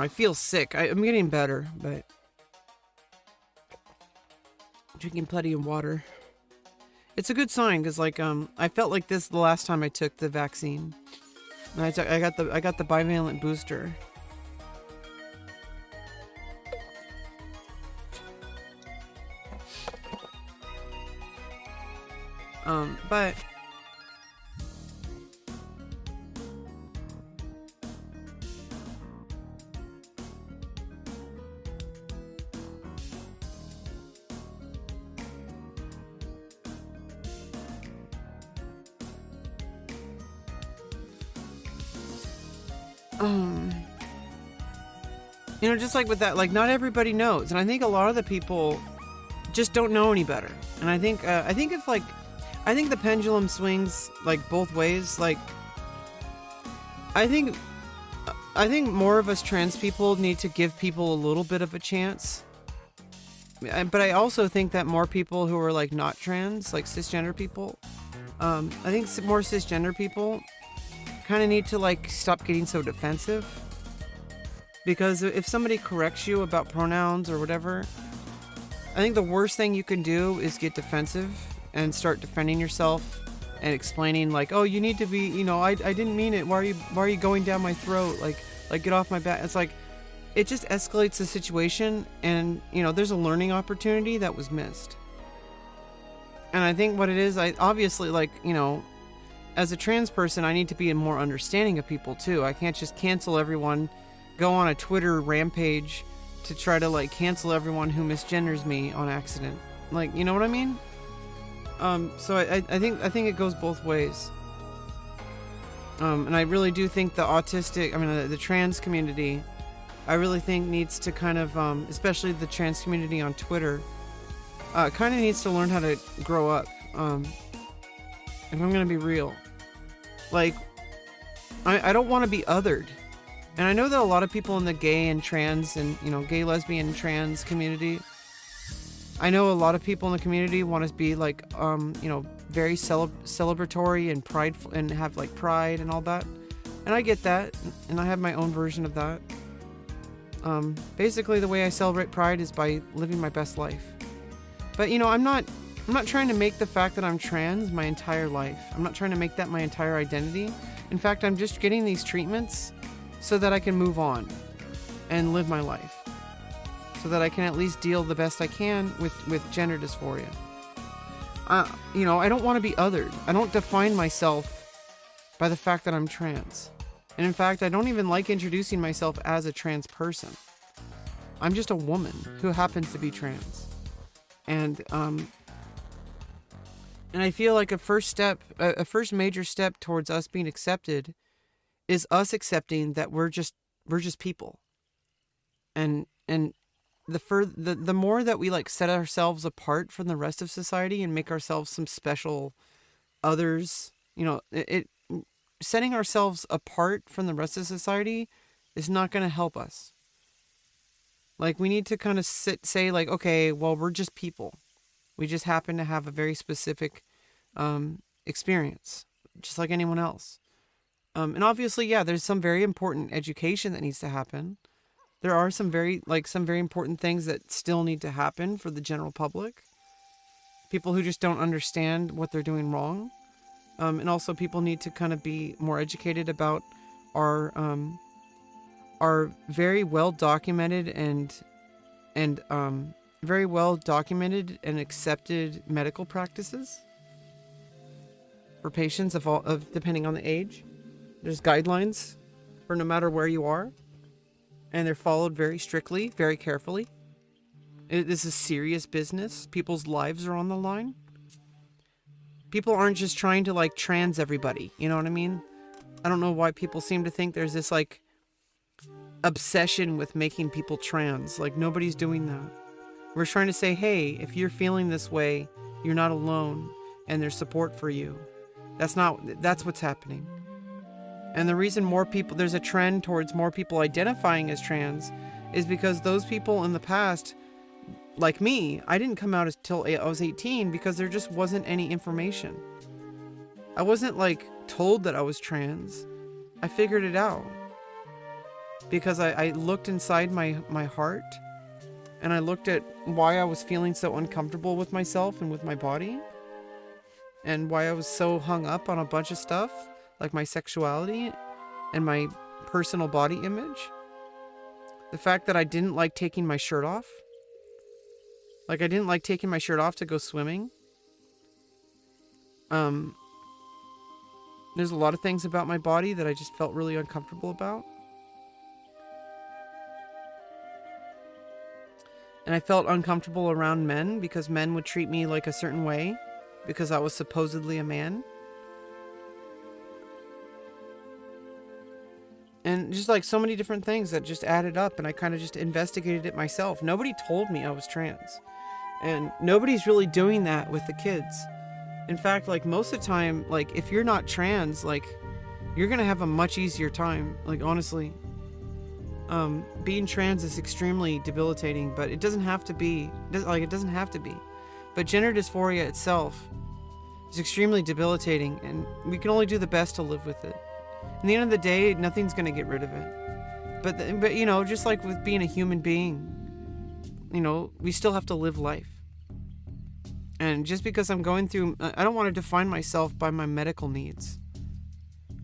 feel sick. I'm getting better, but drinking plenty of water. It's a good sign, because I felt like this the last time I took the vaccine. And I got the bivalent booster. But just like with that, like, not everybody knows, and I think a lot of the people just don't know any better. And I think the pendulum swings like both ways. Like, I think more of us trans people need to give people a little bit of a chance. But I also think that more people who are like not trans, like cisgender people, I think more cisgender people kind of need to like stop getting so defensive. Because if somebody corrects you about pronouns or whatever, I think the worst thing you can do is get defensive and start defending yourself and explaining like, oh, you need to be, I didn't mean it. Why are you going down my throat? Like get off my back. It's like, it just escalates the situation, and there's a learning opportunity that was missed. And I think what it is, I obviously, like, as a trans person, I need to be more understanding of people too. I can't just cancel everyone, go on a Twitter rampage to try to like cancel everyone who misgenders me on accident. Like, you know what I mean? So I think it goes both ways. And I really do think the trans community, I really think needs to kind of, especially the trans community on Twitter, kind of needs to learn how to grow up. If I'm gonna be real, like, I don't want to be othered. And I know that a lot of people in the gay and trans and, gay, lesbian, trans community, I know a lot of people in the community want to be like, very celebratory and prideful and have like pride and all that. And I get that. And I have my own version of that. Basically the way I celebrate pride is by living my best life. But, I'm not trying to make the fact that I'm trans my entire life. I'm not trying to make that my entire identity. In fact, I'm just getting these treatments so that I can move on. and live my life, so that I can at least deal the best I can with gender dysphoria. You know, I don't want to be othered. I don't define myself by the fact that I'm trans. And in fact, I don't even like introducing myself as a trans person. I'm just a woman who happens to be trans. And I feel like a first major step towards us being accepted is us accepting that we're just people. And the more that we like set ourselves apart from the rest of society and make ourselves some special others, you know, setting ourselves apart from the rest of society is not going to help us. Like, we need to kind of say like, okay, well, we're just people. We just happen to have a very specific experience, just like anyone else. And obviously, yeah, there's some very important education that needs to happen. There are some very important things that still need to happen for the general public. People who just don't understand what they're doing wrong. And also people need to kind of be more educated about our very well documented and very well documented and accepted medical practices for patients of depending on the age. There's guidelines for no matter where you are, and they're followed very strictly, very carefully. This is serious business. People's lives are on the line. People aren't just trying to like trans everybody. You know what I mean? I don't know why people seem to think there's this like obsession with making people trans. Like, nobody's doing that. We're trying to say, hey, if you're feeling this way, you're not alone, and there's support for you. That's what's happening. And the reason there's a trend towards more people identifying as trans is because those people in the past, like me, I didn't come out until I was 18 because there just wasn't any information. I wasn't like told that I was trans. I figured it out because I looked inside my heart, and I looked at why I was feeling so uncomfortable with myself and with my body, and why I was so hung up on a bunch of stuff like my sexuality and my personal body image. The fact that I didn't like taking my shirt off. Like, I didn't like taking my shirt off to go swimming. There's a lot of things about my body that I just felt really uncomfortable about. And I felt uncomfortable around men because men would treat me like a certain way because I was supposedly a man. And just like so many different things that just added up, and I kind of just investigated it myself. Nobody told me I was trans. And nobody's really doing that with the kids. In fact, like, most of the time, like, if you're not trans, like, you're gonna have a much easier time. Like, honestly. Being trans is extremely debilitating, but it doesn't have to be. It doesn't have to be. But gender dysphoria itself is extremely debilitating, and we can only do the best to live with it. In the end of the day, nothing's gonna get rid of it. But you know, just like with being a human being, you know, we still have to live life. And just because I'm going through, I don't want to define myself by my medical needs.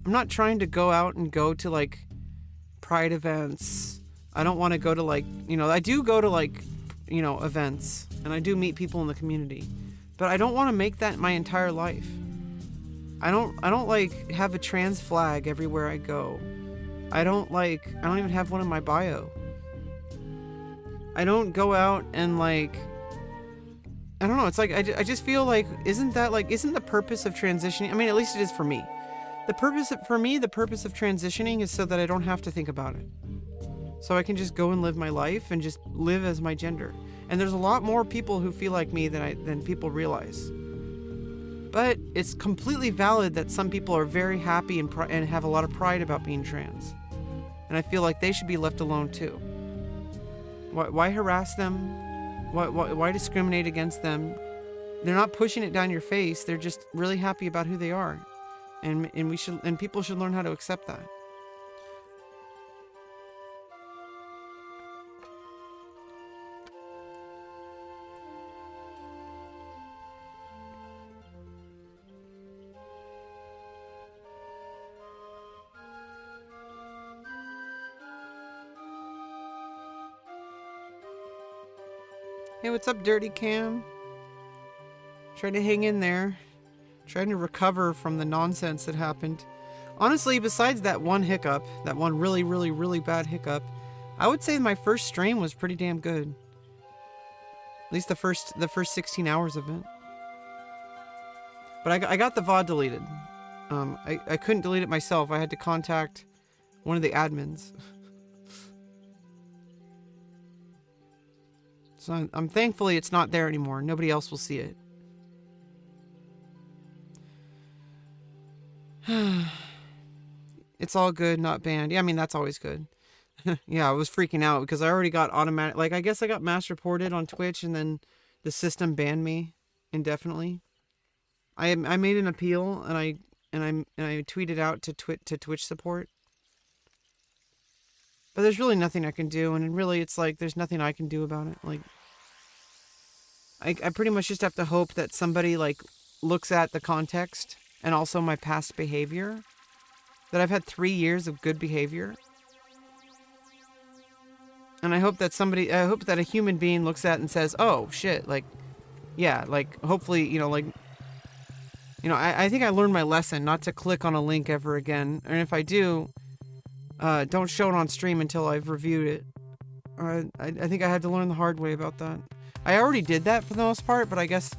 I'm not trying to go out and go to like pride events. I don't want to go to like, you know, I do go to like, you know, events, and I do meet people in the community, but I don't want to make that my entire life. I don't like have a trans flag everywhere I go. I don't even have one in my bio. I don't go out and like, I don't know, it's like, I just feel like, isn't the purpose of transitioning, I mean, at least it is for me. The purpose of transitioning is so that I don't have to think about it. So I can just go and live my life and just live as my gender. And there's a lot more people who feel like me than people realize. But it's completely valid that some people are very happy and have a lot of pride about being trans. And I feel like they should be left alone too. Why harass them? Why discriminate against them? They're not pushing it down your face. They're just really happy about who they are. And people should learn how to accept that. Hey, what's up, Dirty Cam? Trying to hang in there. Trying to recover from the nonsense that happened. Honestly, besides that one hiccup, that one really, really, really bad hiccup, I would say my first stream was pretty damn good. At least the first 16 hours of it. But I got the VOD deleted. I couldn't delete it myself. I had to contact one of the admins. So I'm thankfully it's not there anymore. Nobody else will see it. It's all good, not banned. Yeah, I mean, that's always good. Yeah, I was freaking out because I already got automatic... Like, I guess I got mass reported on Twitch and then the system banned me indefinitely. I made an appeal and I tweeted out to Twitch support. But there's really nothing I can do, and really it's like there's nothing I can do about it. Like, I pretty much just have to hope that somebody like looks at the context and also my past behavior. That I've had 3 years of good behavior. And I hope that a human being looks at it and says, oh shit, like, yeah, like hopefully, I think I learned my lesson not to click on a link ever again. And if I do, don't show it on stream until I've reviewed it. I think I had to learn the hard way about that. I already did that for the most part, but I guess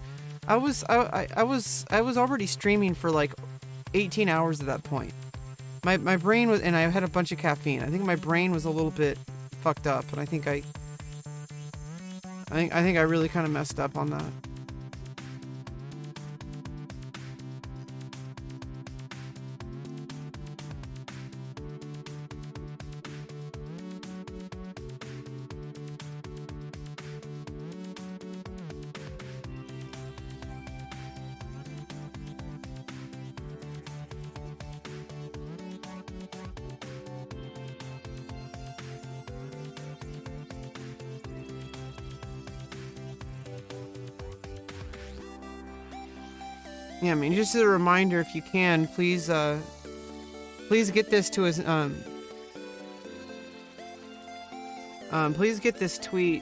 I was already streaming for like 18 hours at that point. My brain was, and I had a bunch of caffeine. I think my brain was a little bit fucked up, and I think I really kind of messed up on that. Yeah, I mean, just as a reminder, if you can, please get this to his, please get this tweet,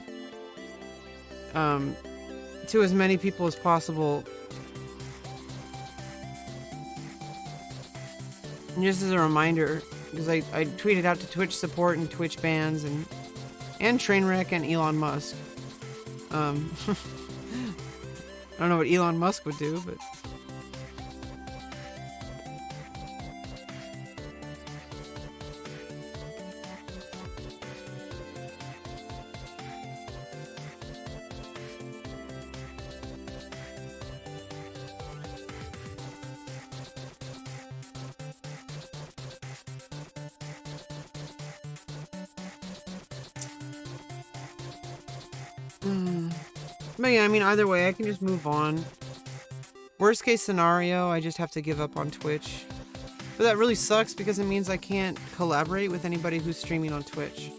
to as many people as possible. And just as a reminder, because I tweeted out to Twitch support and Twitch bans and Trainwreck and Elon Musk. I don't know what Elon Musk would do, but... But yeah, I mean, either way, I can just move on. Worst case scenario, I just have to give up on Twitch. But that really sucks because it means I can't collaborate with anybody who's streaming on Twitch.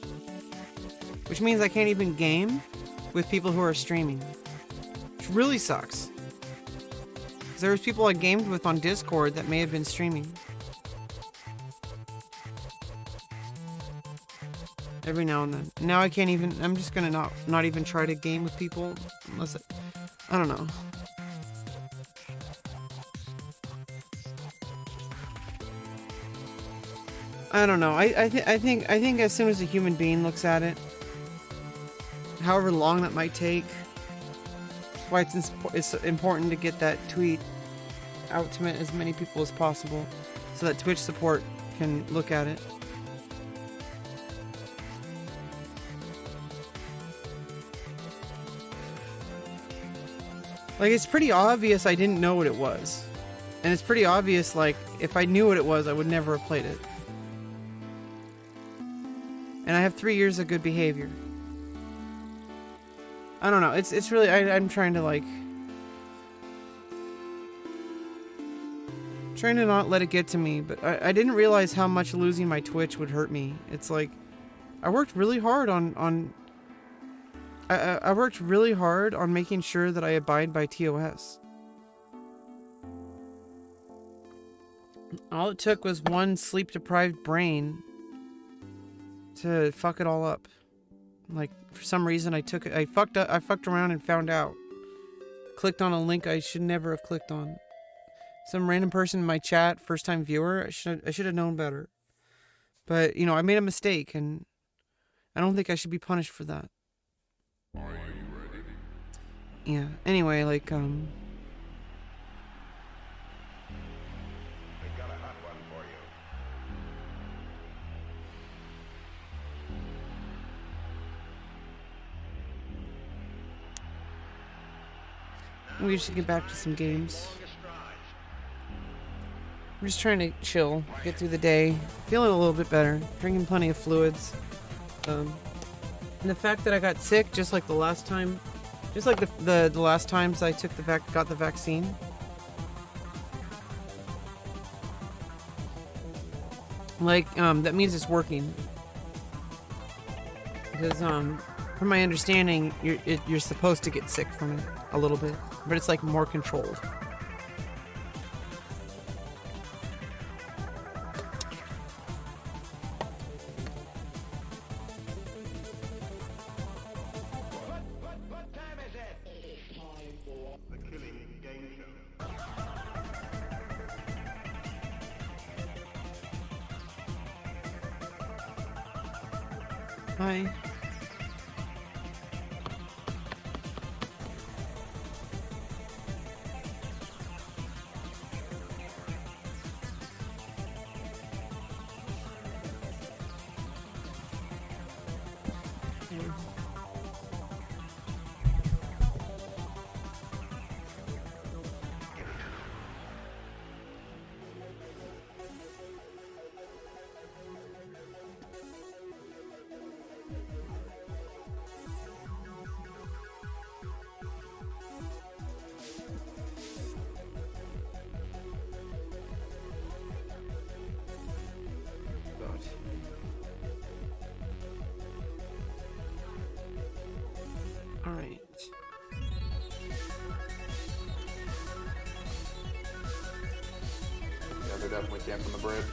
Which means I can't even game with people who are streaming. Which really sucks. 'Cause there was people I gamed with on Discord that may have been streaming. Every now and then. Now I can't even, I'm just gonna not even try to game with people unless I don't know. I don't know. I think as soon as a human being looks at it, however long that might take, that's why it's important to get that tweet out to as many people as possible so that Twitch support can look at it. Like, it's pretty obvious I didn't know what it was. And it's pretty obvious, like, if I knew what it was, I would never have played it. And I have 3 years of good behavior. I don't know, it's really, I'm trying to, like... Trying to not let it get to me, but I didn't realize how much losing my Twitch would hurt me. It's like, I worked really hard on I worked really hard on making sure that I abide by TOS. All it took was one sleep-deprived brain to fuck it all up. Like for some reason I fucked around and found out. Clicked on a link I should never have clicked on. Some random person in my chat, first time viewer, I should have known better. But, you know, I made a mistake and I don't think I should be punished for that. Are you ready? Yeah. Anyway, like I got a hot one for you. we should get back to some games. I'm just trying to chill, get through the day, feeling a little bit better, drinking plenty of fluids. And the fact that I got sick, just like the last time, just like the last times I got the vaccine. Like, that means it's working. Because, from my understanding, you're supposed to get sick from it a little bit, but it's like more controlled. The Killing Game Show. Hi. All right. Yeah, they're definitely camping the bread.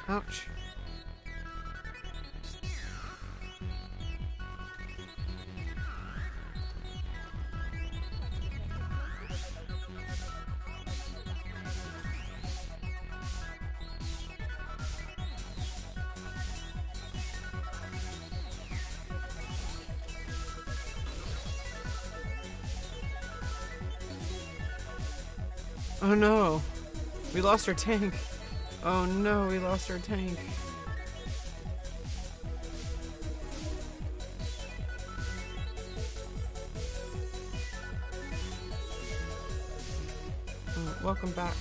Ouch. Oh no, we lost our tank. Oh no, we lost our tank. Welcome back.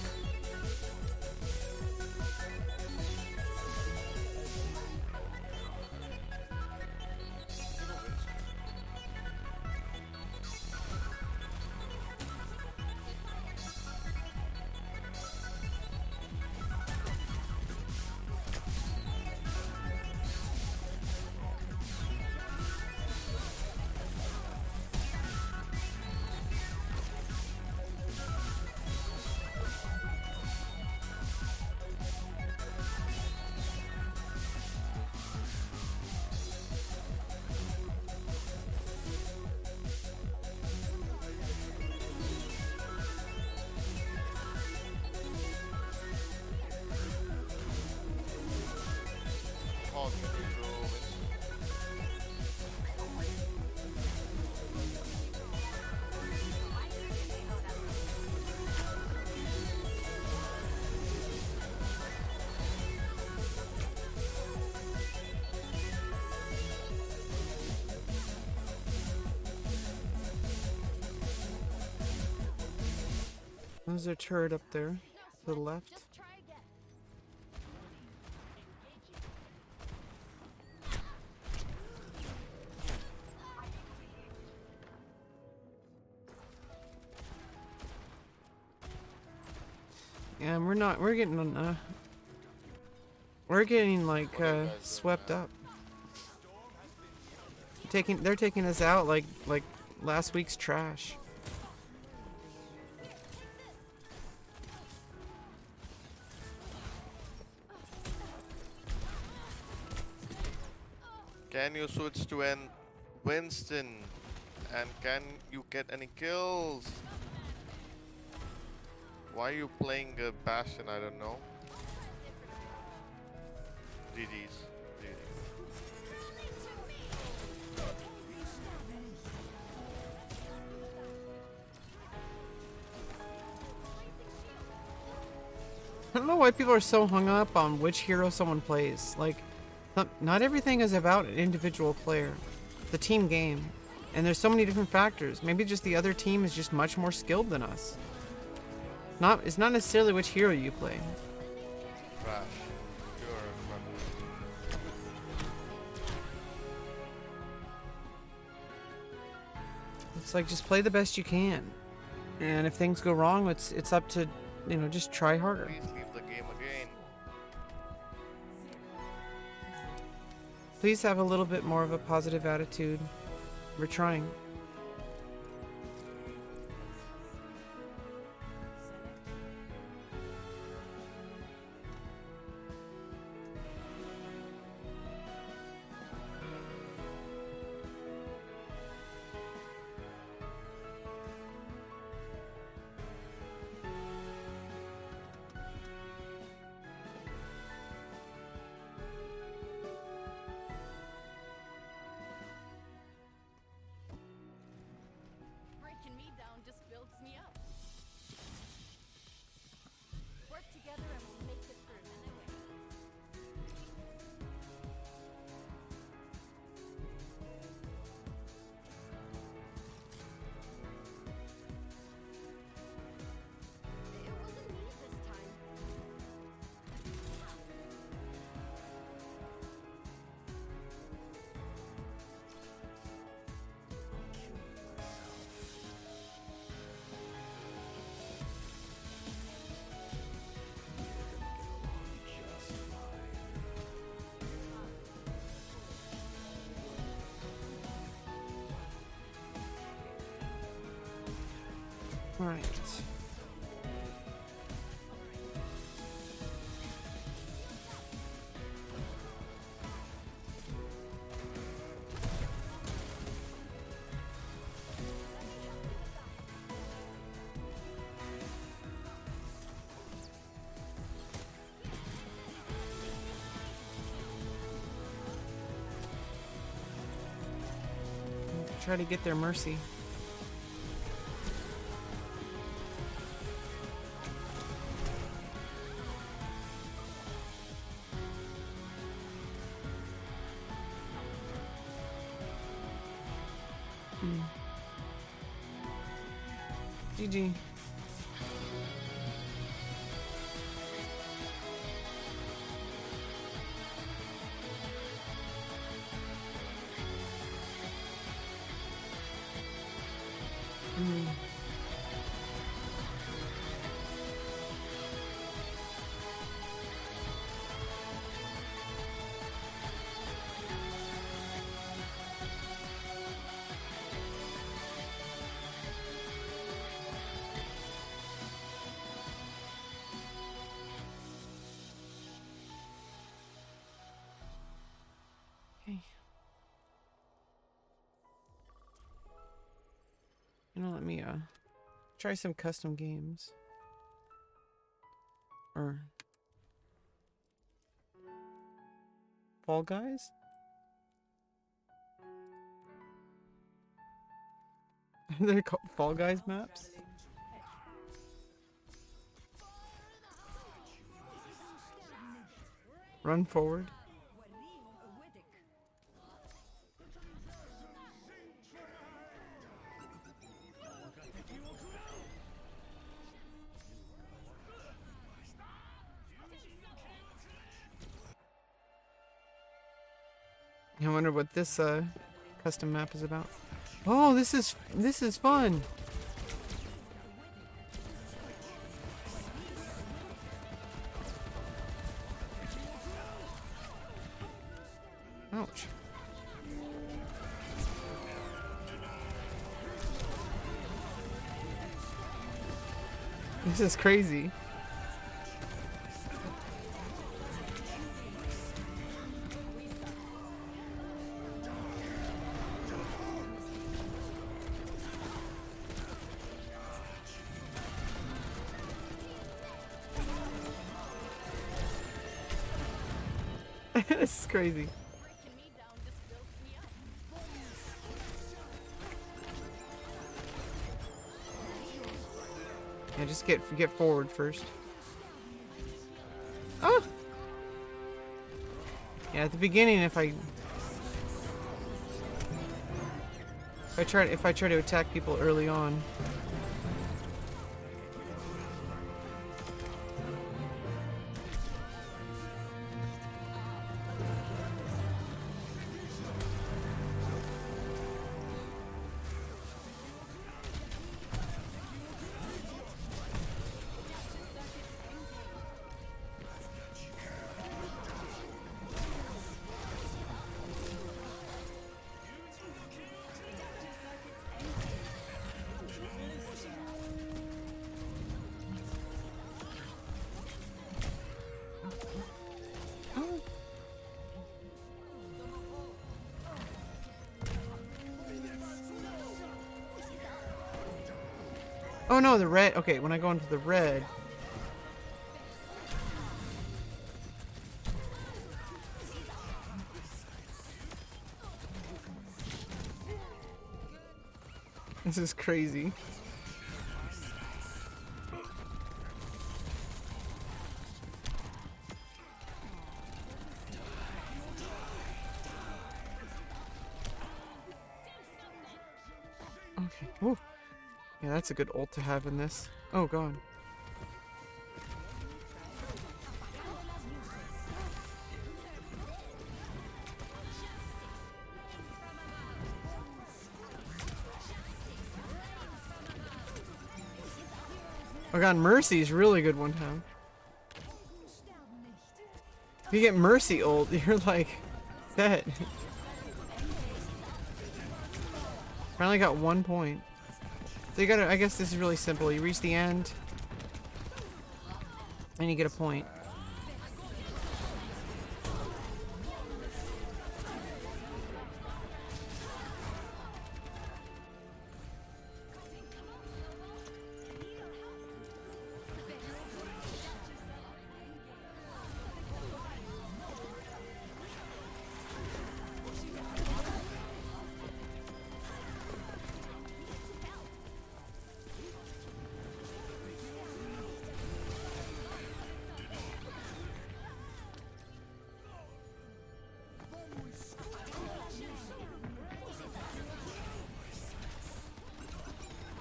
All the neutral. There's a turret up there to the left. Just try again. Yeah, we're not. We're getting. We're getting like What are you guys doing swept now? up. They're taking us out like last week's trash. Can you switch to an Winston? And can you get any kills? Why are you playing a Bastion? I don't know. GG's. I don't know why people are so hung up on which hero someone plays. Like, not everything is about an individual player. It's a team game. And there's so many different factors. Maybe just the other team is just much more skilled than us. It's not necessarily which hero you play. Crash. Sure. It's like just play the best you can. And if things go wrong, it's up to, just try harder. Please leave the game again. Please have a little bit more of a positive attitude. We're trying. Breaking me down just builds me up. Work together and we'll make it through. It wasn't me this time. Right. Try to get their mercy. GG. Okay. Let me try some custom games. Or Fall Guys? They're called Fall Guys maps? Run forward. I wonder what this custom map is about. Oh, this is fun. Ouch. This is crazy. This is crazy. Breaking me down just builds me up. Yeah, just get forward first. Oh. Yeah, at the beginning, if I try to attack people early on. Oh no, the red. Okay, when I go into the red. This is crazy. Okay. Woo. Yeah, that's a good ult to have in this. Oh god. Oh god, Mercy is really good one time. If you get Mercy ult, you're like set. Finally got 1 point. So you gotta, I guess this is really simple. You reach the end, and you get a point.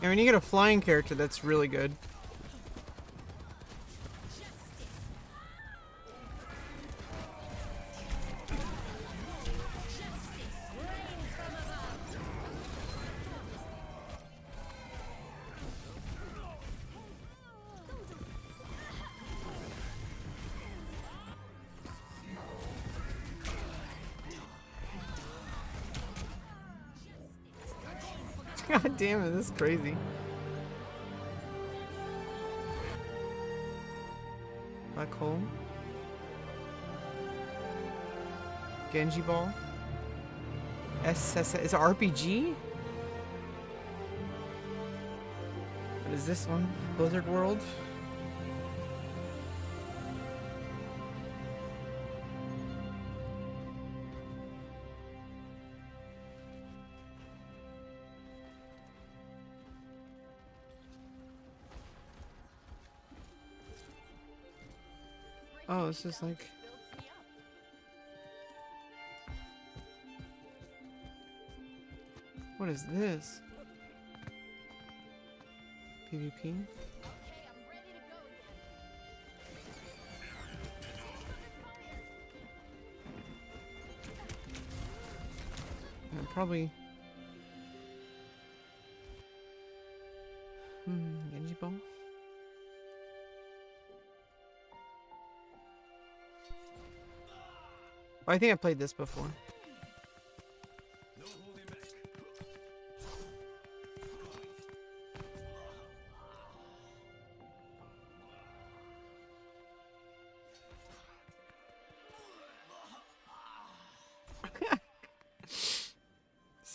And when you get a flying character, that's really good. God damn it, this is crazy. Black hole. Genji ball. SS is it RPG? What is this one? Blizzard World? Oh, this is like... What is this? PvP? Okay, I'm ready to go again. Probably... Genji ball? Oh, I think I played this before.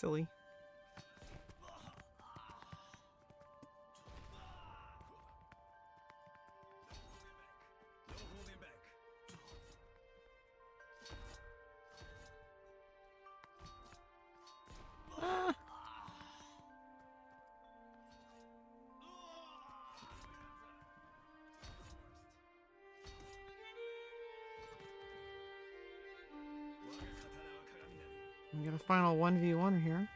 silly. Ah. We got a final 1v1 here.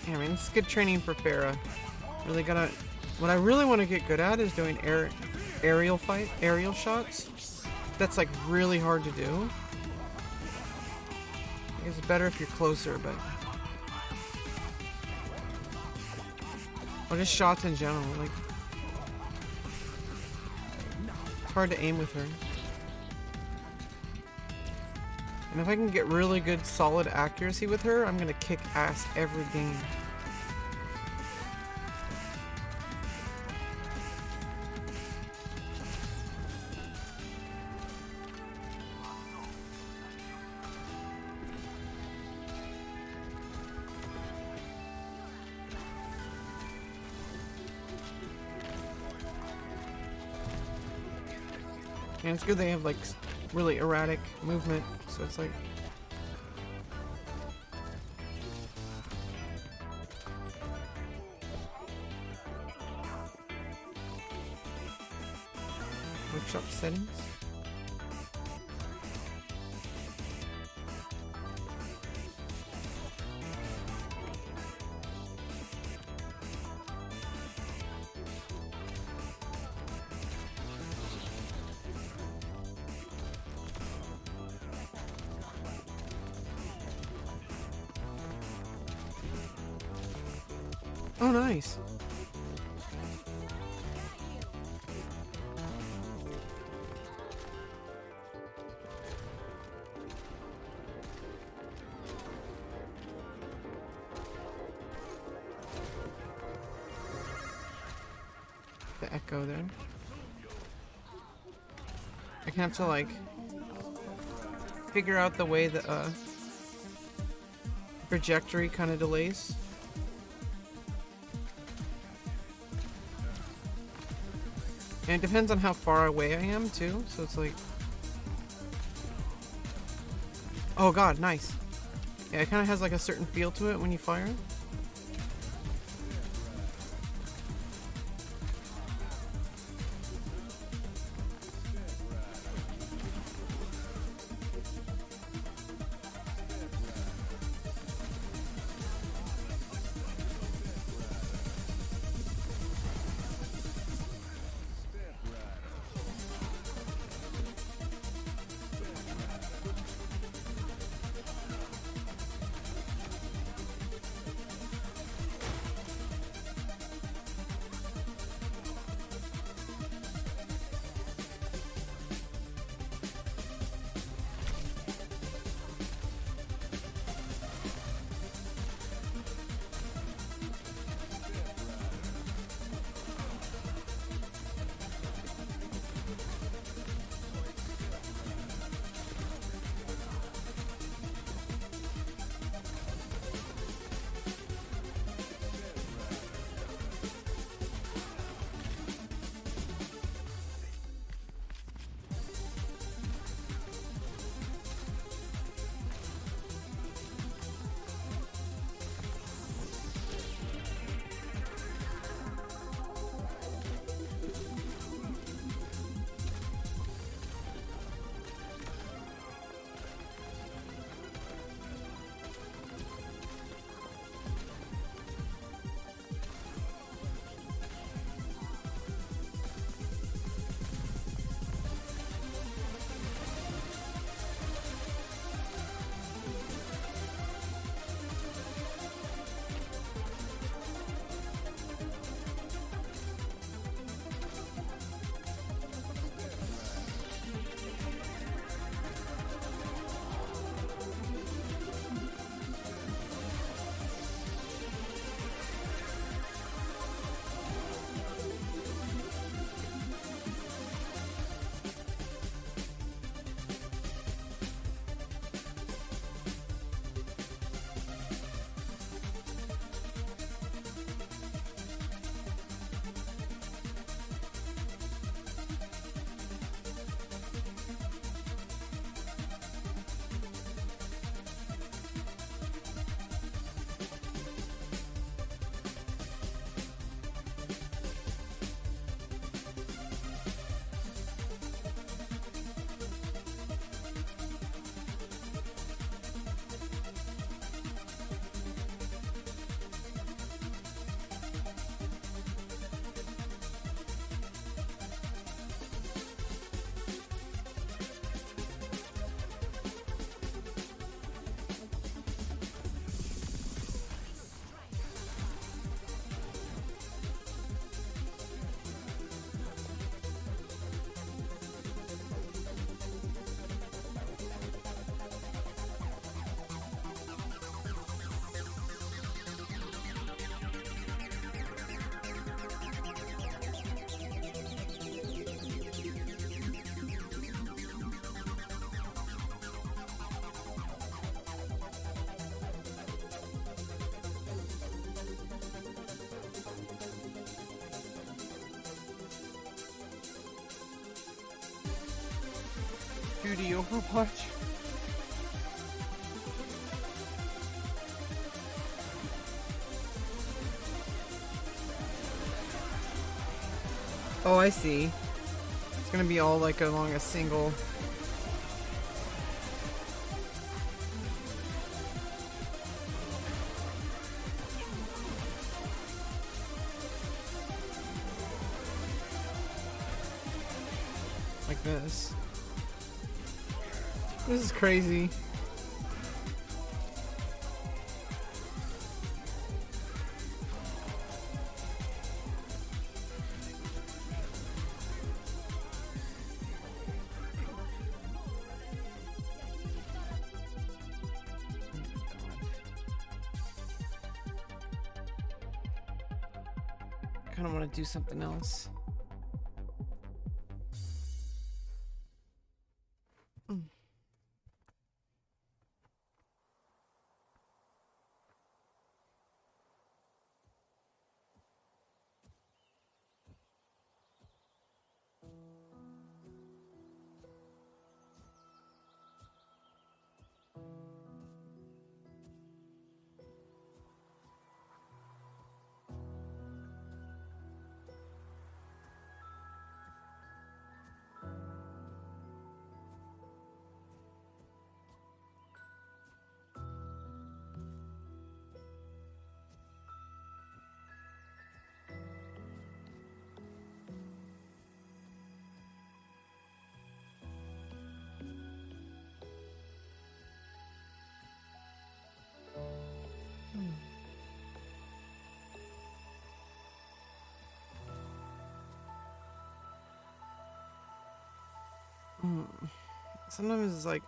Yeah, I mean, it's good training for Pharah. Really gotta. What I really want to get good at is doing aerial shots. That's like really hard to do. I guess it's better if you're closer, but. Or just shots in general, like. It's hard to aim with her. And if I can get really good solid accuracy with her, I'm gonna kick ass every game. And it's good they have like really erratic movement, so it's like workshop settings. Oh, nice. The echo there. I can have to like figure out the way the trajectory kind of delays. And it depends on how far away I am too, so it's like... Oh god, nice. Yeah, it kind of has like a certain feel to it when you fire. Duty Overwatch. Oh, I see. It's gonna be all like along a single. Like this. This is crazy. I kind of want to do something else. Sometimes it's like,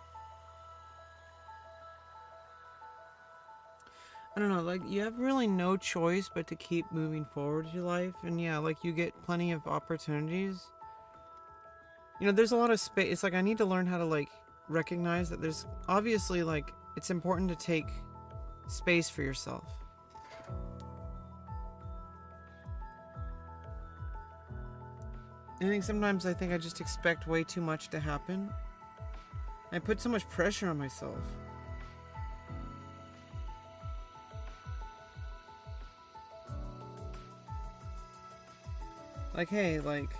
I don't know, like you have really no choice but to keep moving forward with your life. And yeah, like you get plenty of opportunities. You know, there's a lot of space. It's like I need to learn how to like recognize that there's obviously like it's important to take space for yourself. I think sometimes I just expect way too much to happen. I put so much pressure on myself. Like, hey, like...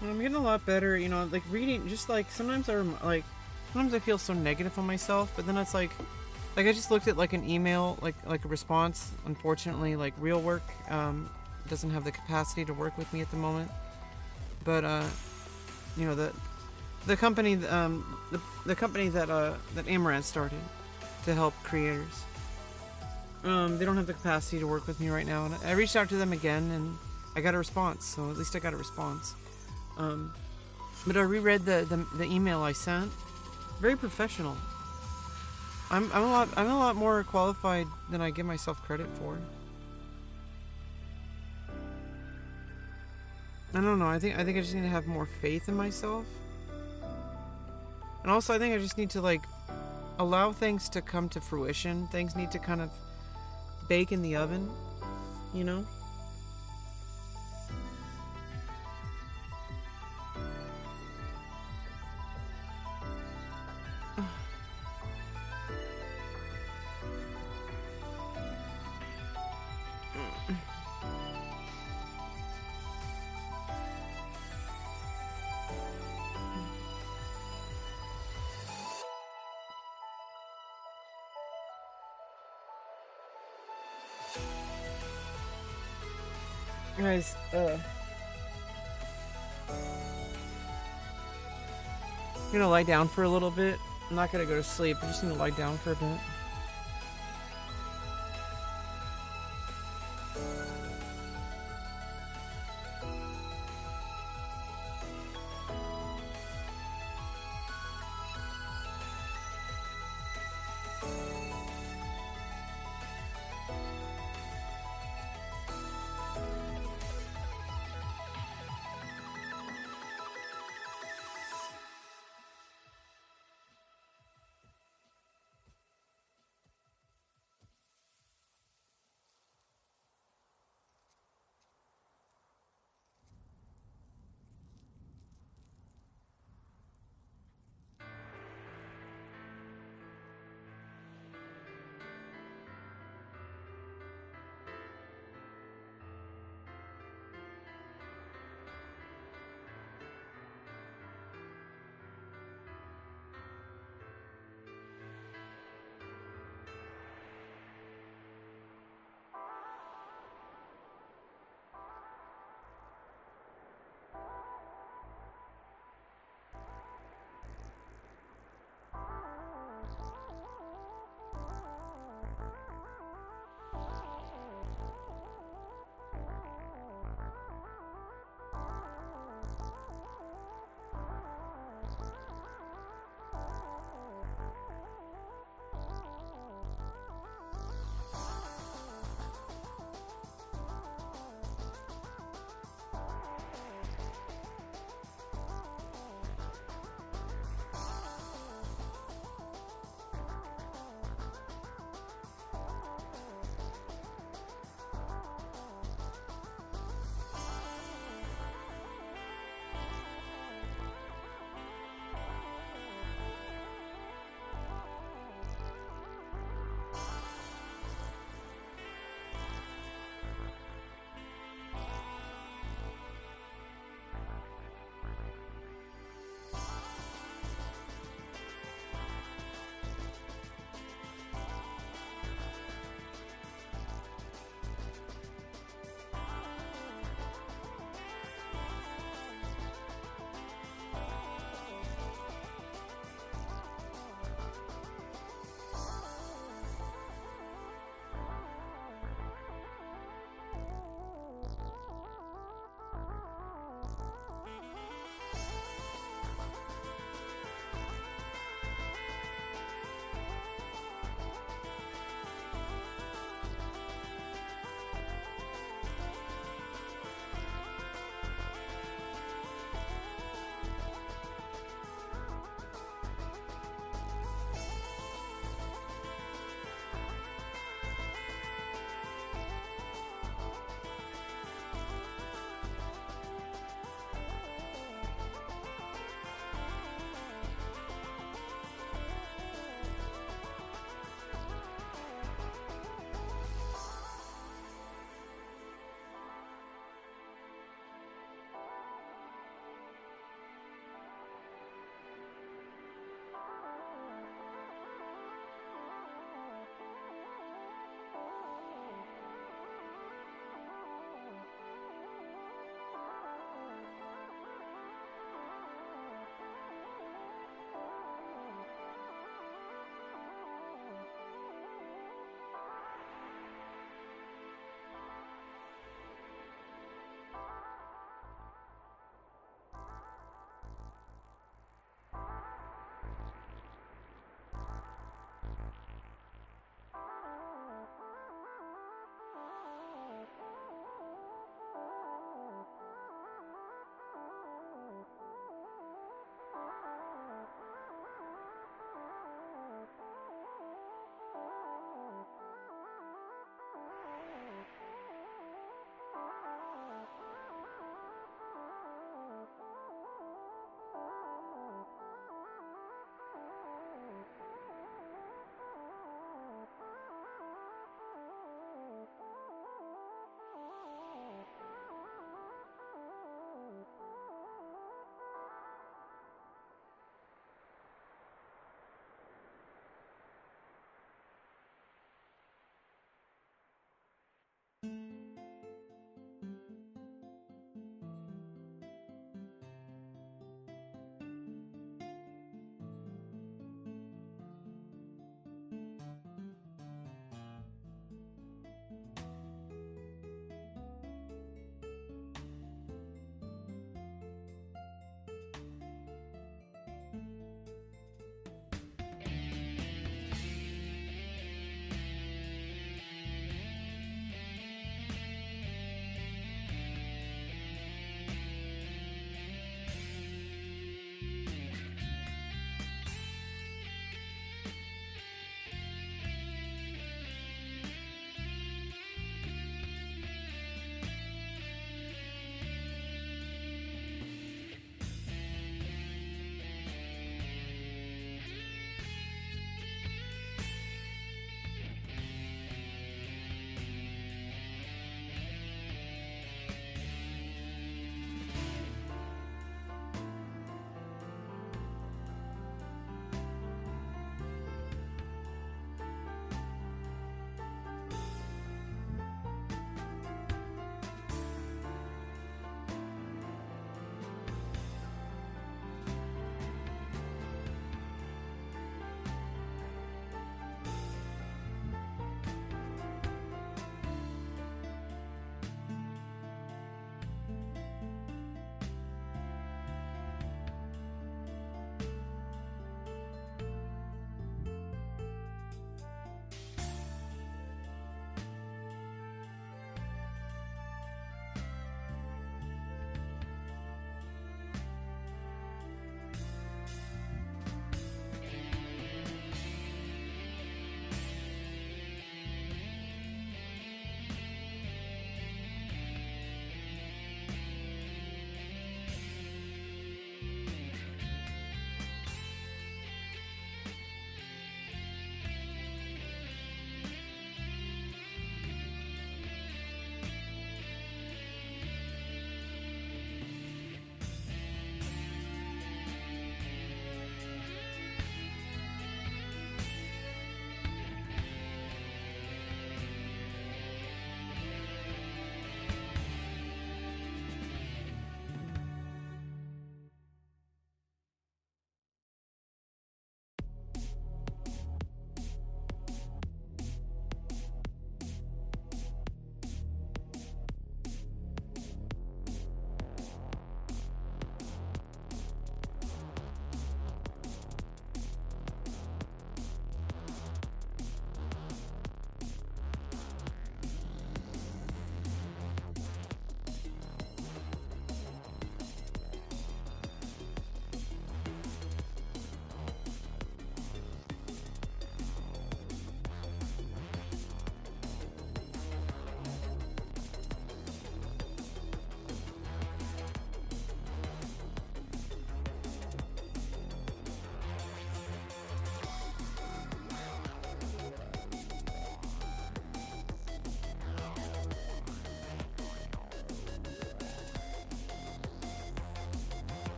I'm getting a lot better, you know, like reading, just like sometimes sometimes I feel so negative on myself, but then it's like I just looked at like an email, like a response. Unfortunately, like Real Work doesn't have the capacity to work with me at the moment, but you know, the company the company that Amaranth started to help creators, they don't have the capacity to work with me right now, and I reached out to them again and I got a response, so at least I got a response. But I reread the email I sent. Very professional. I'm a lot more qualified than I give myself credit for. I don't know. I think I just need to have more faith in myself. And also I think I just need to like allow things to come to fruition. Things need to kind of bake in the oven, you know? Guys, I'm gonna lie down for a little bit. I'm not gonna go to sleep. I just need to lie down for a bit.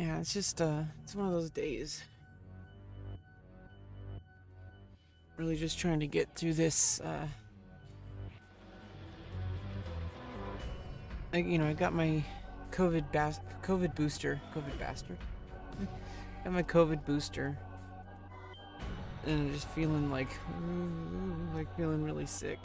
Yeah, it's just it's one of those days. Really just trying to get through this I got my COVID booster. COVID bastard. Got my COVID booster. And I'm just feeling like feeling really sick.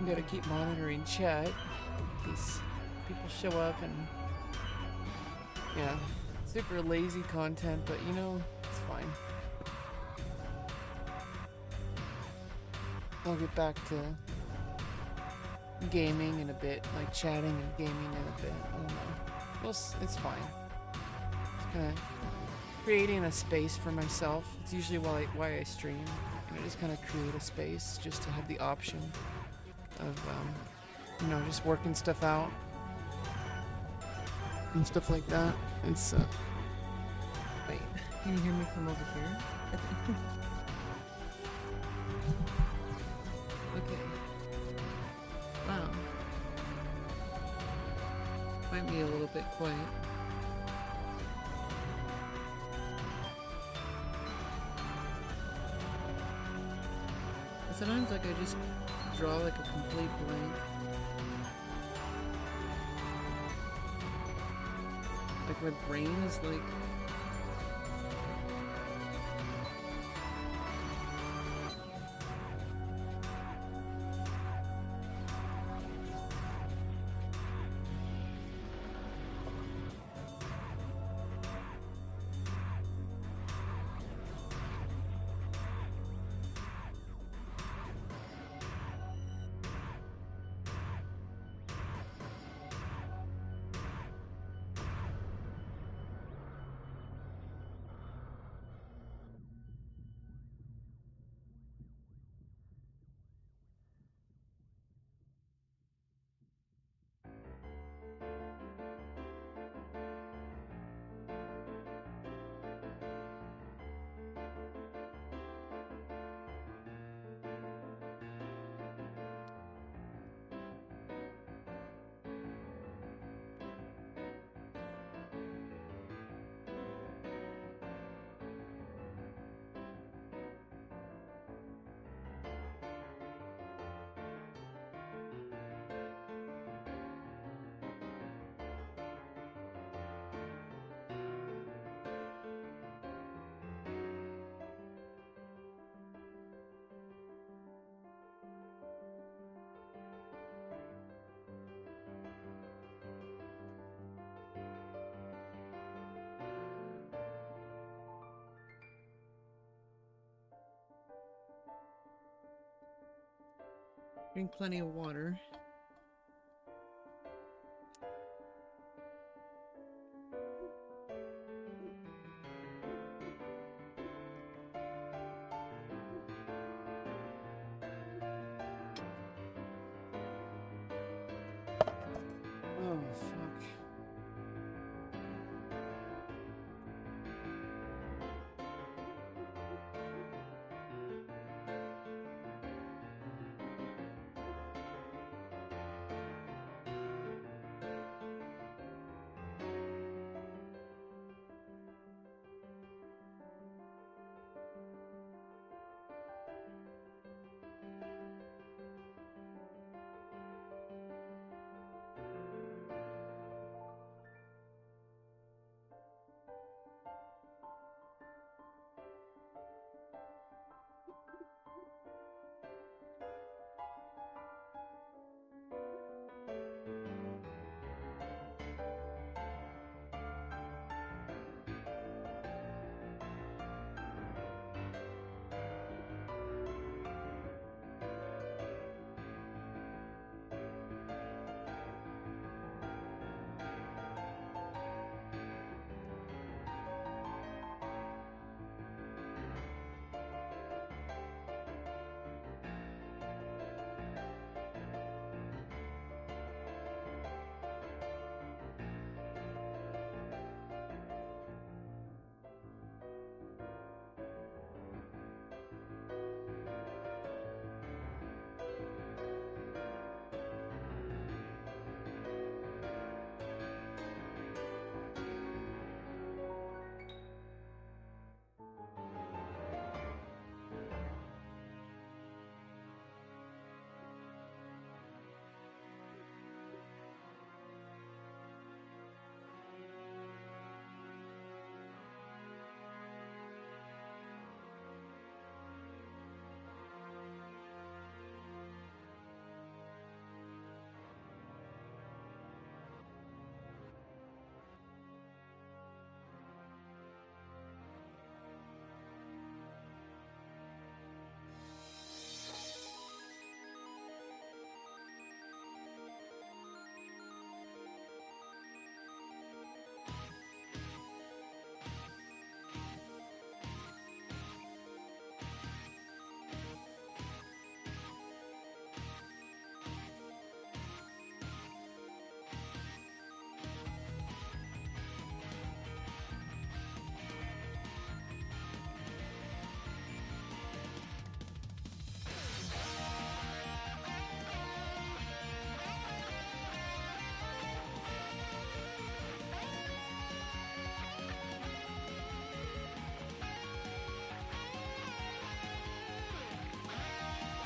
You gotta keep monitoring chat in case people show up and yeah, super lazy content, but it's fine. I'll get back to gaming in a bit, like chatting and gaming in a bit. I don't know. It's fine. Just kind of creating a space for myself. It's usually why I stream. Just kind of create a space just to have the option of just working stuff out and stuff like that. It's wait, can you hear me from over here? Okay. Wow. Might be a little bit quiet. Sometimes I just draw a complete blank. My brain is drink plenty of water. Oh, fuck.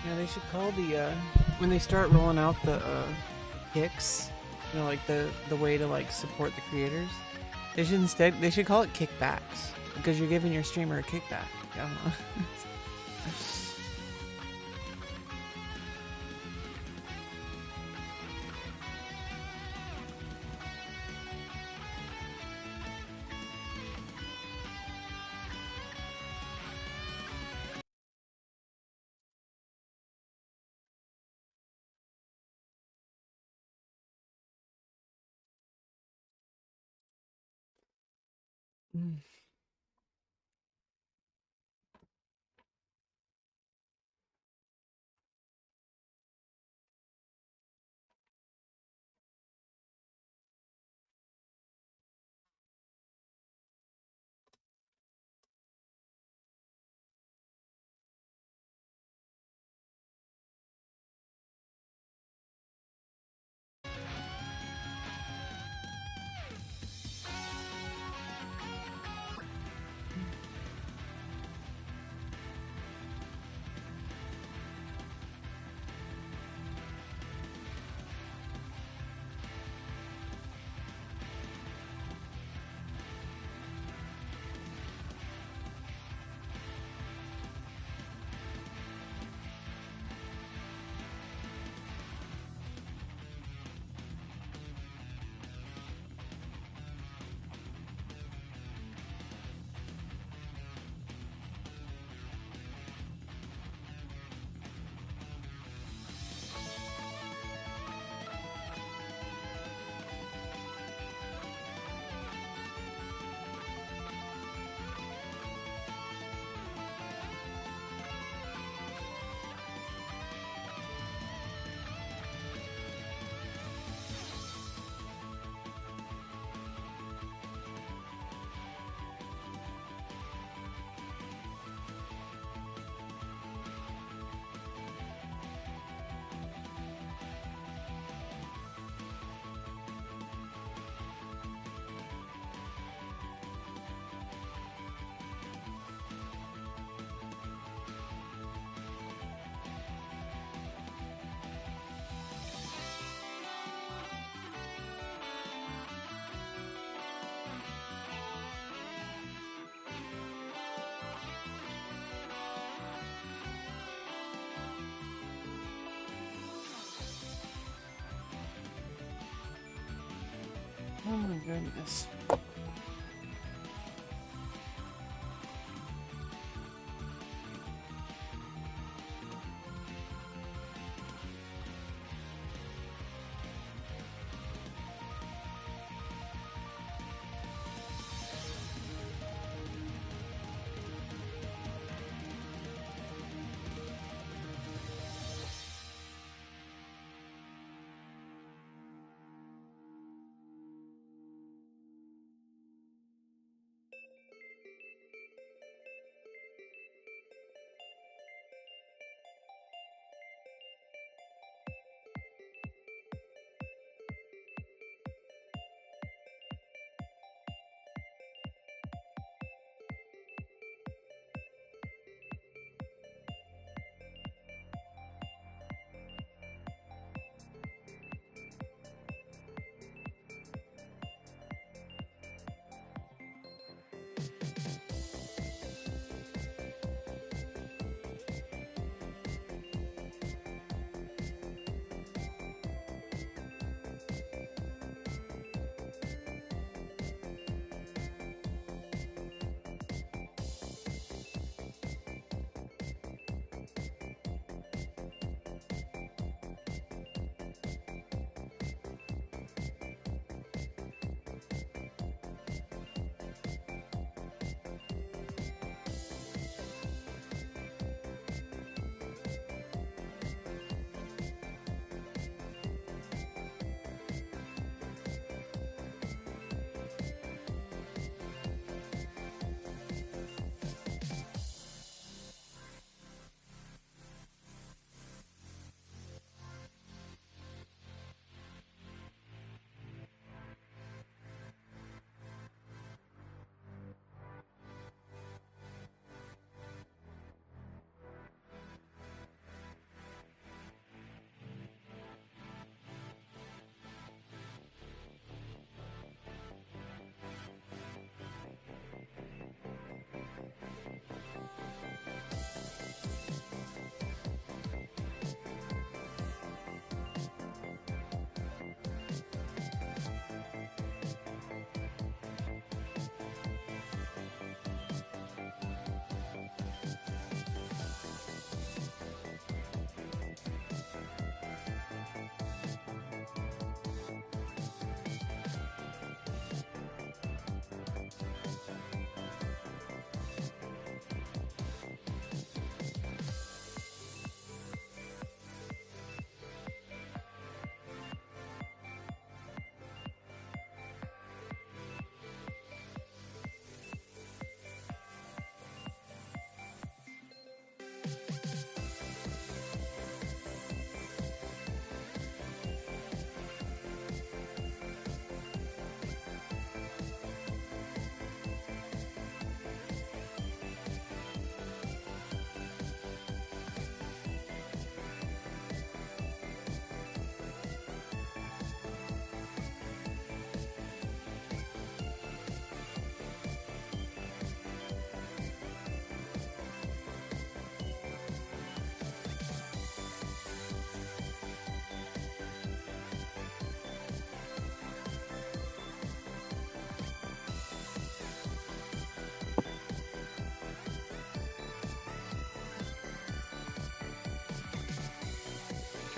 Yeah, they should call the when they start rolling out the kicks, you know, like the way to like support the creators. They should call it kickbacks because you're giving your streamer a kickback. I don't know. Mm. Oh my goodness.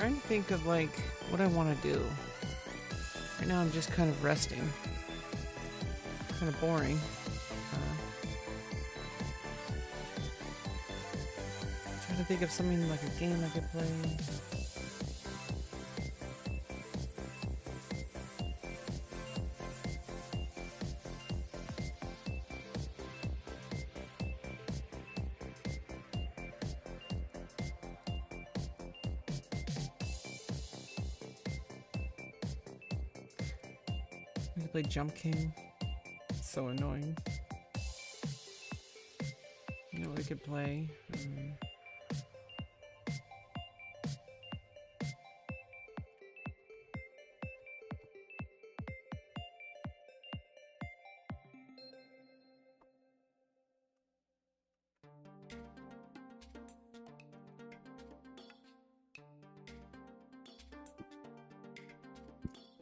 trying to think of like what I want to do. Right now I'm just kind of resting. Kind of boring. Trying to think of something like a game I could play. I could play Jump King. It's so annoying. You know what I could play?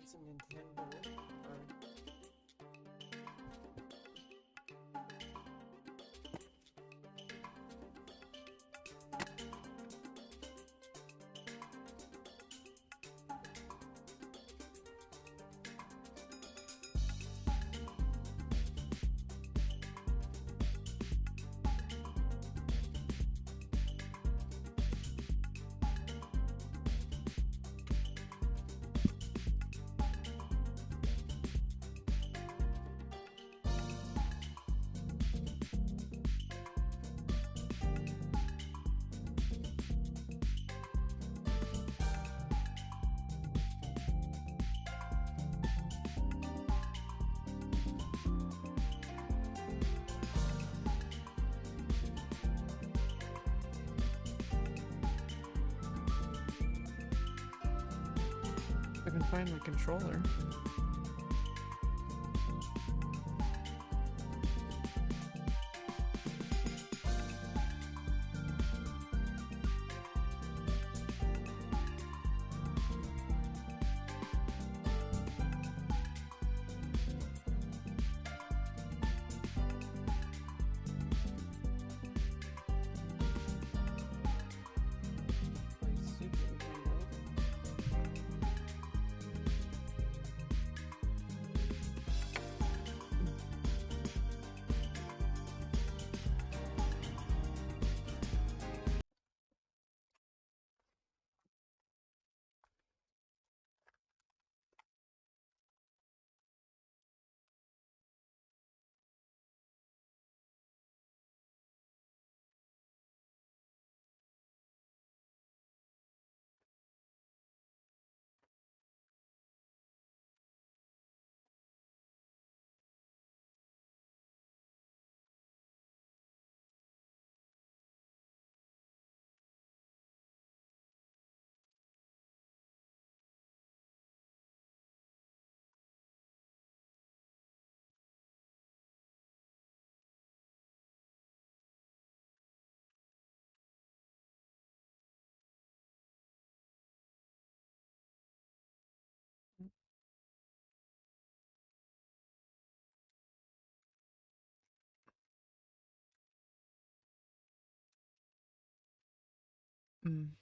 Some Nintendo or I can find my controller. Super Nintendo. Mm.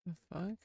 The fuck?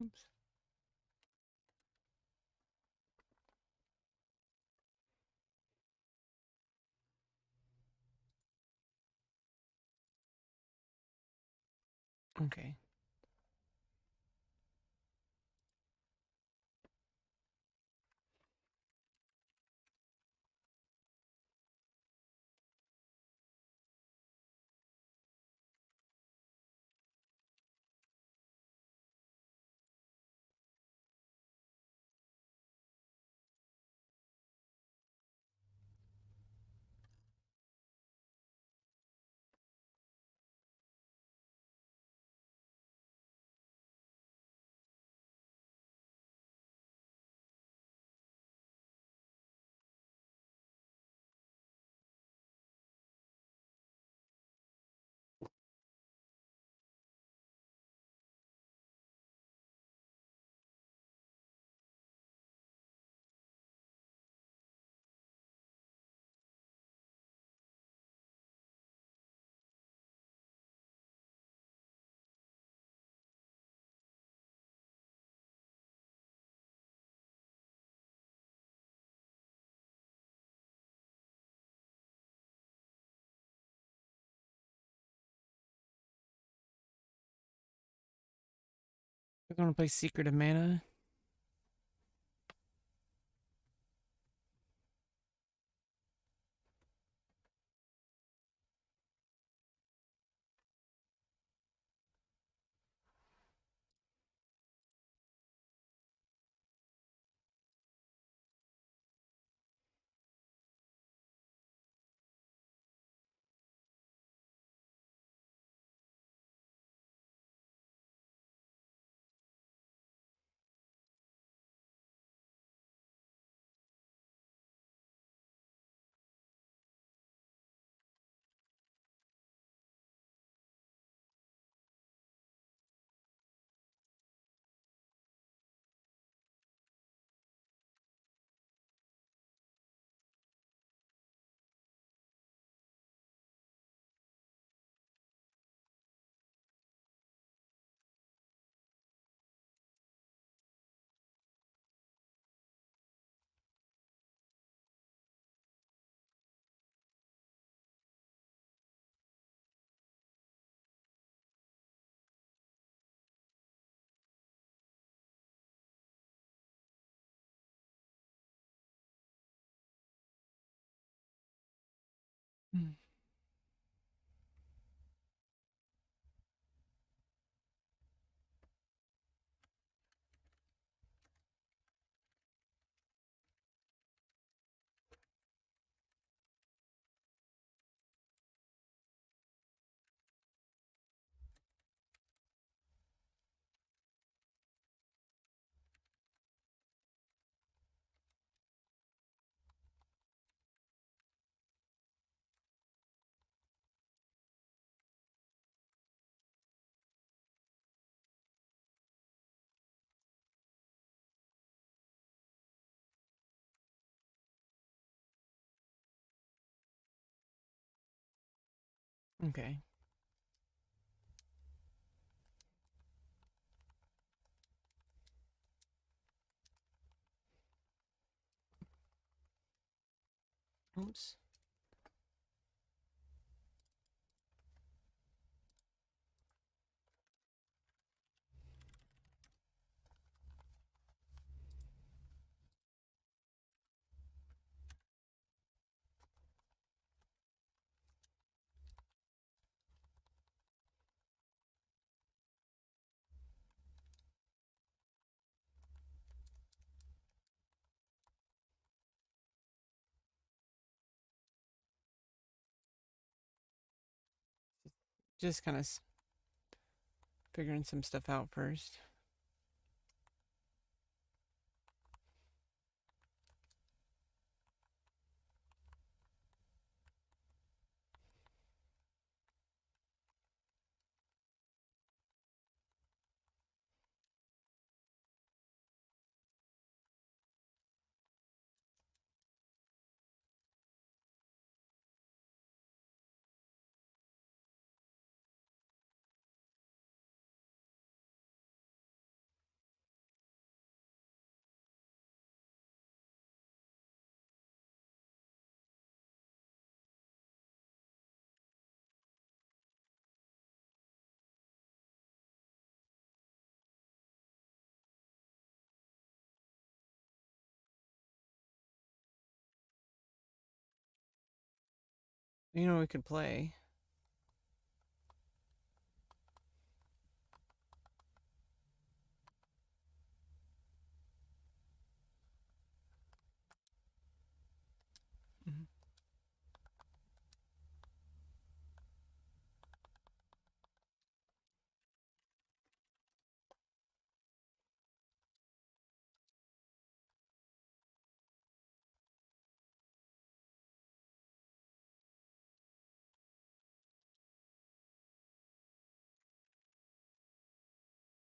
Oops. Okay. We're gonna play Secret of Mana. Hmm. Okay. Oops. Just kind of figuring some stuff out first. You know, we could play. Mhm.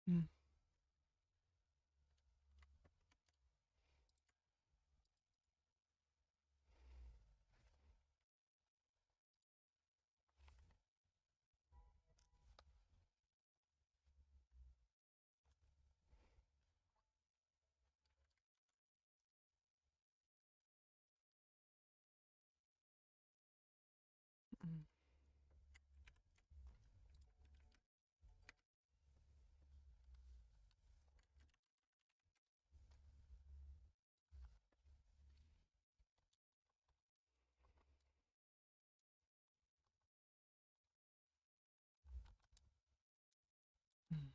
Mm. Mm. Mm.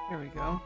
Here we go.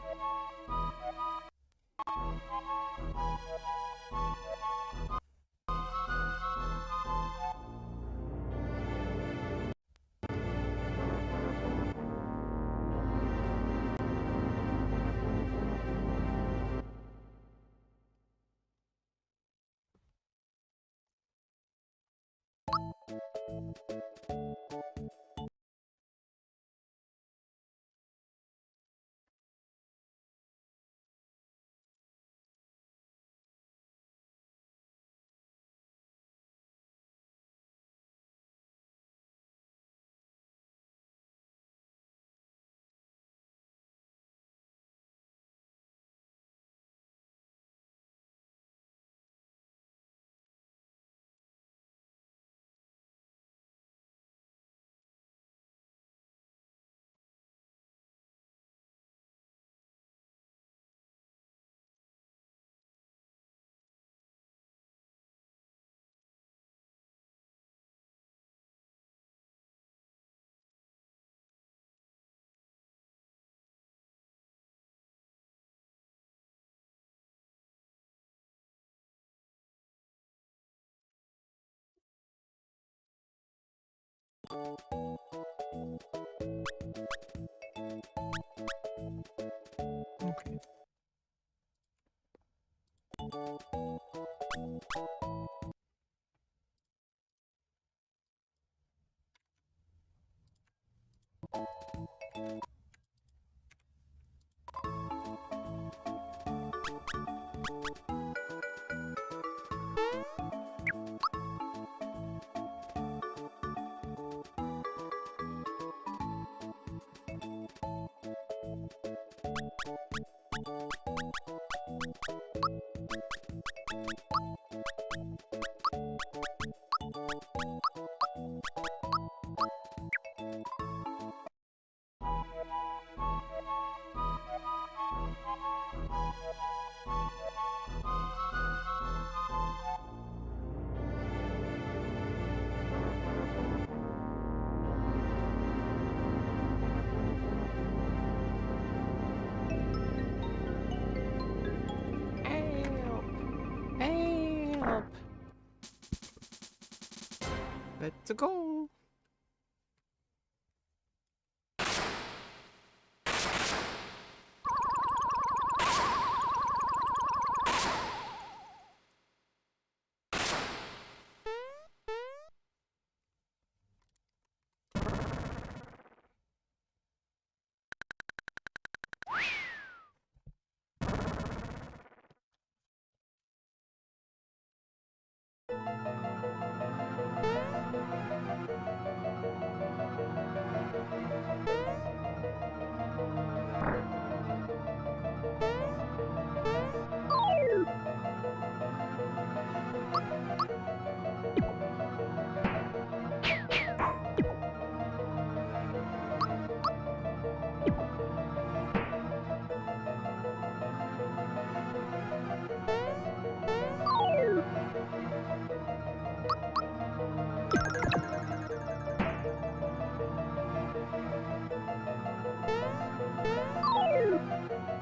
Okay. Let's go.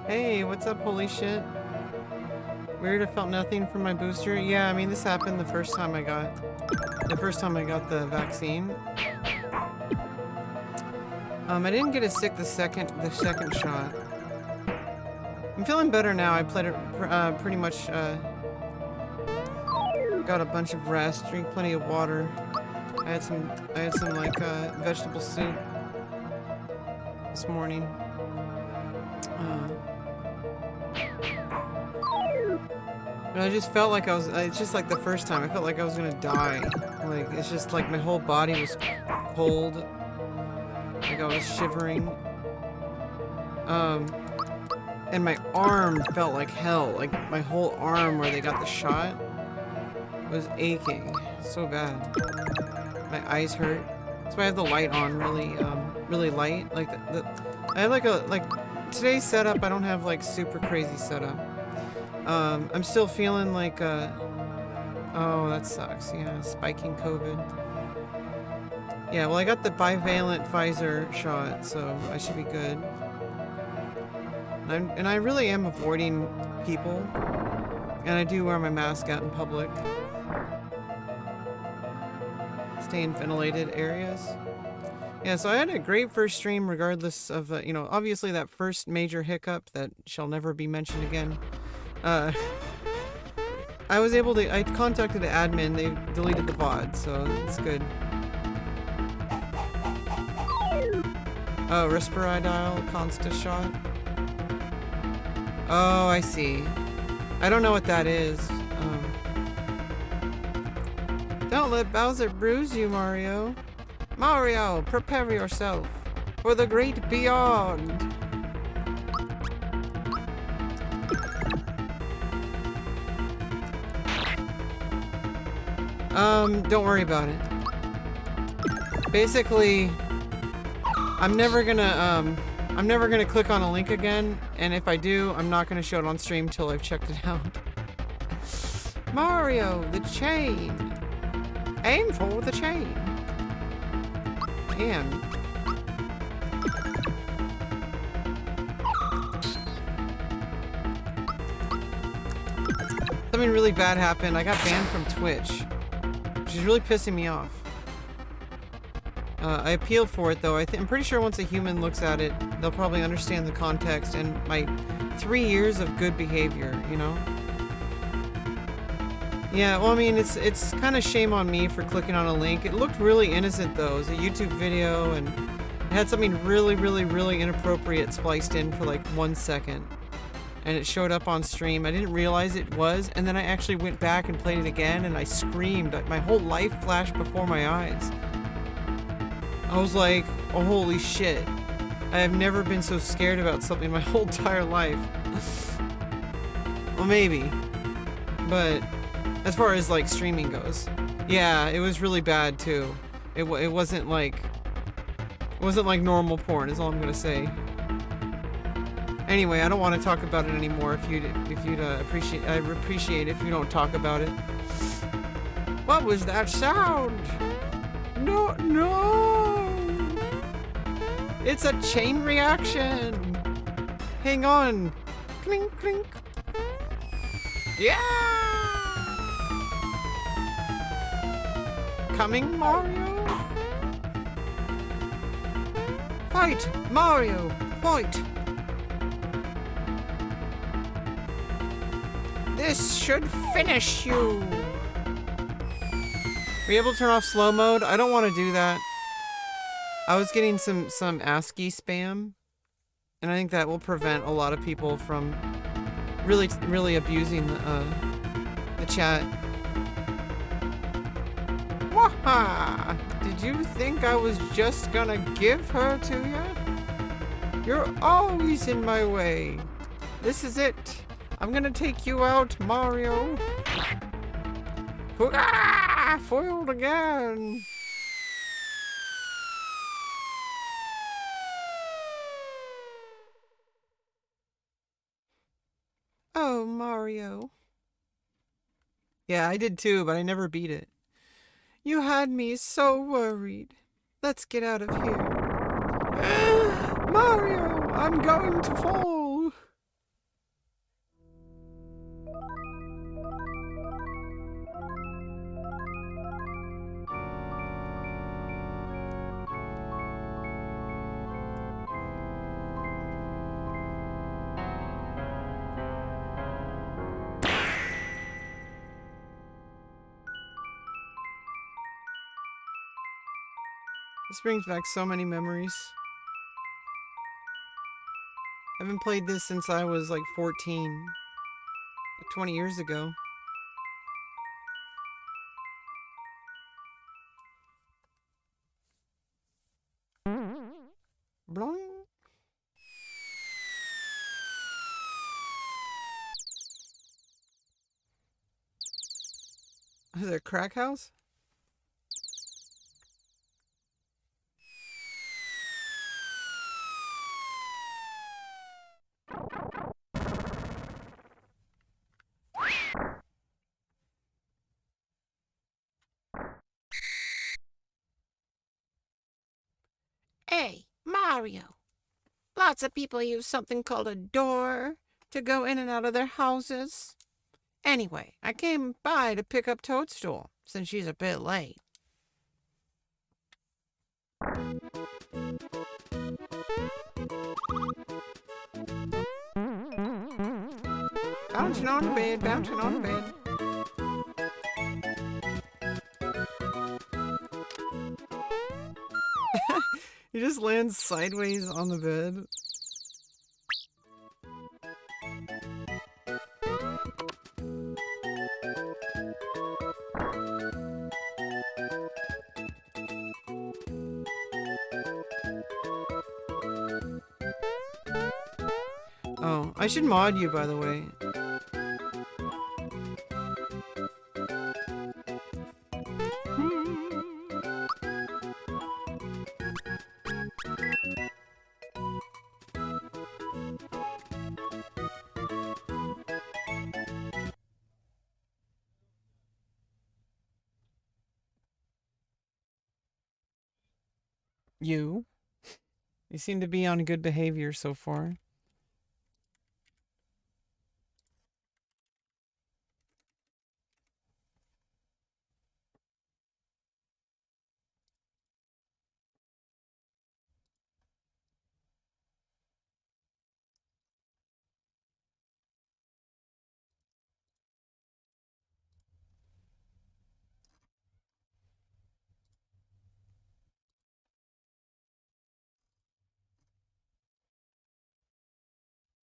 Hey, what's up, holy shit? Weird, I felt nothing from my booster. Yeah, I mean, this happened the first time I got the vaccine. I didn't get as sick the second shot. I'm feeling better now. I played it pretty much, got a bunch of rest, drink plenty of water. I had some like, vegetable soup this morning. But I just felt like it's just like the first time, I felt like I was gonna die. Like, it's just like my whole body was cold. Like I was shivering. And my arm felt like hell. Like my whole arm where they got the shot was aching so bad. My eyes hurt. That's why I have the light on really light. Like I have like today's setup, I don't have like super crazy setup. I'm still feeling like, oh, that sucks. Yeah, spiking COVID. Yeah, well, I got the bivalent Pfizer shot, so I should be good. And I really am avoiding people. And I do wear my mask out in public. Stay in ventilated areas. Yeah, so I had a great first stream regardless of, you know, obviously that first major hiccup that shall never be mentioned again. I was able to, I contacted the admin, they deleted the VOD, so it's good. Oh, Respiridile, Consta shot. Oh, I see. I don't know what that is. Don't let Bowser bruise you, Mario. Mario, prepare yourself for the great beyond. Don't worry about it. Basically, I'm never gonna click on a link again, and if I do, I'm not gonna show it on stream till I've checked it out. Mario, the chain. Aim for the chain. And something really bad happened. I got banned from Twitch, which is really pissing me off. I appealed for it though. I'm pretty sure once a human looks at it, they'll probably understand the context and my 3 years of good behavior, you know? Yeah, well, I mean, it's kind of shame on me for clicking on a link. It looked really innocent though. It was a YouTube video and it had something really inappropriate spliced in for like 1 second. And it showed up on stream. I didn't realize it was, and then I actually went back and played it again and I screamed. My whole life flashed before my eyes. I was like, oh, holy shit. I have never been so scared about something my whole entire life. Well, maybe. But as far as like streaming goes, yeah, it was really bad too. It wasn't like normal porn is all I'm gonna say. Anyway, I don't want to talk about it anymore. If you'd appreciate, I'd appreciate if you don't talk about it. What was that sound? No. It's a chain reaction. Hang on. Clink, clink. Yeah. coming, Mario? Fight, Mario! Fight! This should finish you! Are you able to turn off slow mode? I don't want to do that. I was getting some ASCII spam, and I think that will prevent a lot of people from really abusing the chat. Waha! Did you think I was just gonna give her to you? You're always in my way. This is it. I'm gonna take you out, Mario. Ah, foiled again. Oh, Mario. Yeah, I did too, but I never beat it. You had me so worried. Let's get out of here. Mario, I'm going to fall. This brings back so many memories. I haven't played this since I was like 14. Like 20 years ago. Blong. Is it a crack house? Hey, Mario. Lots of people use something called a door to go in and out of their houses. Anyway, I came by to pick up Toadstool, since she's a bit late. Bouncing on the bed, bouncing on the bed. He just lands sideways on the bed. Oh, I should mod you, by the way. You seem to be on good behavior so far.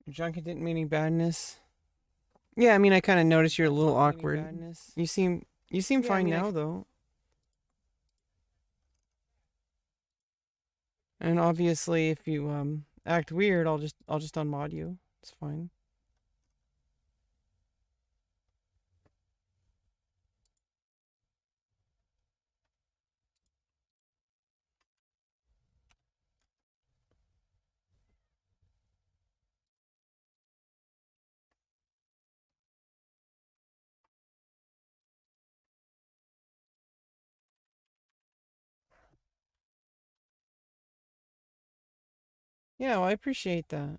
Junkie didn't mean any badness. Yeah, I mean, I kind of noticed you're a little awkward. You seem fine now, though. And obviously, if you act weird, I'll just unmod you. It's fine. Yeah, well, I appreciate that.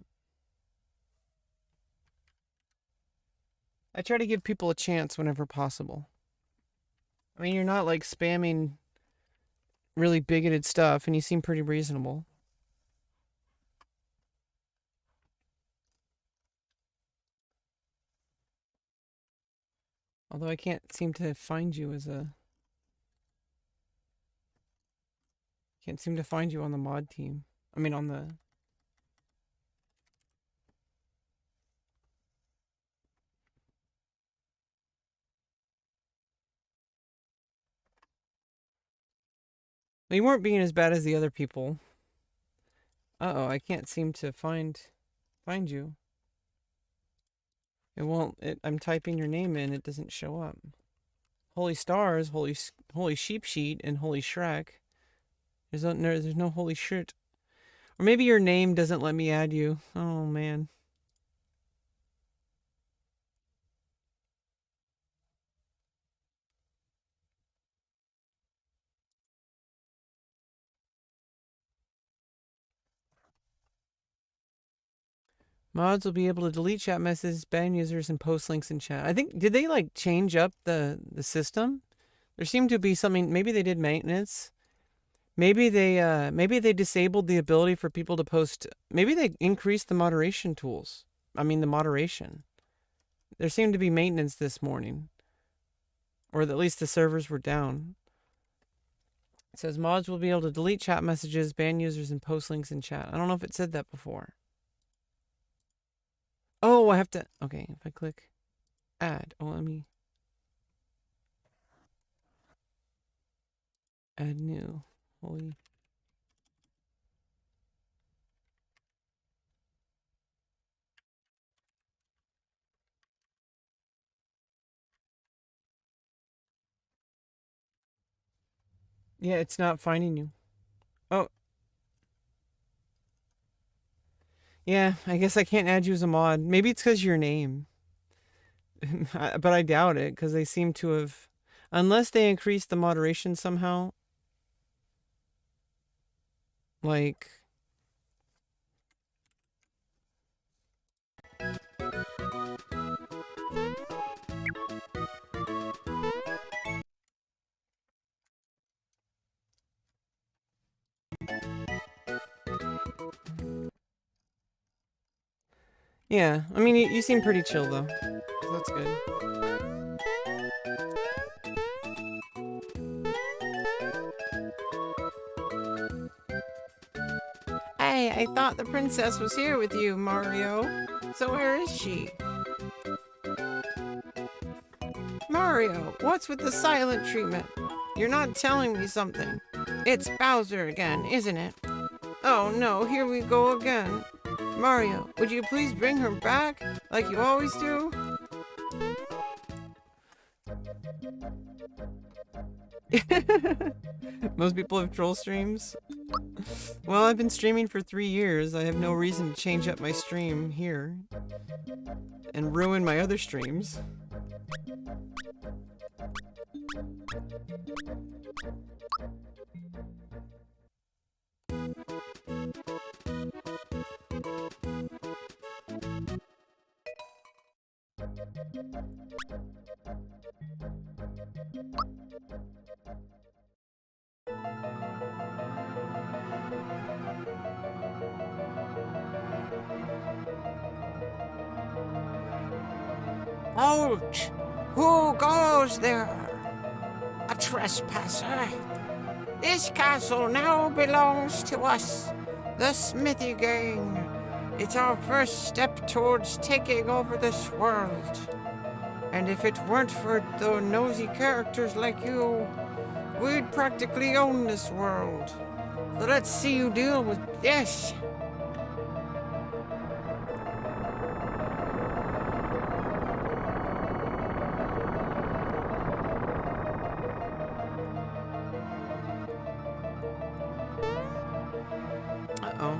I try to give people a chance whenever possible. I mean, you're not like spamming really bigoted stuff, and you seem pretty reasonable. Although I can't seem to find you as a... Can't seem to find you on the mod team. I mean, on the... Well, you weren't being as bad as the other people. Uh-oh, I can't seem to find you. It won't... I'm typing your name in, it doesn't show up. Holy Stars, Holy Sheep Sheet, and Holy Shrek. There's no Holy Shirt. Or maybe your name doesn't let me add you. Oh, man. Mods will be able to delete chat messages, ban users, and post links in chat. I think, did they like change up the system? There seemed to be something, maybe they did maintenance. Maybe they disabled the ability for people to post, maybe they increased the moderation tools. I mean the moderation. There seemed to be maintenance this morning. Or at least the servers were down. It says mods will be able to delete chat messages, ban users, and post links in chat. I don't know if it said that before. Oh, I have to... Okay, if I click add... Oh, let me... Add new. Holy... Yeah, it's not finding you. Oh. Yeah, I guess I can't add you as a mod. Maybe it's because your name. But I doubt it, because they seem to have... Unless they increased the moderation somehow. Like... Yeah, I mean, you seem pretty chill, though. So that's good. Hey, I thought the princess was here with you, Mario. So where is she? Mario, what's with the silent treatment? You're not telling me something. It's Bowser again, isn't it? Oh no, here we go again. Mario, would you please bring her back, like you always do? Most people have troll streams. Well, I've been streaming for 3 years. I have no reason to change up my stream here and ruin my other streams. Halt! Who goes there? A trespasser. This castle now belongs to us, the Smithy Gang. It's our first step towards taking over this world. And if it weren't for the nosy characters like you, we'd practically own this world. So let's see you deal with this. Uh-oh.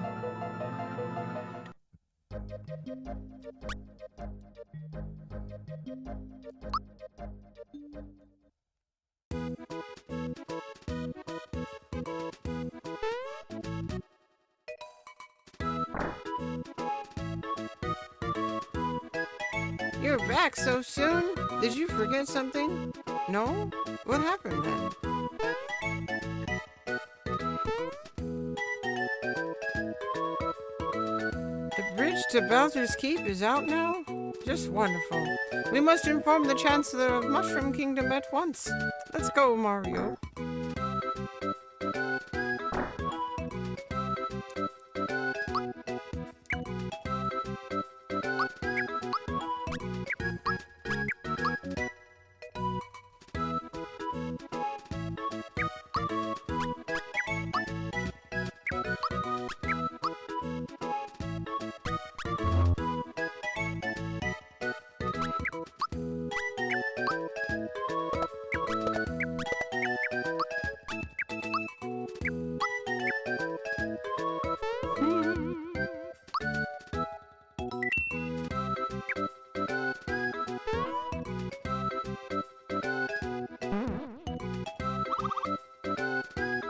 You're back so soon? Did you forget something? No? What happened then? bridge to Bowser's Keep is out now? Just wonderful. We must inform the Chancellor of Mushroom Kingdom at once. Let's go, Mario.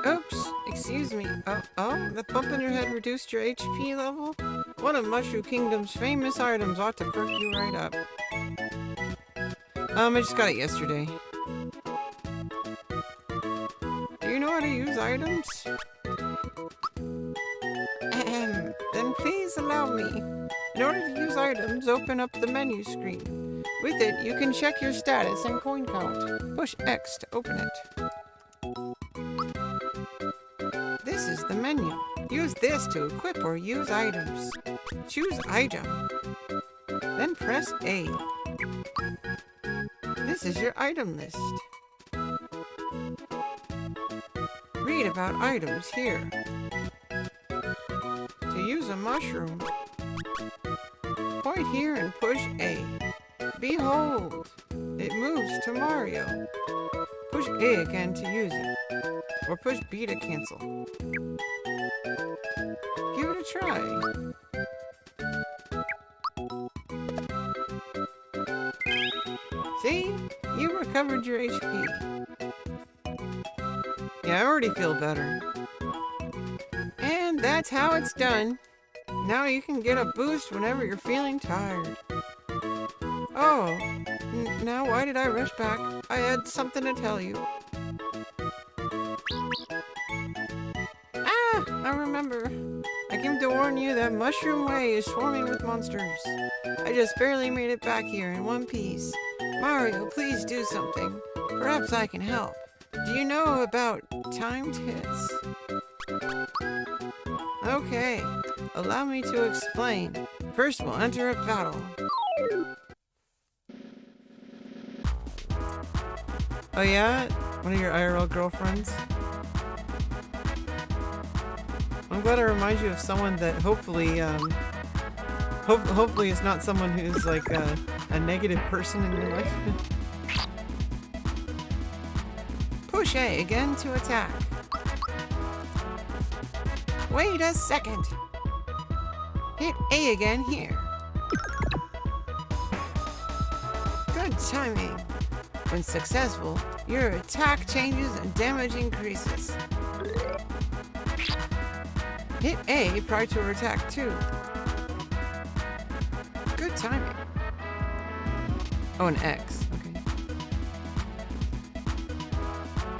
Oops, excuse me. Oh, that bump in your head reduced your HP level? One of Mushroom Kingdom's famous items ought to perk you right up. I just got it yesterday. Do you know how to use items? Ahem. Then please allow me. In order to use items, open up the menu screen. With it, you can check your status and coin count. Push X to open it. This is the menu. Use this to equip or use items. Choose item. Then press A. This is your item list. Read about items here. To use a mushroom, point here and push A. Behold! It moves to Mario. Push A again to use it. Or push B to cancel. Give it a try. See? You recovered your HP. Yeah, I already feel better. And that's how it's done. Now you can get a boost whenever you're feeling tired. Oh, now why did I rush back? I had something to tell you. Ah, I remember. I came to warn you that Mushroom Way is swarming with monsters. I just barely made it back here in one piece. Mario, please do something. Perhaps I can help. Do you know about timed hits? Okay, allow me to explain. First, we'll enter a battle. Oh yeah? One of your IRL girlfriends? I'm glad I remind you of someone that hopefully, hopefully it's not someone who's like a negative person in your life. Push A again to attack. Wait a second. Hit A again here. Good timing. When successful, your attack changes and damage increases. Hit A prior to her attack too. Good timing. Oh, an X. Okay.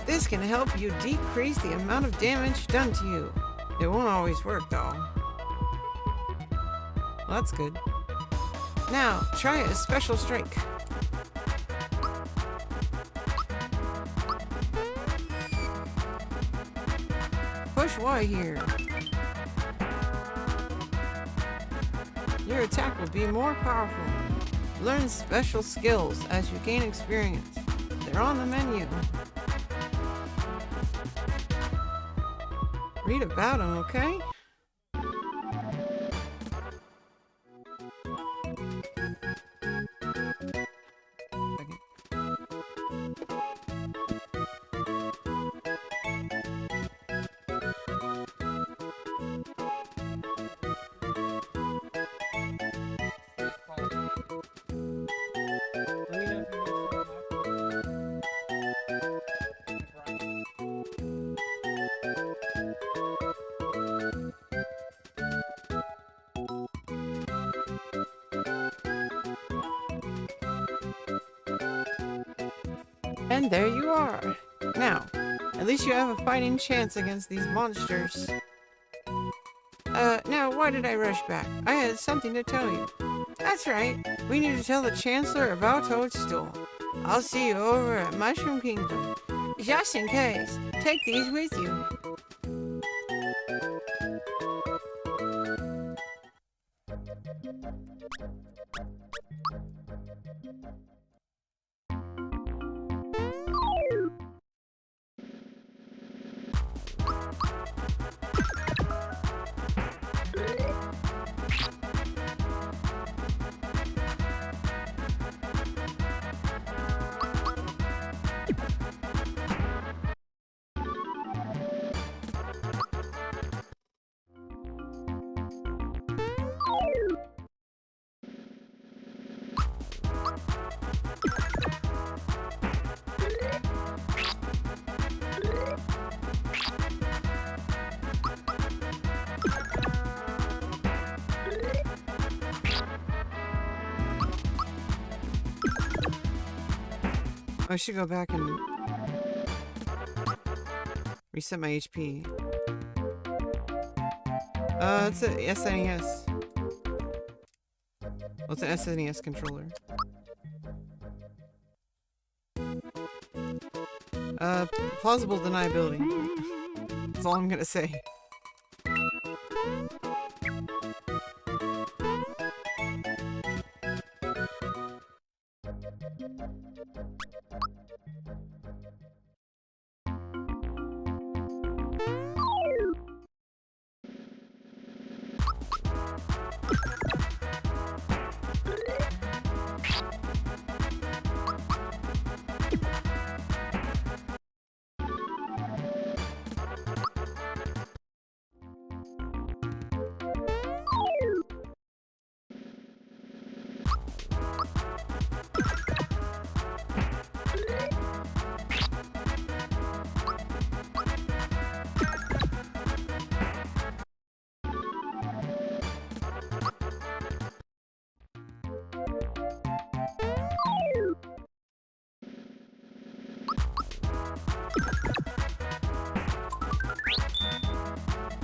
This can help you decrease the amount of damage done to you. It won't always work though. Well, that's good. Now, try a special strike. Push Y here. Your attack will be more powerful. Learn special skills as you gain experience. They're on the menu. Read about them, okay? And there you are. Now, at least you have a fighting chance against these monsters. Now why did I rush back? I had something to tell you. That's right. We need to tell the Chancellor about Toadstool. I'll see you over at Mushroom Kingdom. Just in case, take these with you. I should go back and reset my HP. It's a SNES. Well, it's an SNES controller. Plausible deniability. That's all I'm gonna say.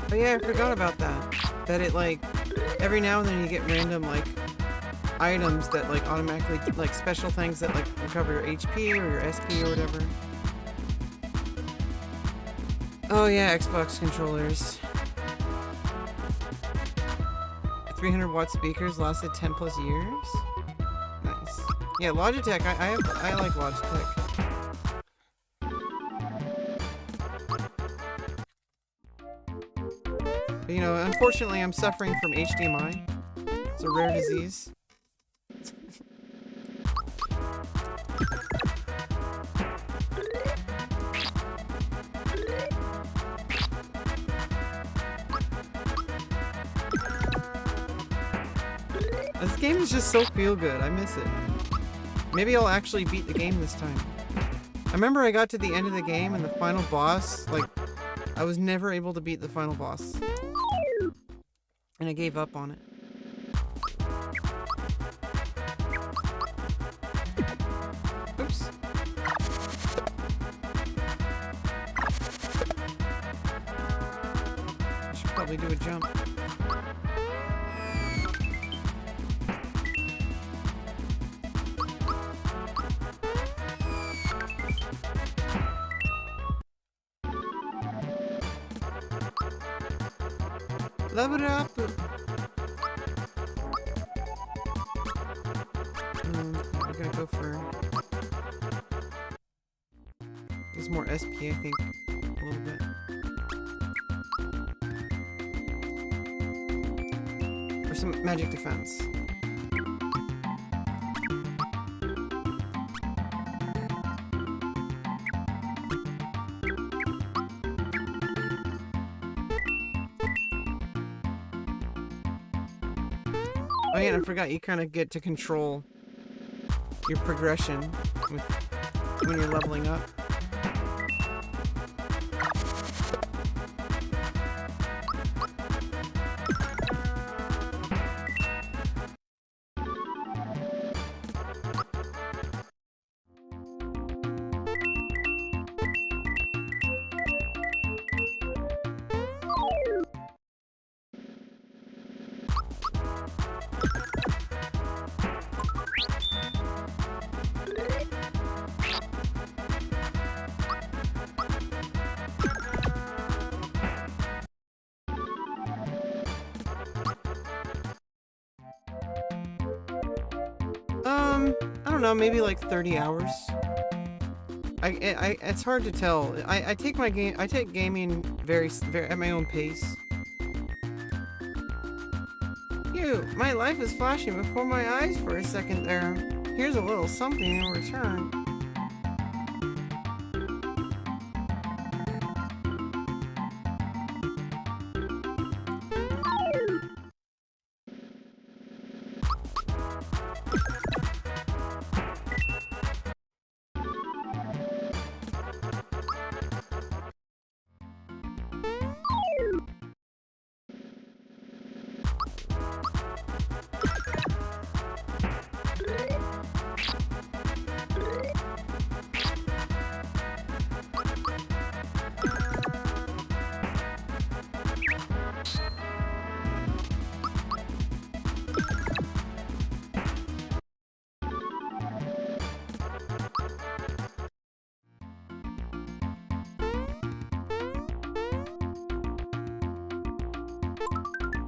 Oh yeah, I forgot about that. That it like, every now and then you get random like items that like automatically, like special things that like recover your HP or your SP or whatever. Oh yeah, Xbox controllers. 300 watt speakers lasted 10 plus years. Nice. Yeah, Logitech. I like Logitech. But, you know, unfortunately, I'm suffering from HDMI. It's a rare disease. This game is just so feel good. I miss it. Maybe I'll actually beat the game this time. I remember I got to the end of the game and the final boss, like, I was never able to beat the final boss. And I gave up on it. Oops. I should probably do a jump. Level it up. We're gonna go for. There's more SP, I think, a little bit. For some magic defense. Oh yeah, and I forgot you kind of get to control your progression with, when you're leveling up. don't know, maybe like 30 hours. It's hard to tell. I take gaming very at my own pace. Phew, my life is flashing before my eyes for a second there. Here's a little something in return.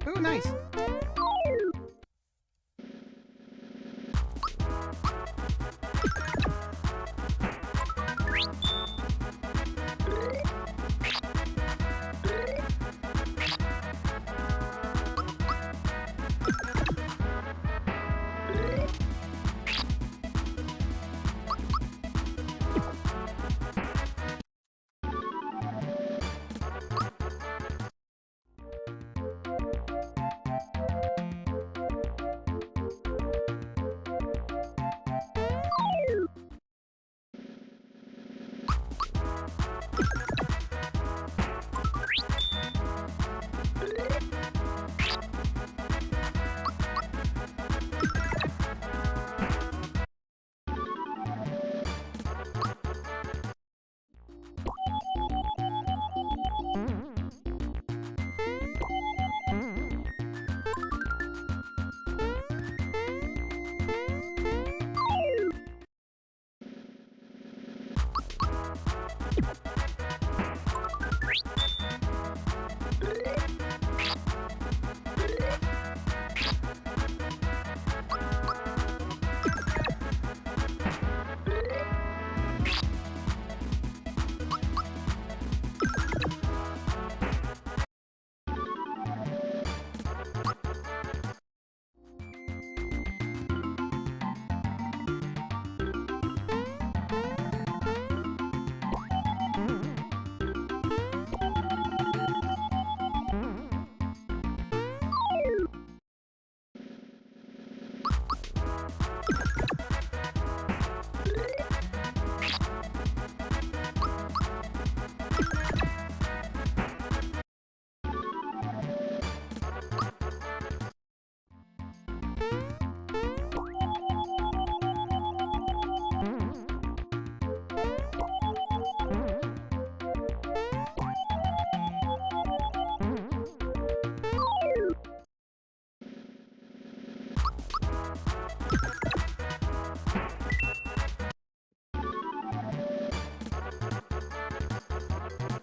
Oh, nice.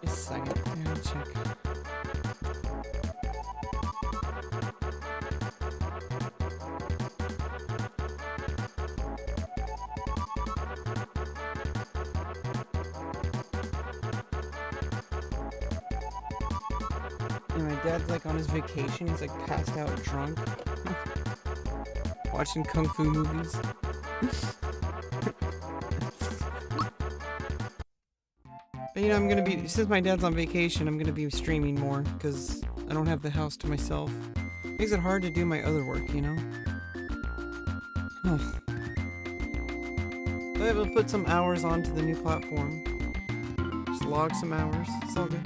Just a second. I gotta check. And my dad's like on his vacation. He's like passed out drunk. Watching kung fu movies. But you know, I'm gonna be, since my dad's on vacation, I'm gonna be streaming more because I don't have the house to myself. Makes it hard to do my other work, you know? Ugh. But I will put some hours onto the new platform. Just log some hours. It's all good.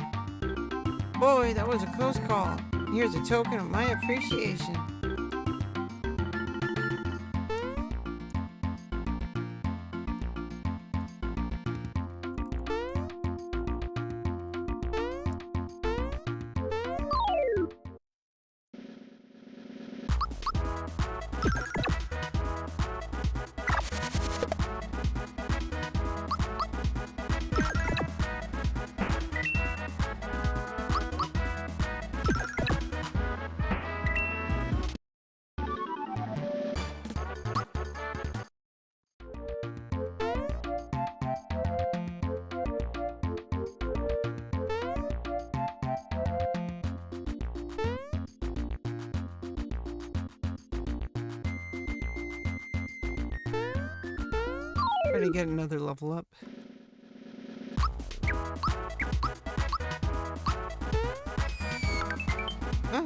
Boy, that was a close call. Here's a token of my appreciation. Try to get another level up. Oh.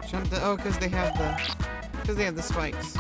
Jump the, oh, because they have the spikes.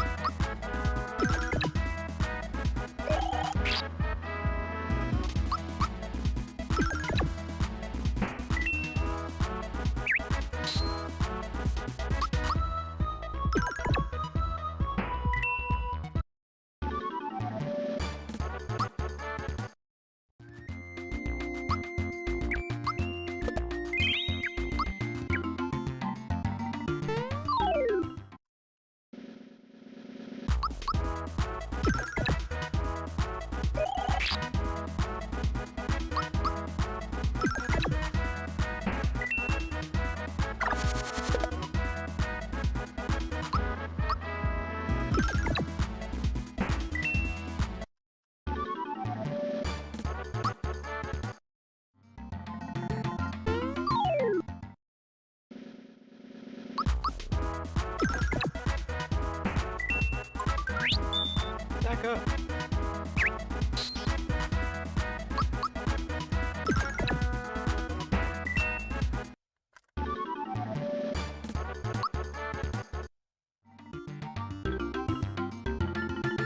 Back up.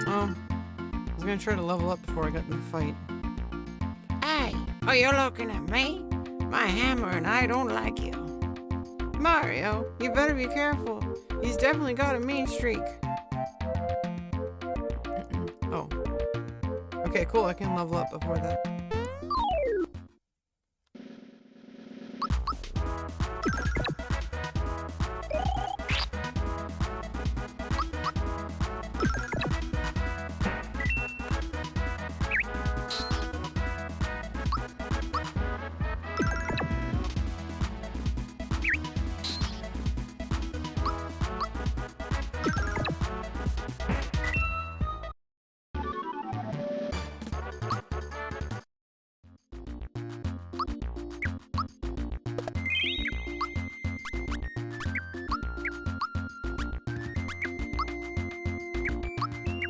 I was gonna try to level up before I got in the fight. Hey, are you looking at me? My hammer and I don't like you. Mario, you better be careful. He's definitely got a mean streak. Oh. Okay, cool. I can level up before that.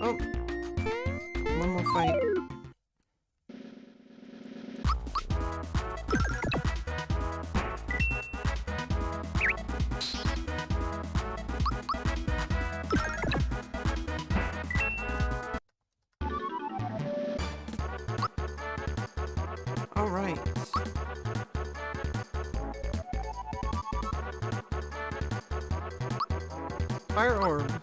Oh. One more fight. All right. Fire orb.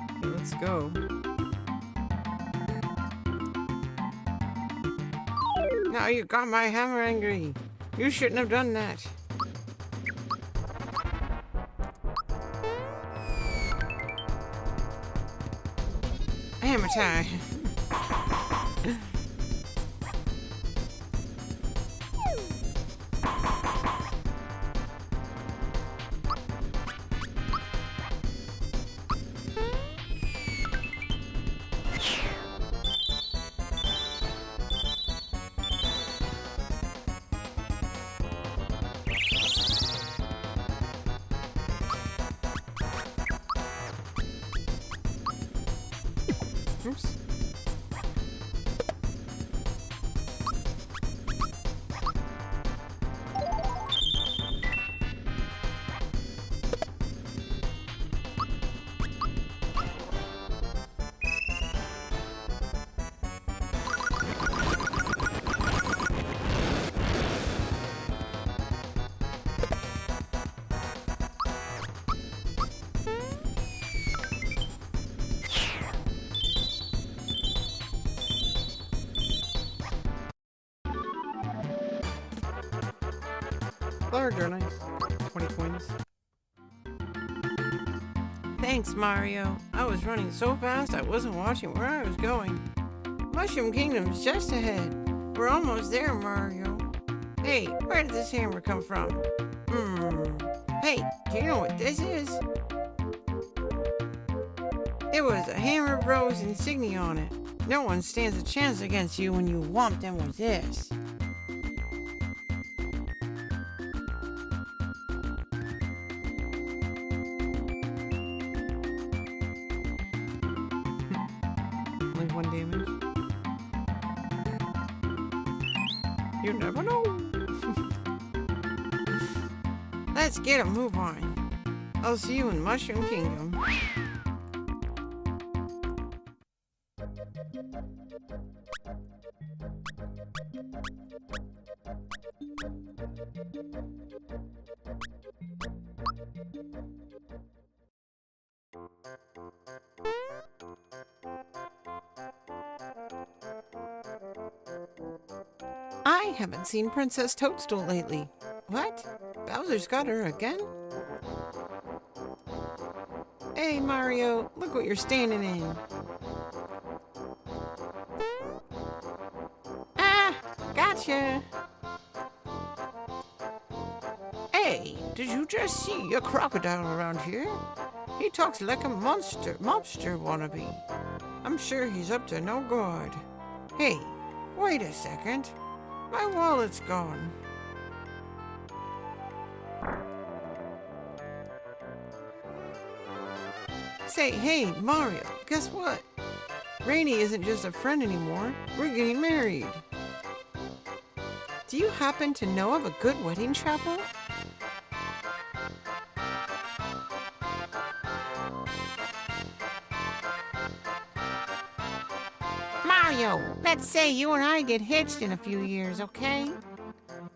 Okay, let's go. Now you got my hammer angry. You shouldn't have done that. Hammer time. Oops. Large are nice. 20 coins. Thanks, Mario. I was running so fast I wasn't watching where I was going. Mushroom Kingdom's just ahead. We're almost there, Mario. Hey, where did this hammer come from? Hey, do you know what this is? It was a Hammer Bros insignia on it. No one stands a chance against you when you whomp them with this. Only 1 damage. You never know. Let's get a move on. I'll see you in Mushroom Kingdom. I haven't seen Princess Toadstool lately. What? Bowser's got her again? Hey, Mario, look what you're standing in. Ah, gotcha. Hey, did you just see a crocodile around here? He talks like a mobster wannabe. I'm sure he's up to no good. Hey, wait a second. My wallet's gone. Say, hey, Mario, guess what? Rainy isn't just a friend anymore. We're getting married. Do you happen to know of a good wedding chapel? Mario, let's say you and I get hitched in a few years, okay?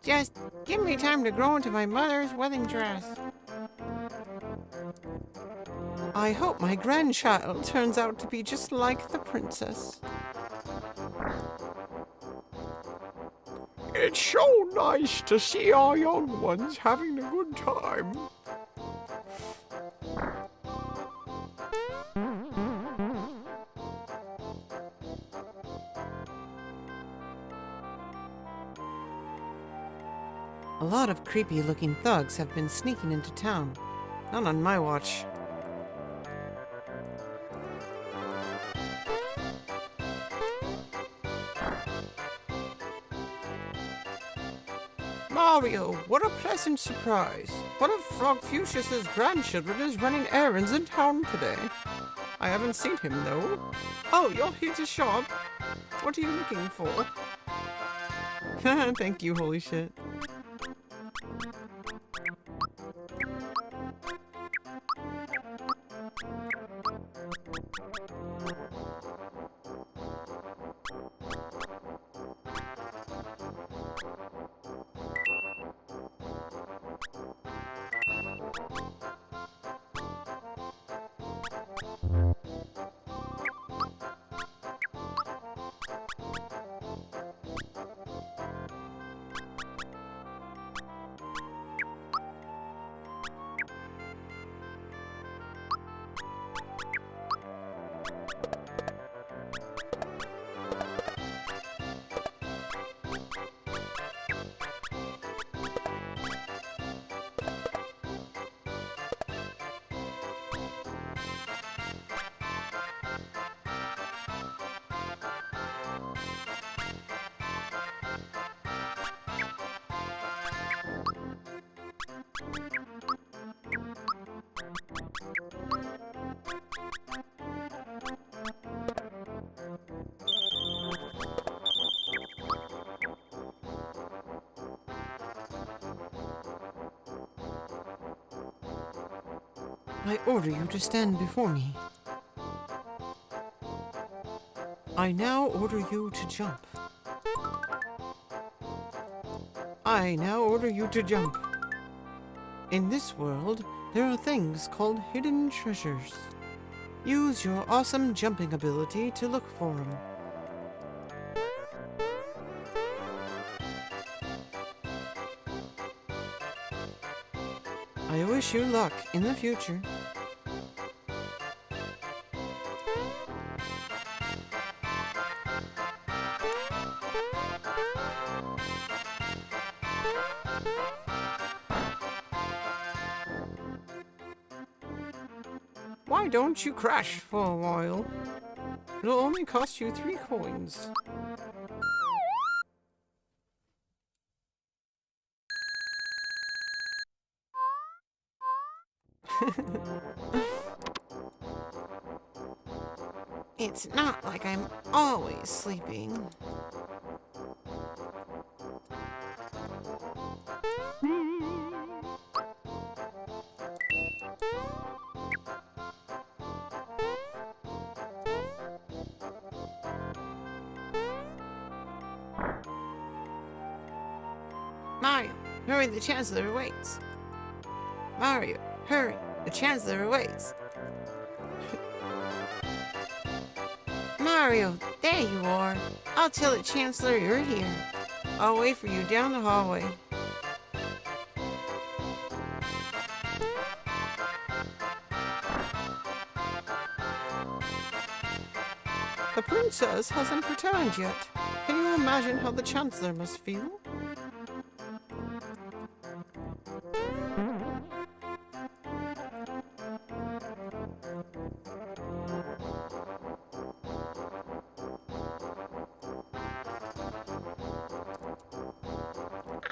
Just give me time to grow into my mother's wedding dress. I hope my grandchild turns out to be just like the princess. It's so nice to see our young ones having a good time. A lot of creepy-looking thugs have been sneaking into town. Not on my watch. Mario, what a pleasant surprise. One of Frogfucius's grandchildren is running errands in town today. I haven't seen him, though. Oh, you're here to shop? What are you looking for? Thank you, holy shit. I order you to stand before me. I now order you to jump. I now order you to jump. In this world, there are things called hidden treasures. Use your awesome jumping ability to look for them. I wish you luck in the future. Why don't you crash for a while? It'll only cost you 3 coins. It's not like I'm always sleeping. Mario, hurry, the Chancellor awaits. Mario, hurry, the Chancellor awaits. Mario, there you are. I'll tell the Chancellor you're here. I'll wait for you down the hallway. The princess hasn't returned yet. Can you imagine how the Chancellor must feel?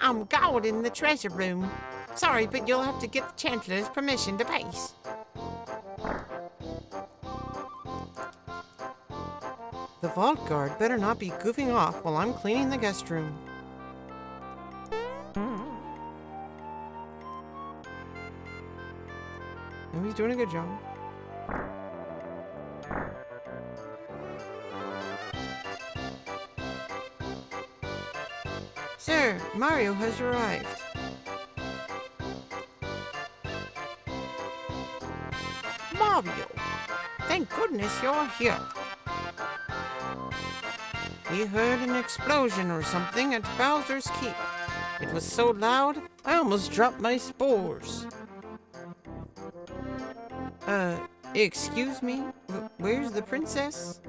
I'm going in the treasure room. Sorry, but you'll have to get the Chancellor's permission to pace. The vault guard better not be goofing off while I'm cleaning the guest room. No, he's doing a good job. Sir, Mario has arrived. Mario, thank goodness you're here. We heard an explosion or something at Bowser's Keep. It was so loud, I almost dropped my spores. Excuse me? Where's the princess?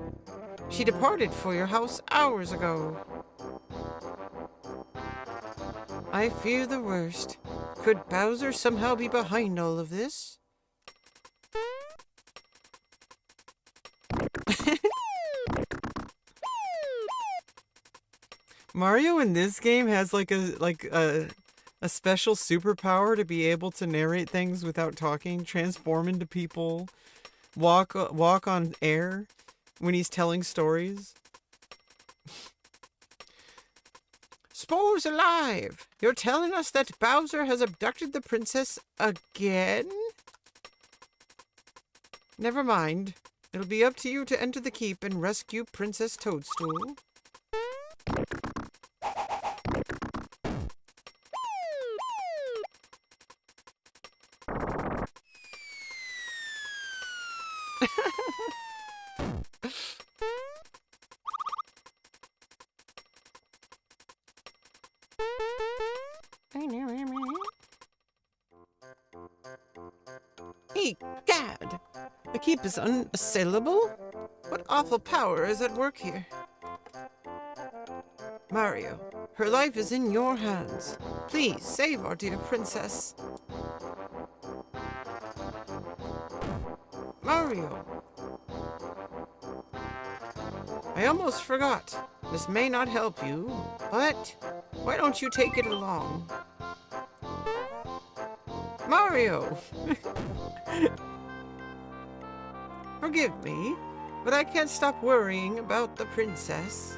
She departed for your house hours ago. I fear the worst. Could Bowser somehow be behind all of this? Mario in this game has like a special superpower to be able to narrate things without talking, transform into people, walk on air when he's telling stories. Spores alive! You're telling us that Bowser has abducted the princess again? Never mind. It'll be up to you to enter the keep and rescue Princess Toadstool. Egad! The keep is unassailable? What awful power is at work here? Mario, her life is in your hands. Please save our dear princess. Mario! I almost forgot. This may not help you, but why don't you take it along? Mario! Forgive me, but I can't stop worrying about the princess.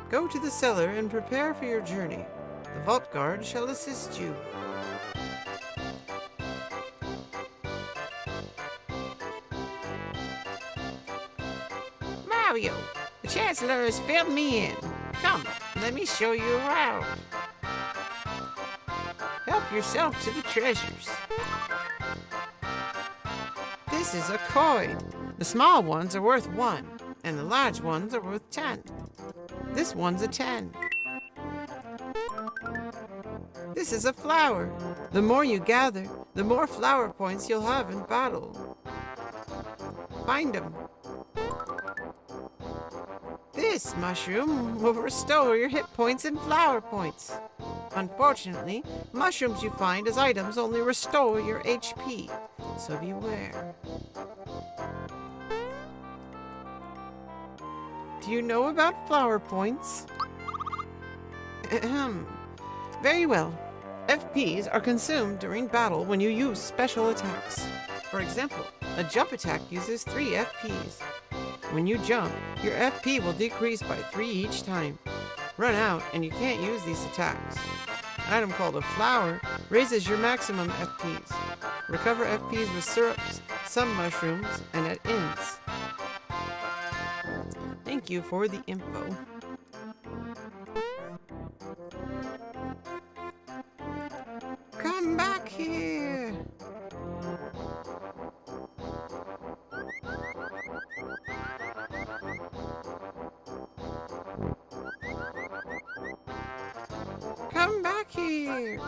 Go to the cellar and prepare for your journey. The vault guard shall assist you. Mario, the Chancellor has filled me in. Come, let me show you around. Help yourself to the treasures. This is a coin. The small ones are worth 1, and the large ones are worth 10. This one's a 10. This is a flower. The more you gather, the more flower points you'll have in battle. Find them. This mushroom will restore your hit points and flower points. Unfortunately, mushrooms you find as items only restore your HP, so beware. do you know about flower points? Ahem. Very well. FPs are consumed during battle when you use special attacks. For example, a jump attack uses 3 FPs. When you jump, your FP will decrease by 3 each time. Run out and you can't use these attacks. An item called a flower raises your maximum FPs. Recover FPs with syrups, some mushrooms, and at inns. Thank you for the info. Come back here! Come back here!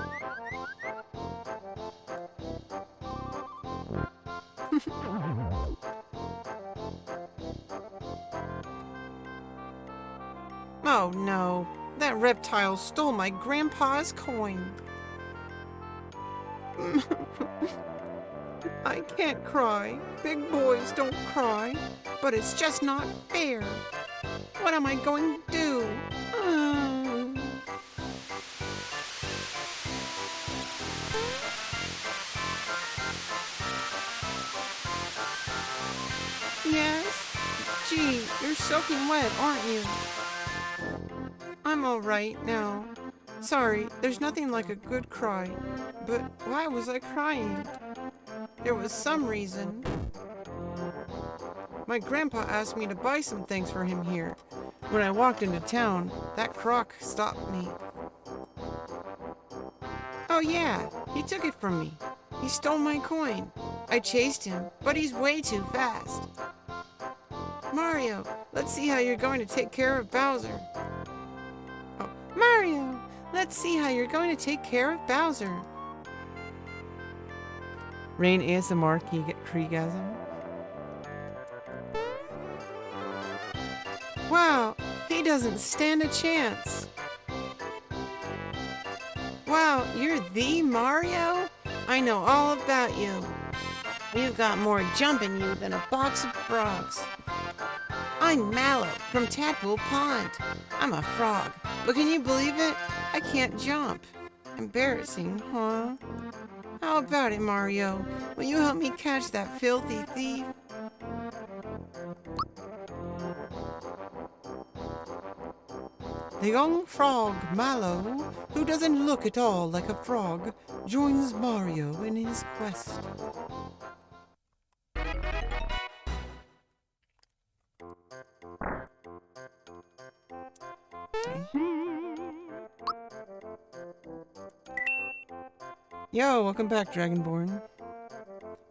Oh no, that reptile stole my grandpa's coin. I can't cry. Big boys don't cry. But it's just not fair. What am I going to do? Yes? Gee, you're soaking wet, aren't you? I'm alright now. Sorry, there's nothing like a good cry. But why was I crying? There was some reason. My grandpa asked me to buy some things for him here. When I walked into town, that croc stopped me. Oh yeah, he took it from me. He stole my coin. I chased him, but he's way too fast. Mario, let's see how you're going to take care of Bowser. Oh, Mario, let's see how you're going to take care of Bowser. Rain ASMR Kriegasm. Wow, he doesn't stand a chance. Wow, you're the Mario? I know all about you. You've got more jump in you than a box of frogs. I'm Mallow from Tadpole Pond. I'm a frog, but can you believe it? I can't jump. Embarrassing, huh? How about it, Mario? Will you help me catch that filthy thief? The young frog, Mallow, who doesn't look at all like a frog, joins Mario in his quest. Yo, welcome back, Dragonborn.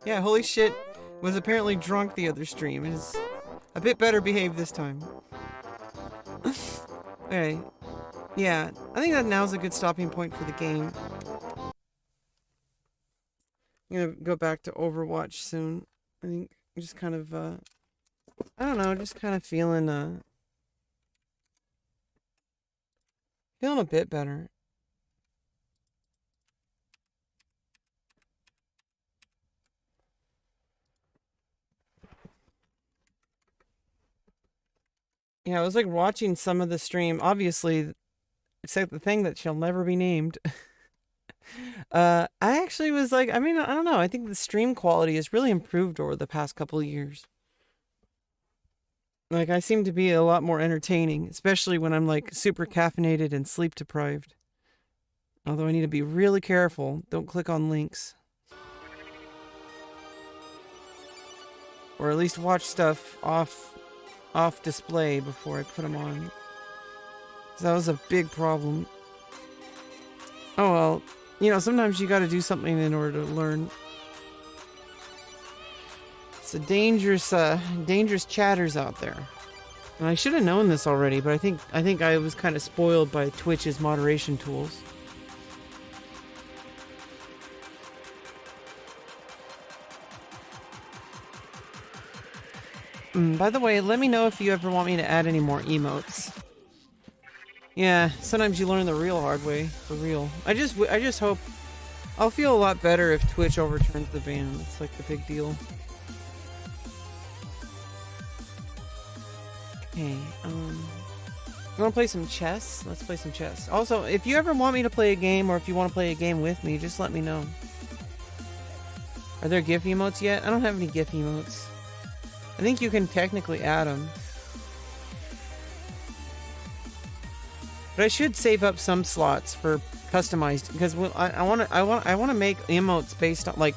Yeah, holy shit, was apparently drunk the other stream. It is a bit better behaved this time. Okay. Yeah, I think that now's a good stopping point for the game. I'm gonna go back to Overwatch soon. I think I'm just kind of, I don't know, just kind of feeling a bit better. Yeah, I was like watching some of the stream. Obviously, except the thing that shall never be named. I actually was like, I mean, I don't know. I think the stream quality has really improved over the past couple of years. Like, I seem to be a lot more entertaining, especially when I'm like super caffeinated and sleep deprived. Although I need to be really careful. Don't click on links. Or at least watch stuff off display before I put them on. So that was a big problem. Oh well, you know, sometimes you gotta do something in order to learn. It's a dangerous chatters out there. And I should have known this already, but I think I was kind of spoiled by Twitch's moderation tools. By the way, let me know if you ever want me to add any more emotes. Yeah, sometimes you learn the real hard way, for real. I just hope I'll feel a lot better if Twitch overturns the ban. It's like the big deal. Okay, you want to play some chess? Let's play some chess. Also, if you ever want me to play a game, or if you want to play a game with me, just let me know. Are there GIF emotes yet? I don't have any GIF emotes. I think you can technically add them. But I should save up some slots for customized, because I want to make emotes based on, like,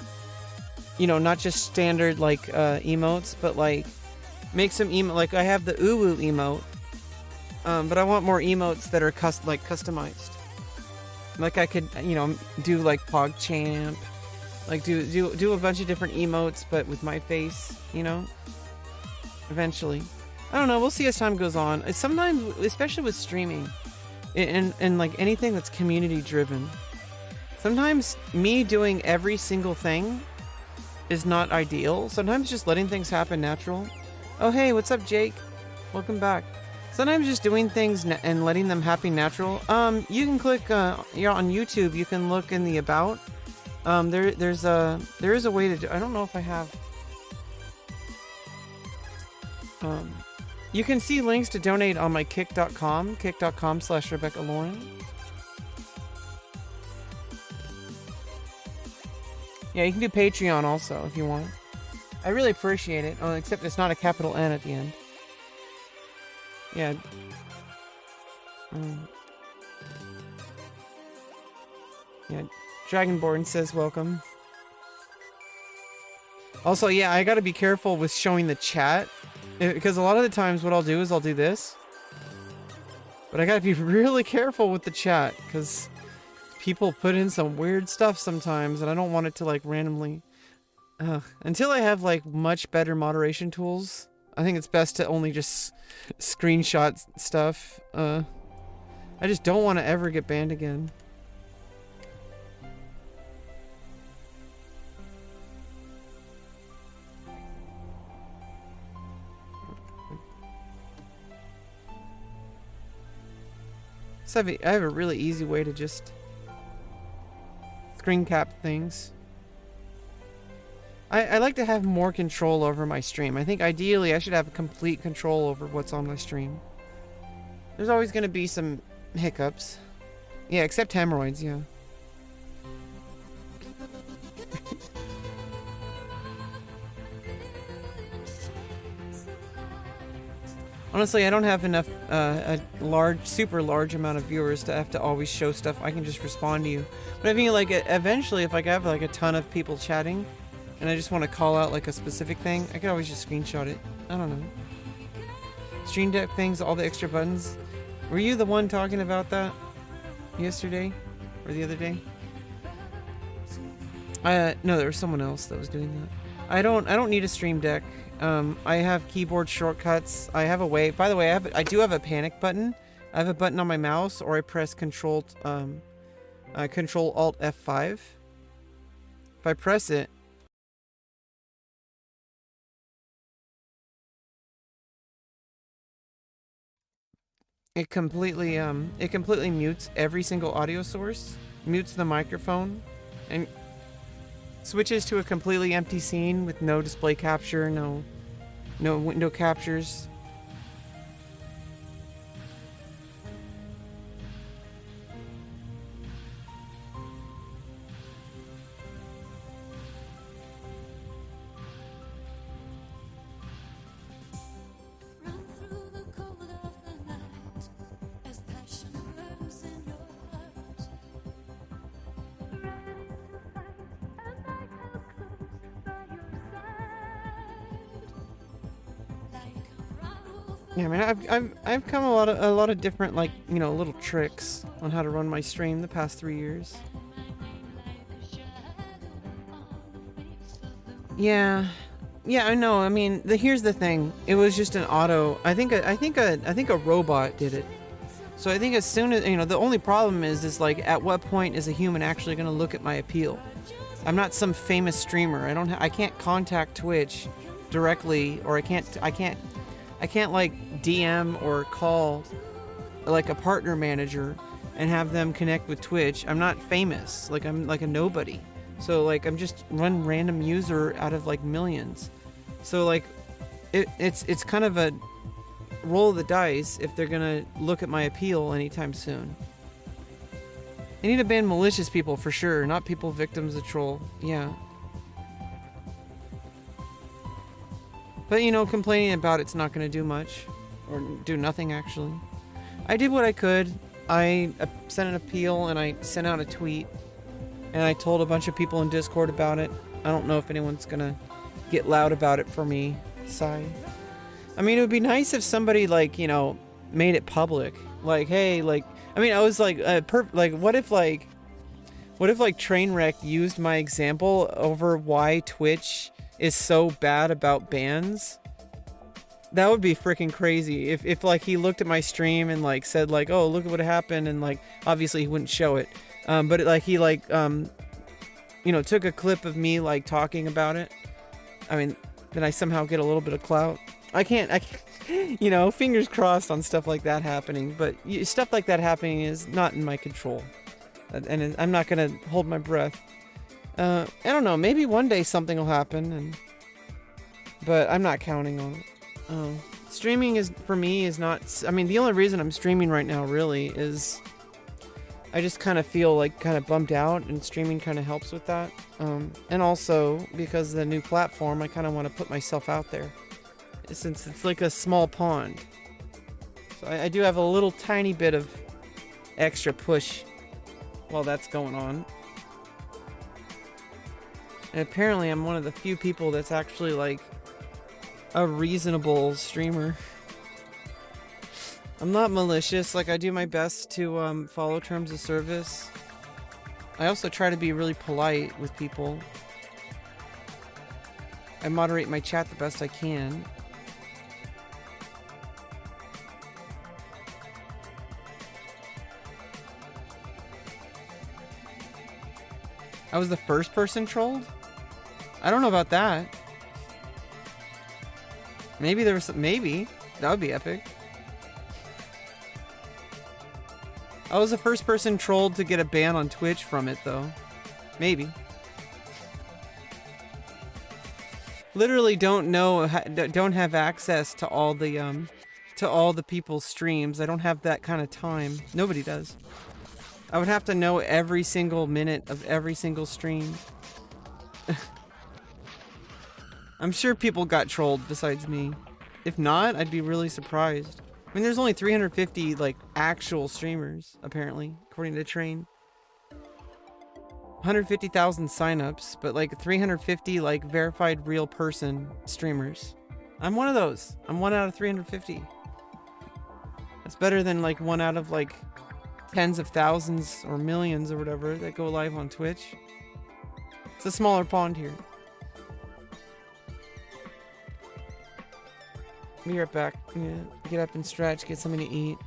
you know, not just standard like emotes, but like make some emote. Like I have the uwu emote, but I want more emotes that are customized. Like I could, you know, do like PogChamp, like do a bunch of different emotes, but with my face, you know. Eventually, I don't know. We'll see as time goes on. Sometimes, especially with streaming, and like anything that's community driven, sometimes me doing every single thing is not ideal. Sometimes just letting things happen natural. Oh hey, what's up, Jake? Welcome back. Sometimes just doing things and letting them happen natural. You can click. You're on YouTube. You can look in the about. There is a way to do. I don't know if I have. You can see links to donate on my kick.com/Rebecca Lauren. Yeah, you can do Patreon also if you want. I really appreciate it. Oh, except it's not a capital N at the end. Yeah. Yeah, Dragonborn says welcome. Also, yeah, I gotta be careful with showing the chat, because a lot of the times what I'll do is I'll do this. But I gotta be really careful with the chat, because people put in some weird stuff sometimes, and I don't want it to like randomly... until I have like much better moderation tools, I think it's best to only just screenshot stuff. I just don't want to ever get banned again. So I have a really easy way to just screen cap things. I like to have more control over my stream. I think ideally I should have complete control over what's on my stream. There's always going to be some hiccups. Yeah, except hemorrhoids, yeah. Honestly, I don't have enough, a super large amount of viewers to have to always show stuff. I can just respond to you. But I mean, like, eventually, if I have, like, a ton of people chatting, and I just want to call out, like, a specific thing, I could always just screenshot it. I don't know. Stream Deck things, all the extra buttons. Were you the one talking about that yesterday? Or the other day? No, there was someone else that was doing that. I don't need a Stream Deck. I have keyboard shortcuts. I have a way. By the way, I do have a panic button. I have a button on my mouse, or I press Control Alt F5. If I press it, it completely mutes every single audio source, mutes the microphone, and switches to a completely empty scene with no display capture, no window captures. Run through the cold of the night as passion burns in your heart. And I held close by your side, like a rattle. Yeah, I mean, I've come a lot of different, like, you know, little tricks on how to run my stream the past 3 years. Yeah, I know. I mean, here's the thing. It was just an auto. I think a robot did it. So I think as soon as, you know, the only problem is like, at what point is a human actually going to look at my appeal? I'm not some famous streamer. I can't contact Twitch directly, or I can't like DM or call like a partner manager and have them connect with Twitch. I'm not famous. Like, I'm like a nobody. So like, I'm just one random user out of like millions. So like, it's kind of roll the dice if they're gonna look at my appeal anytime soon. I need to ban malicious people for sure, not people victims of troll. Yeah. But you know, complaining about it's not gonna do much. Or do nothing, actually. I did what I could. I sent an appeal and I sent out a tweet. And I told a bunch of people in Discord about it. I don't know if anyone's gonna get loud about it for me. Sigh. I mean, it would be nice if somebody, like, you know, made it public. Like, hey, like, I mean, I was like, what if Trainwreck used my example over why Twitch is so bad about bans? That would be freaking crazy. If like he looked at my stream and like said like, oh, look at what happened, and like obviously he wouldn't show it, but it, like he like you know, took a clip of me like talking about it. I mean, then I somehow get a little bit of clout. I can't, you know, fingers crossed on stuff like that happening. But stuff like that happening is not in my control, and I'm not gonna hold my breath. I don't know. Maybe one day something will happen, but I'm not counting on it. Streaming is, for me, is not, I mean, the only reason I'm streaming right now really is I just kind of feel like kind of bummed out, and streaming kind of helps with that. And also because of the new platform, I kind of want to put myself out there since it's like a small pond. So I do have a little tiny bit of extra push while that's going on. And apparently I'm one of the few people that's actually like a reasonable streamer. I'm not malicious, like I do my best to follow terms of service. I also try to be really polite with people. I moderate my chat the best I can. I was the first person trolled? I don't know about that. Maybe there was some, maybe. That would be epic. I was the first person trolled to get a ban on Twitch from it, though. Maybe. Literally don't have access to all the people's streams. I don't have that kind of time. Nobody does. I would have to know every single minute of every single stream. I'm sure people got trolled besides me. If not, I'd be really surprised. I mean, there's only 350, like, actual streamers, apparently, according to Train. 150,000 signups, but, like, 350, like, verified real person streamers. I'm one of those. I'm 1 out of 350. That's better than, like, 1 out of, like, tens of thousands or millions or whatever that go live on Twitch. It's a smaller pond here. Be right back. Yeah, get up and stretch, get something to eat.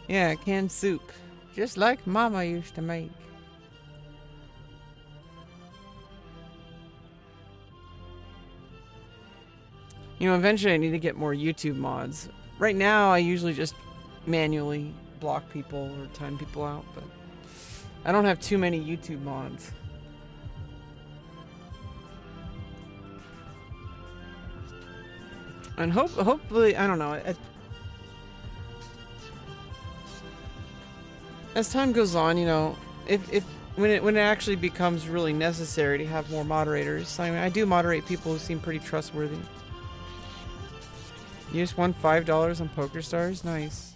Yeah, canned soup. Just like Mama used to make. You know, eventually I need to get more YouTube mods. Right now, I usually just manually block people or time people out, but I don't have too many YouTube mods. And hopefully, I don't know. As time goes on, you know, when it actually becomes really necessary to have more moderators, I mean, I do moderate people who seem pretty trustworthy. You just won $5 on PokerStars? Nice.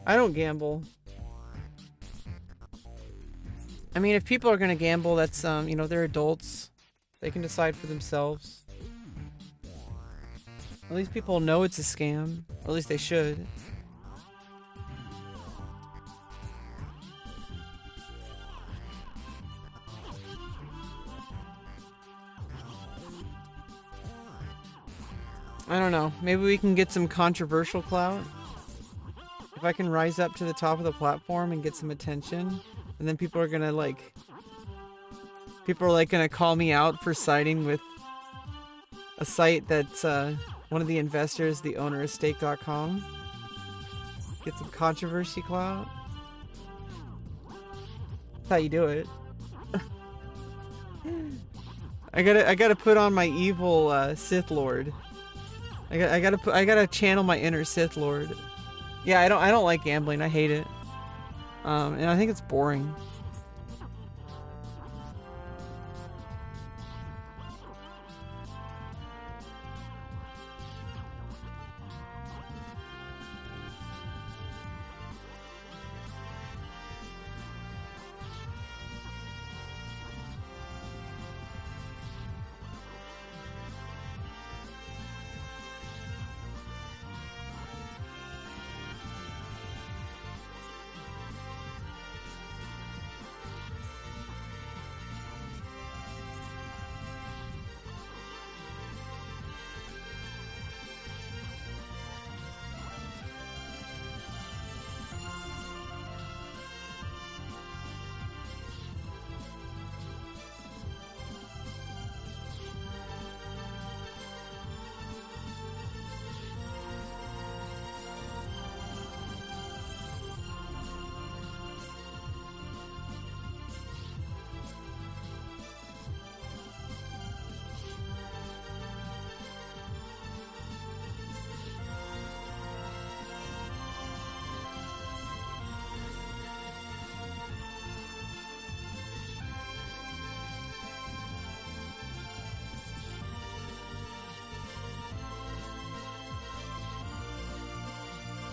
I don't gamble. I mean, if people are gonna gamble, that's you know, they're adults. They can decide for themselves. At least people know it's a scam. Or at least they should. I don't know. Maybe we can get some controversial clout. If I can rise up to the top of the platform and get some attention, and then people are gonna like... People are like gonna call me out for siding with a site that's one of the investors, the owner of stake.com. Get some controversy clout. That's how you do it. I gotta put on my evil Sith Lord. I gotta channel my inner Sith Lord. Yeah, I don't like gambling. I hate it. And I think it's boring.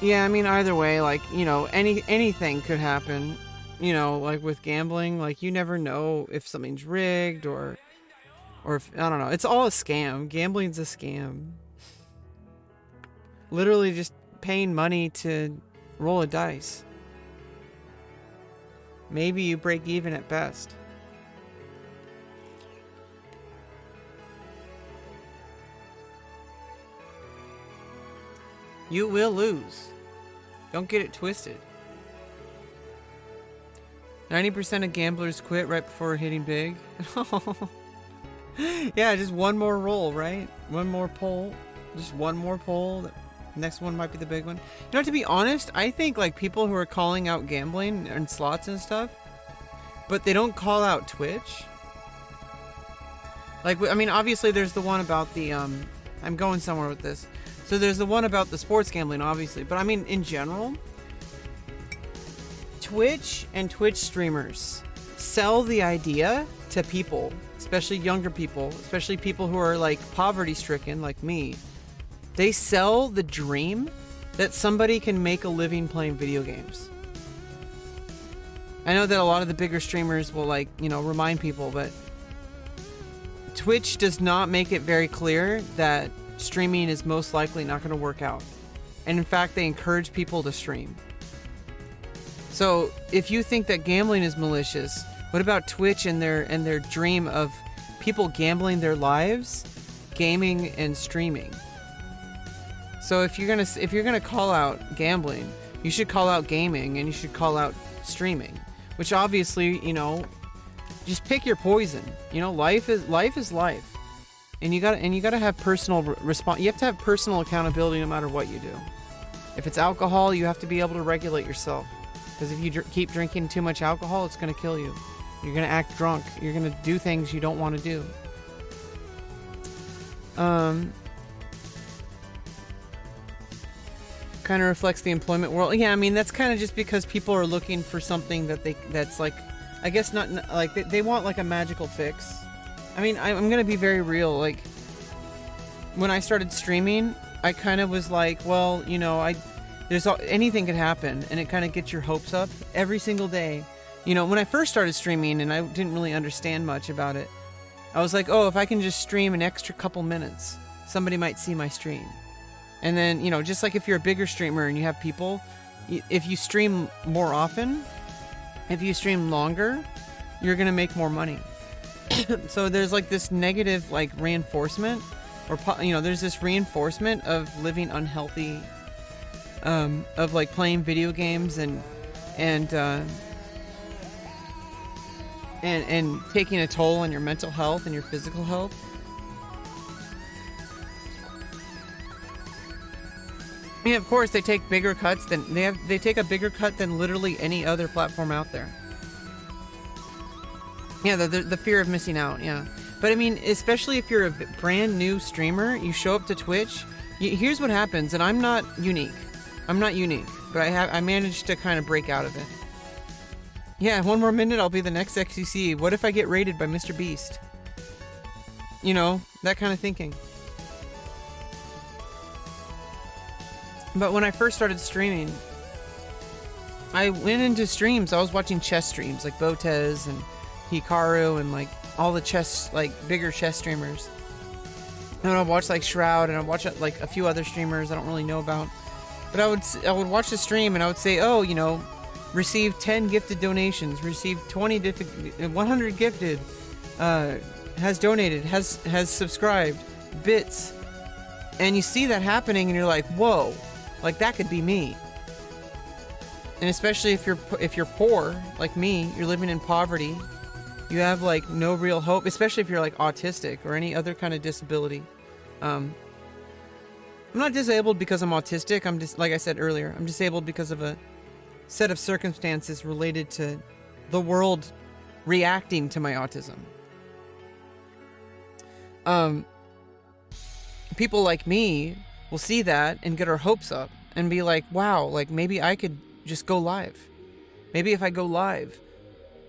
Yeah, I mean, either way, like, you know, anything could happen. You know, like with gambling, like you never know if something's rigged or if, I don't know. It's all a scam. Gambling's a scam. Literally just paying money to roll a dice. Maybe you break even at best. You will lose. Don't get it twisted. 90% of gamblers quit right before hitting big. Yeah, just one more roll, right? One more pull. Just one more pull. Next one might be the big one. You know, to be honest, I think like people who are calling out gambling and slots and stuff, but they don't call out Twitch. Like, I mean, obviously there's the one about the, I'm going somewhere with this. So there's the one about the sports gambling, obviously. But I mean, in general, Twitch and Twitch streamers sell the idea to people, especially younger people, especially people who are like poverty-stricken like me. They sell the dream that somebody can make a living playing video games. I know that a lot of the bigger streamers will, like, you know, remind people, but Twitch does not make it very clear that streaming is most likely not going to work out. And in fact, they encourage people to stream. So if you think that gambling is malicious, what about Twitch and their dream of people gambling their lives, gaming and streaming? So if you're gonna call out gambling, You should call out gaming and you should call out streaming, which obviously, you know, just pick your poison. You know, life is life. And you gotta have personal response. You have to have personal accountability no matter what you do. If it's alcohol, you have to be able to regulate yourself. Because if you keep drinking too much alcohol, it's gonna kill you. You're gonna act drunk. You're gonna do things you don't want to do. Kind of reflects the employment world. Yeah, I mean that's kind of just because people are looking for something that's like, I guess not like they want like a magical fix. I mean, I'm gonna be very real. Like when I started streaming, I kind of was like, well, you know, anything could happen, and it kind of gets your hopes up every single day. You know, when I first started streaming and I didn't really understand much about it, I was like, oh, if I can just stream an extra couple minutes, somebody might see my stream. And then, you know, just like if you're a bigger streamer and you have people, if you stream more often, if you stream longer, you're gonna make more money. So there's like this negative like reinforcement, or you know, there's this reinforcement of living unhealthy, of like playing video games and taking a toll on your mental health and your physical health. I mean, of course, they take bigger cuts than they take a bigger cut than literally any other platform out there. Yeah, the fear of missing out. Yeah, but I mean, especially if you're a brand new streamer, you show up to Twitch. Here's what happens, and I'm not unique. But I managed to kind of break out of it. Yeah, one more minute, I'll be the next XCC. What if I get raided by Mr. Beast? You know, that kind of thinking. But when I first started streaming, I went into streams. I was watching chess streams like Botez and Hikaru and like all the chess, like bigger chess streamers. And I'd watch like Shroud, and I'd watch like a few other streamers I don't really know about. But I would watch the stream and I would say, oh, you know, received 10 gifted donations, received 100 gifted, has donated, has subscribed, bits. And you see that happening and you're like, whoa, like that could be me. And especially if you're poor like me, you're living in poverty, you have like no real hope, especially if you're like autistic or any other kind of disability. I'm not disabled because I'm autistic. I'm just, like I said earlier, I'm disabled because of a set of circumstances related to the world reacting to my autism. People like me will see that and get our hopes up and be like, wow, like maybe I could just go live. Maybe if I go live,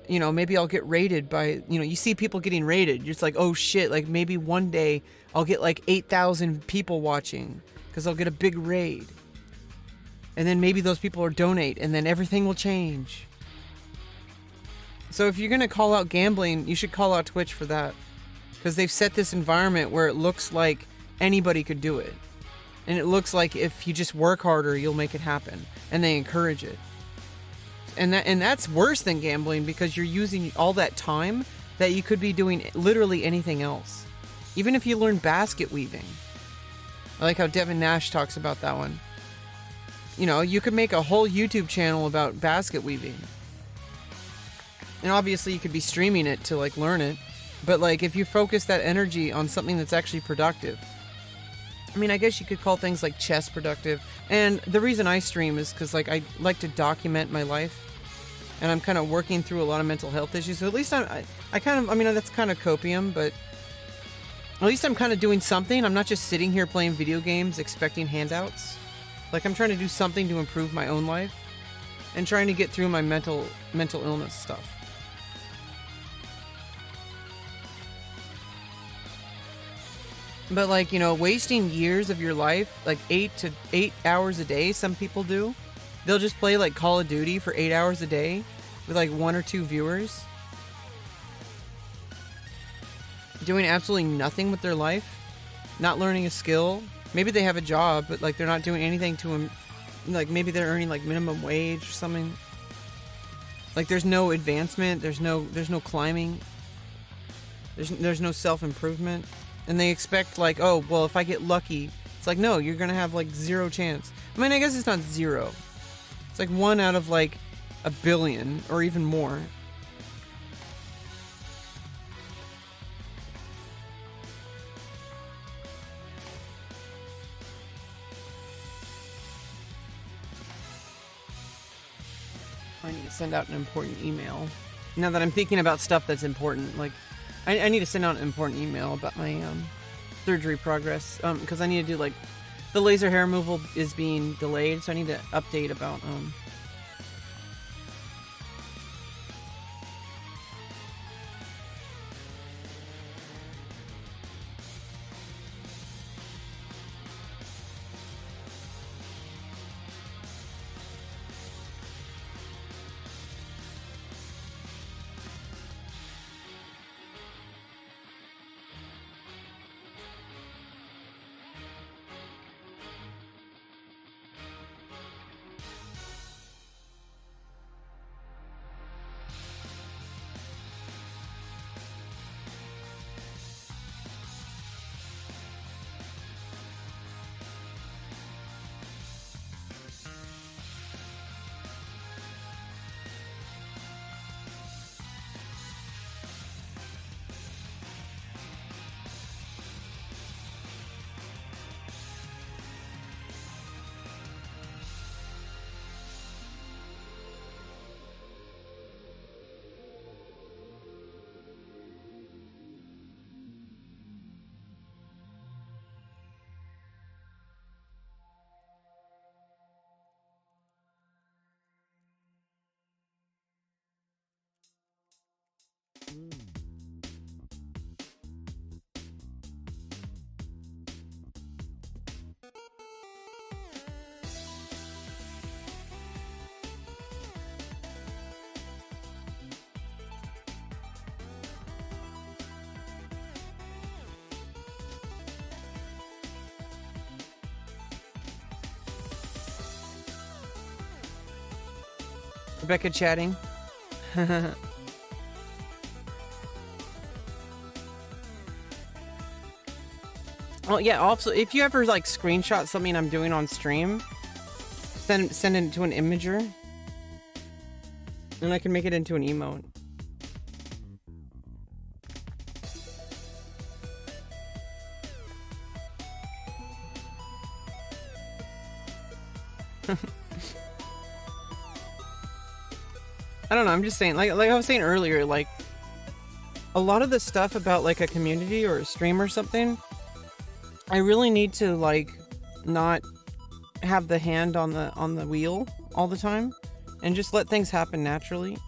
you know, maybe I'll get raided by, you know, you see people getting raided. You're just like, oh shit, like maybe one day I'll get like 8,000 people watching because I'll get a big raid. And then maybe those people will donate and then everything will change. So if you're going to call out gambling, you should call out Twitch for that. Because they've set this environment where it looks like anybody could do it. And it looks like if you just work harder, you'll make it happen. And they encourage it. And that's worse than gambling because you're using all that time that you could be doing literally anything else. Even if you learn basket weaving. I like how Devin Nash talks about that one. You know, you could make a whole YouTube channel about basket weaving. And obviously you could be streaming it to like learn it. But like if you focus that energy on something that's actually productive. I mean, I guess you could call things like chess productive. And the reason I stream is because like I like to document my life. And I'm kind of working through a lot of mental health issues. So at least I mean, that's kind of copium, but at least I'm kind of doing something. I'm not just sitting here playing video games expecting handouts. Like I'm trying to do something to improve my own life and trying to get through my mental illness stuff. But like, you know, wasting years of your life, like 8 hours a day, some people do. They'll just play like Call of Duty for 8 hours a day with like 1 or 2 viewers. Doing absolutely nothing with their life. Not learning a skill. Maybe they have a job, but like they're not doing anything to, like maybe they're earning like minimum wage or something. Like there's no advancement, there's no climbing. There's no self-improvement. And they expect like, oh, well, if I get lucky, it's like, no, you're going to have like 0 chance. I mean, I guess it's not 0. It's like 1 out of like a billion or even more. I need to send out an important email. Now that I'm thinking about stuff that's important, like I need to send out an important email about my surgery progress, because I need to do like the laser hair removal is being delayed, so I need to update about Rebecca chatting. Oh yeah, also if you ever like screenshot something I'm doing on stream, send it to an imager and I can make it into an emote. I don't know, I'm just saying, like I was saying earlier, like a lot of the stuff about like a community or a stream or something, I really need to like not have the hand on the wheel all the time and just let things happen naturally.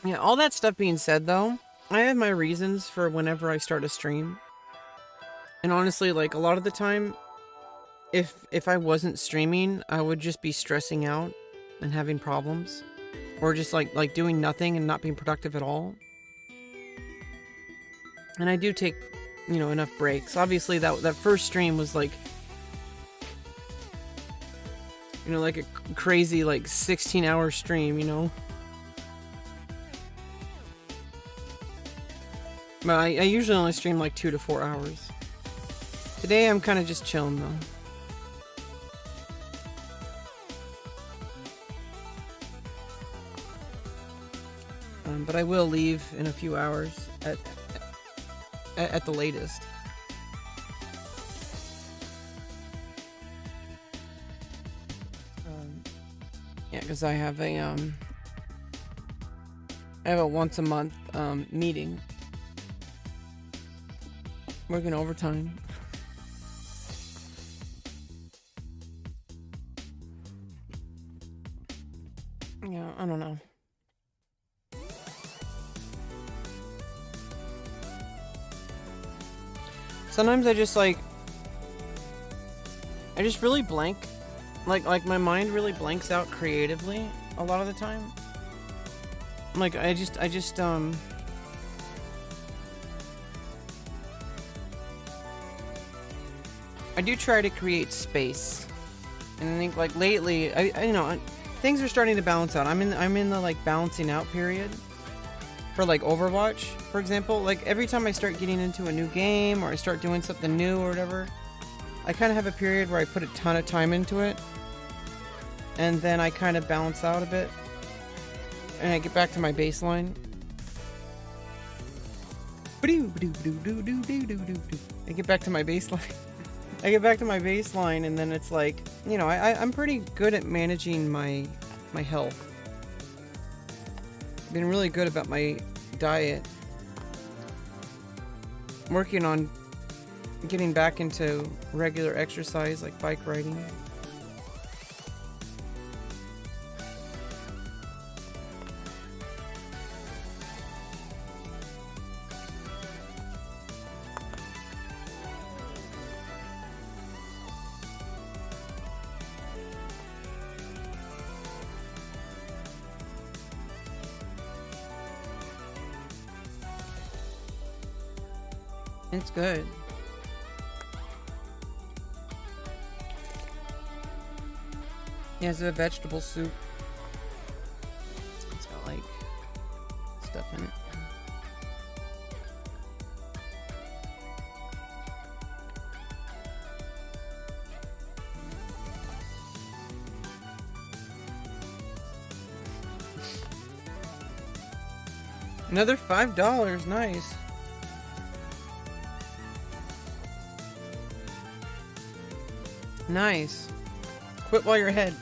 Yeah, all that stuff being said though, I have my reasons for whenever I start a stream. And honestly, like a lot of the time, if I wasn't streaming, I would just be stressing out and having problems. Or just like doing nothing and not being productive at all. And I do take, you know, enough breaks. Obviously that first stream was like, you know, like a crazy like 16-hour stream, you know. But I usually only stream like 2 to 4 hours. Today I'm kind of just chilling though. But I will leave in a few hours at the latest. Yeah, because I have a once a month meeting. Working overtime. Yeah, I don't know. Sometimes I just like, I just really blank. Like my mind really blanks out creatively a lot of the time. Like I just I do try to create space. And I think like lately, things are starting to balance out. I'm in the like balancing out period for like Overwatch, for example. Like every time I start getting into a new game or I start doing something new or whatever, I kind of have a period where I put a ton of time into it, and then I kind of balance out a bit, and I get back to my baseline. I get back to my baseline. I get back to my baseline, and then it's like, I'm pretty good at managing my health. I've been really good about my diet. I'm working on getting back into regular exercise, like bike riding. It's good. Yeah, it's a vegetable soup. It's got like stuff in it. Another $5, nice. Nice. Quit while you're ahead.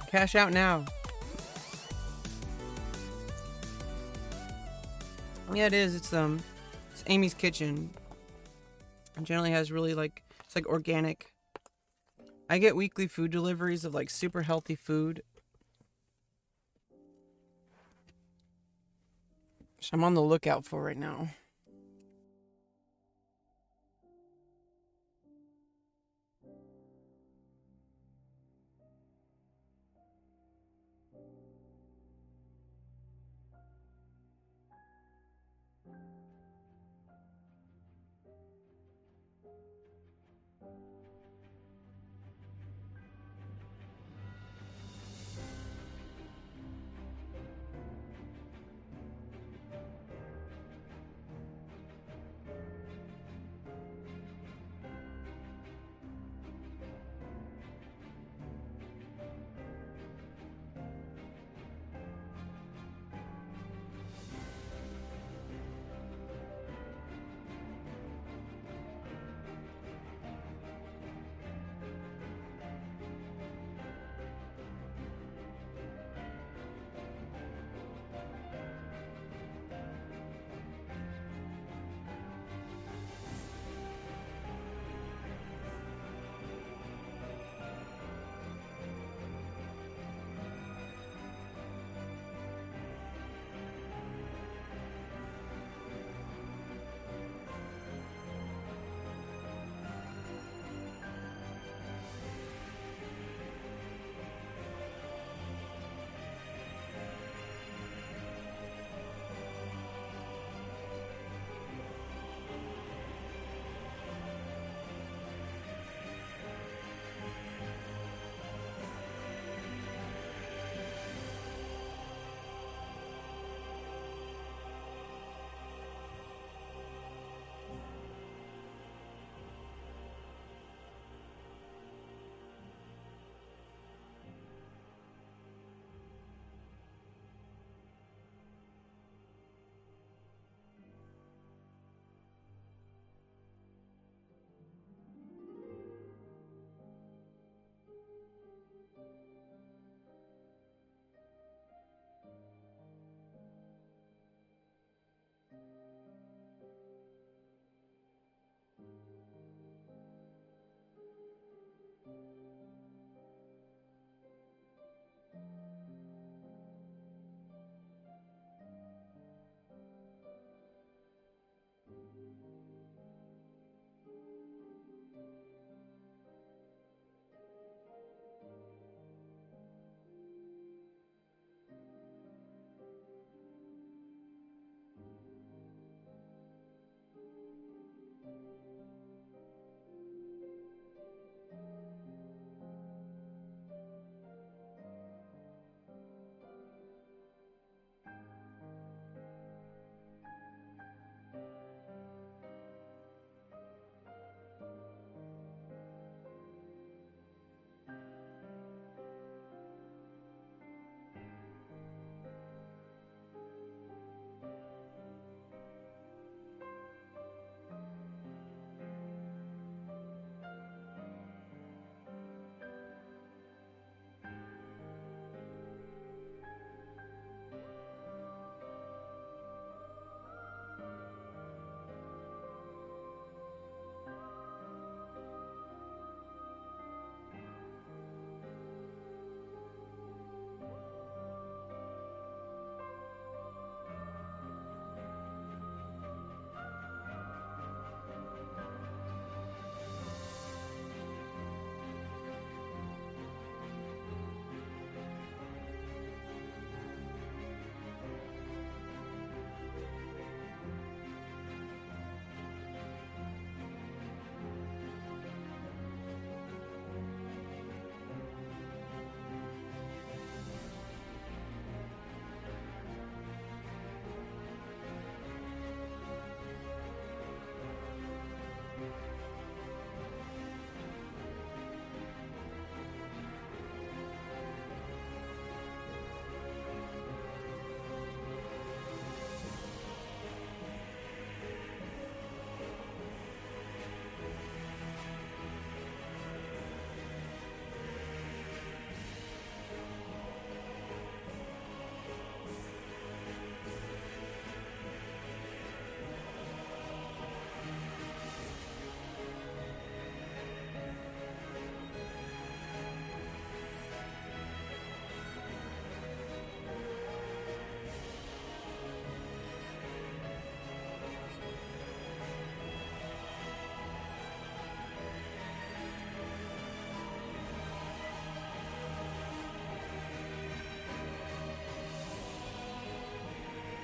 Cash out now. Yeah, it is. It's Amy's Kitchen. It generally has really it's like organic. I get weekly food deliveries of like super healthy food. Which I'm on the lookout for right now.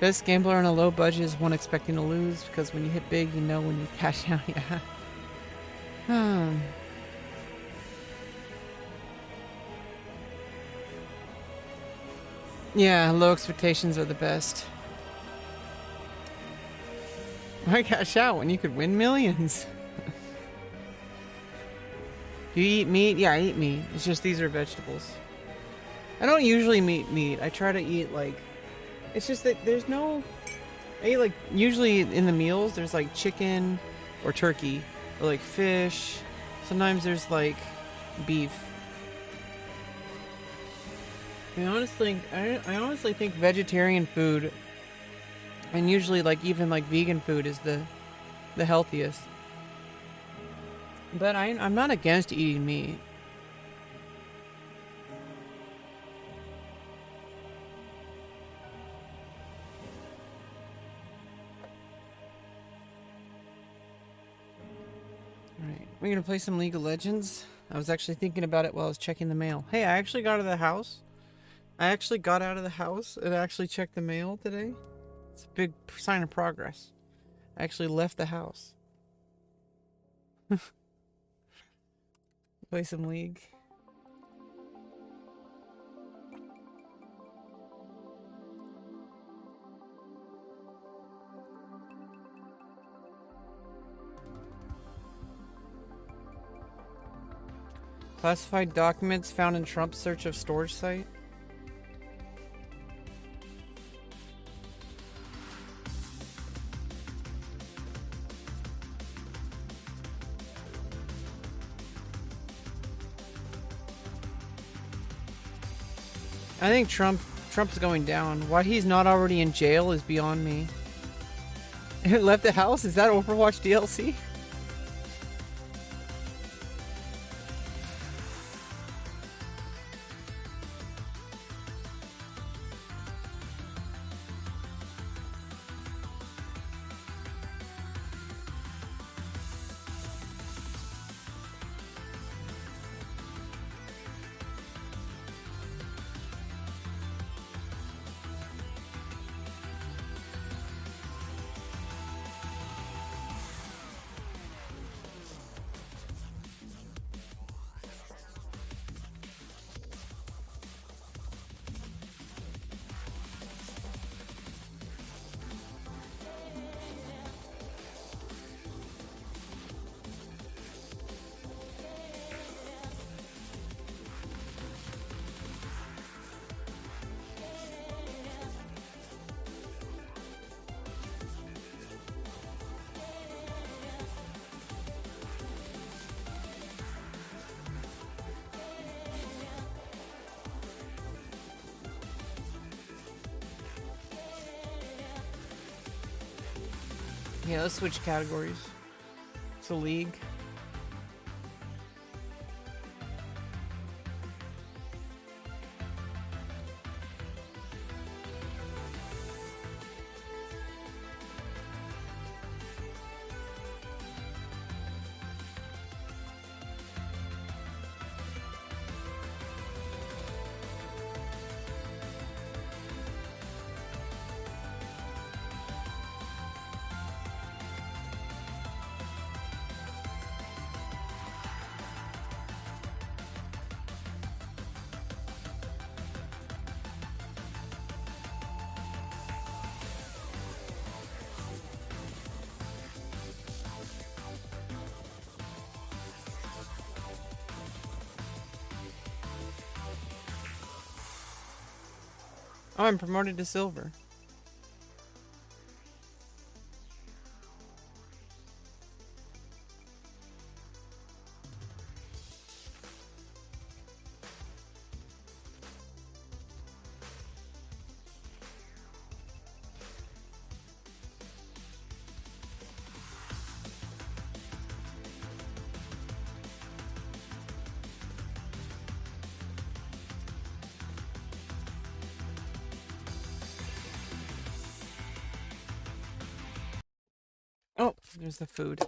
Best gambler on a low budget is one expecting to lose because when you hit big, you know when you cash out. Yeah. Yeah, low expectations are the best. Why cash out when you could win millions? Do you eat meat? Yeah, I eat meat. It's just these are vegetables. I don't usually eat meat. I try to eat like... It's just that there's no... I eat like... Usually in the meals, there's like chicken or turkey. Or like fish. Sometimes there's like beef. I honestly think vegetarian food... And usually like even like vegan food is the healthiest. But I'm not against eating meat. Alright, we're gonna play some League of Legends. I was actually thinking about it while I was checking the mail. Hey, I actually got out of the house. I actually got out of the house and actually checked the mail today. It's a big sign of progress. I actually left the house. Play some League. Classified documents found in Trump's search of storage site. I think Trump's going down. Why he's not already in jail is beyond me. Left the house? Is that Overwatch DLC? Yeah, let's switch categories. To League. Oh, I'm promoted to silver. Oh, there's the food.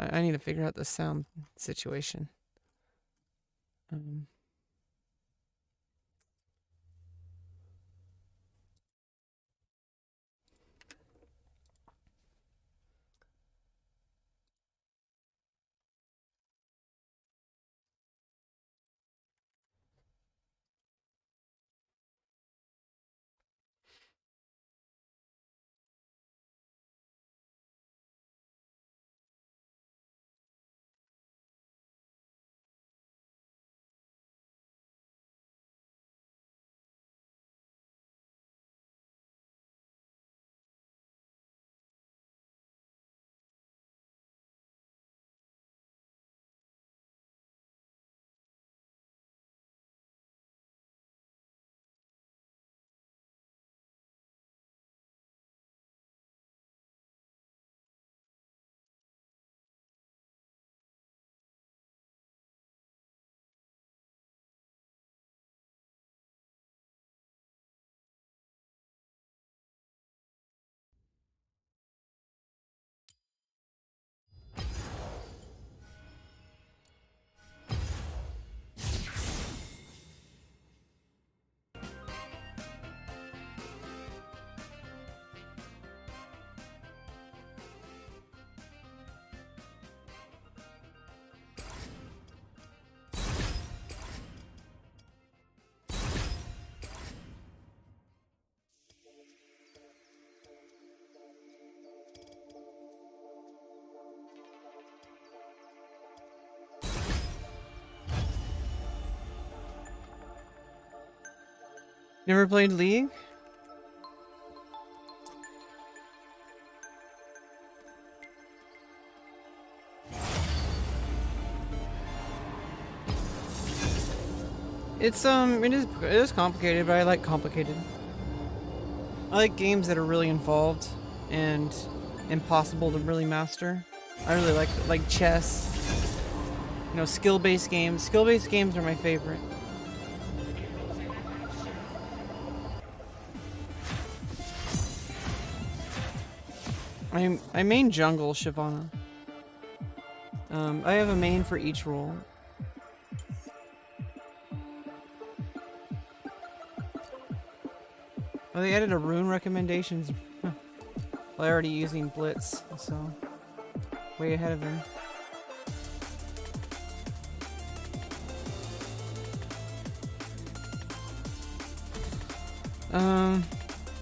I need to figure out the sound situation. Never played League? It is complicated, but I like complicated. I like games that are really involved and impossible to really master. I really like chess. You know, skill-based games. Skill-based games are my favorite. I main jungle Shyvana. I have a main for each role. Oh, they added a rune recommendations. Huh. Well, they're already using Blitz, so way ahead of them.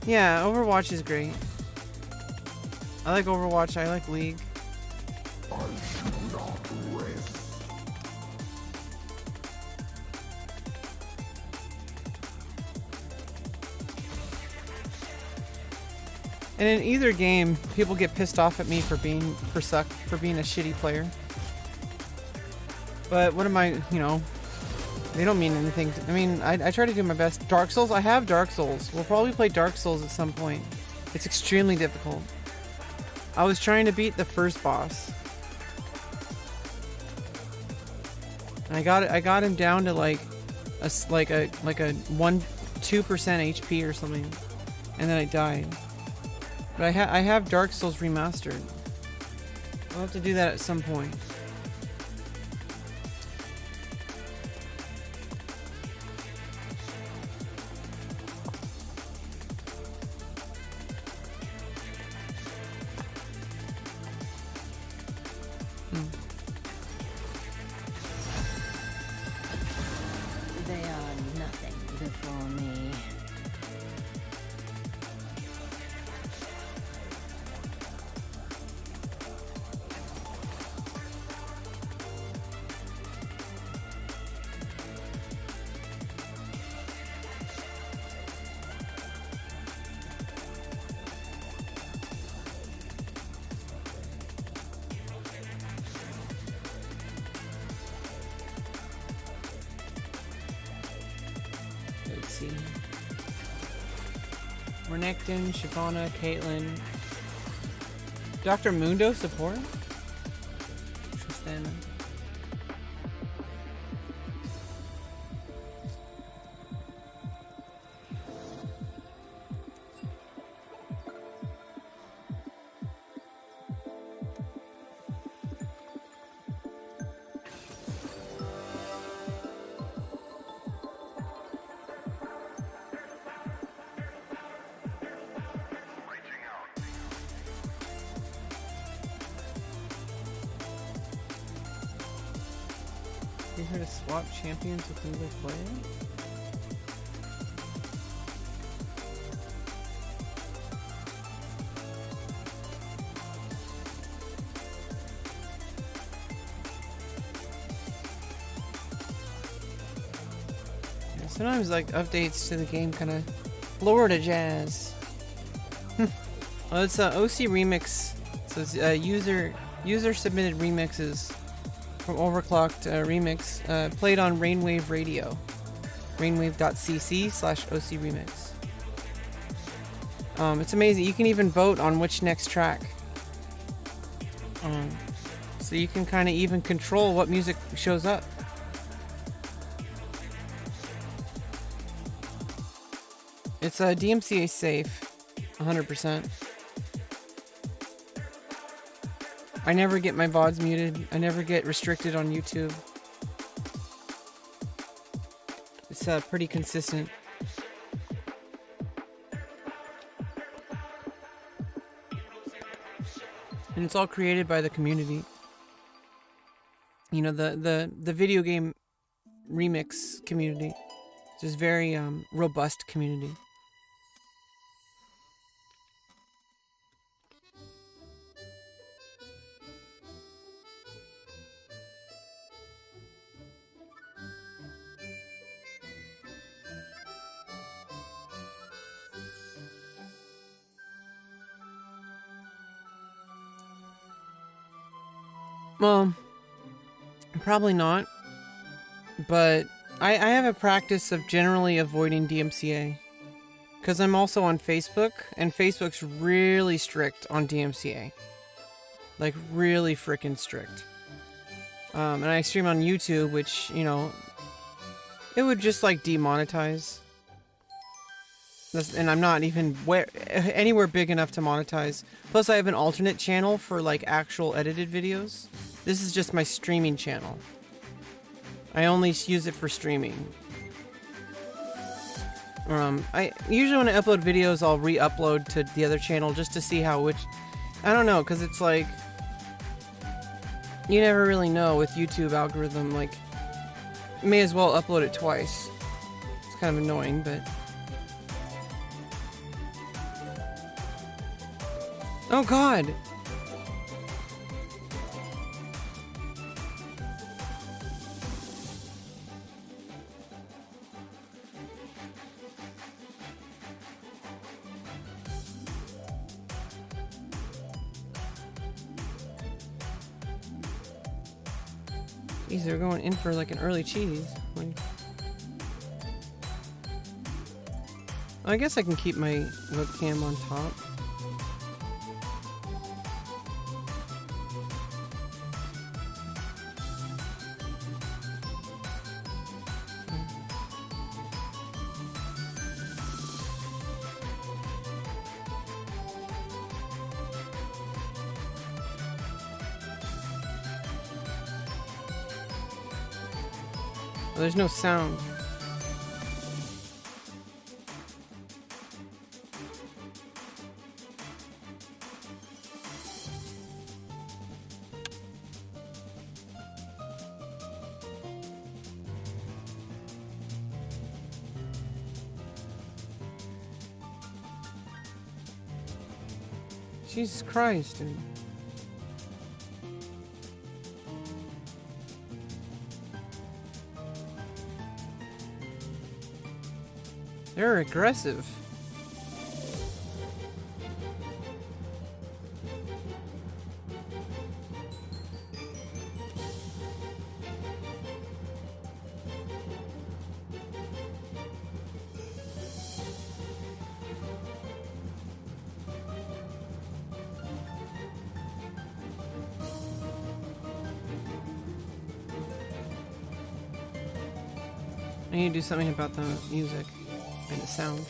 Yeah, Overwatch is great. I like Overwatch, I like League. And in either game, people get pissed off at me for being a shitty player. But what am I, you know, they don't mean anything. I mean, I try to do my best. Dark Souls, I have Dark Souls. We'll probably play Dark Souls at some point. It's extremely difficult. I was trying to beat the first boss. And I got him down to like a 2% HP or something, and then I died. But I have Dark Souls remastered. I'll have to do that at some point. They are nothing before me. Let's see. Renekton, Shyvana, Caitlyn. Dr. Mundo support? Tristana. here to swap champions with another player? Yeah, sometimes like updates to the game kind of Florida jazz. Well, it's a OC remix, so it's user submitted remixes from Overclocked remix played on Rainwave Radio, rainwave.cc/OC remix. It's amazing. You can even vote on which next track. So you can kind of even control what music shows up. It's DMCA safe, 100%. I never get my VODs muted. I never get restricted on YouTube. It's pretty consistent. And it's all created by the community. You know, the video game remix community. It's just very robust community. Well, probably not. But I have a practice of generally avoiding DMCA. Because I'm also on Facebook, and Facebook's really strict on DMCA. Like, really freaking strict. And I stream on YouTube, which, you know, it would just, like, demonetize. And I'm not even anywhere big enough to monetize. Plus, I have an alternate channel for, like, actual edited videos. This is just my streaming channel. I only use it for streaming. I usually when I upload videos, I'll re-upload to the other channel just to see how I don't know, because it's like you never really know with YouTube algorithm. Like, may as well upload it twice. It's kind of annoying, but oh god. Jeez, they're going in for like an early cheese. I guess I can keep my webcam on top. Oh, there's no sound. Jesus Christ, dude. They're aggressive. I need to do something about the music and the sound.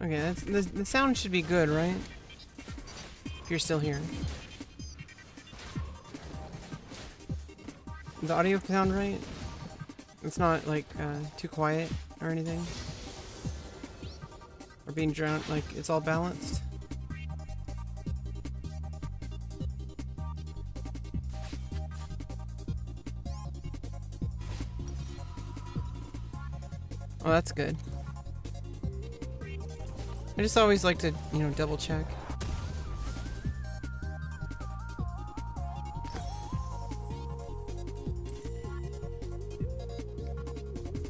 Okay, the sound should be good, right? If you're still here. The audio sound right? It's not like too quiet or anything? Or being drowned, like it's all balanced? Oh, that's good. I just always like to, you know, double check.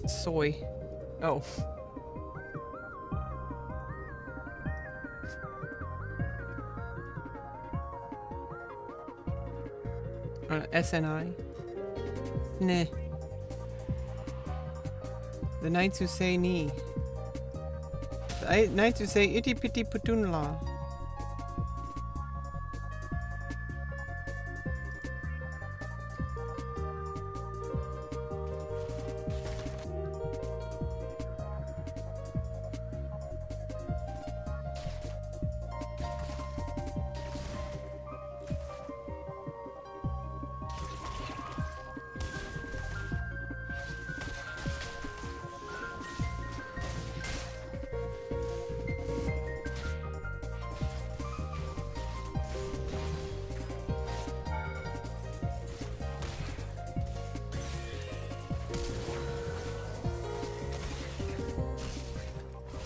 Soy. Oh. SNI? Nah. The knights who say ni. The knights who say iti piti putunla.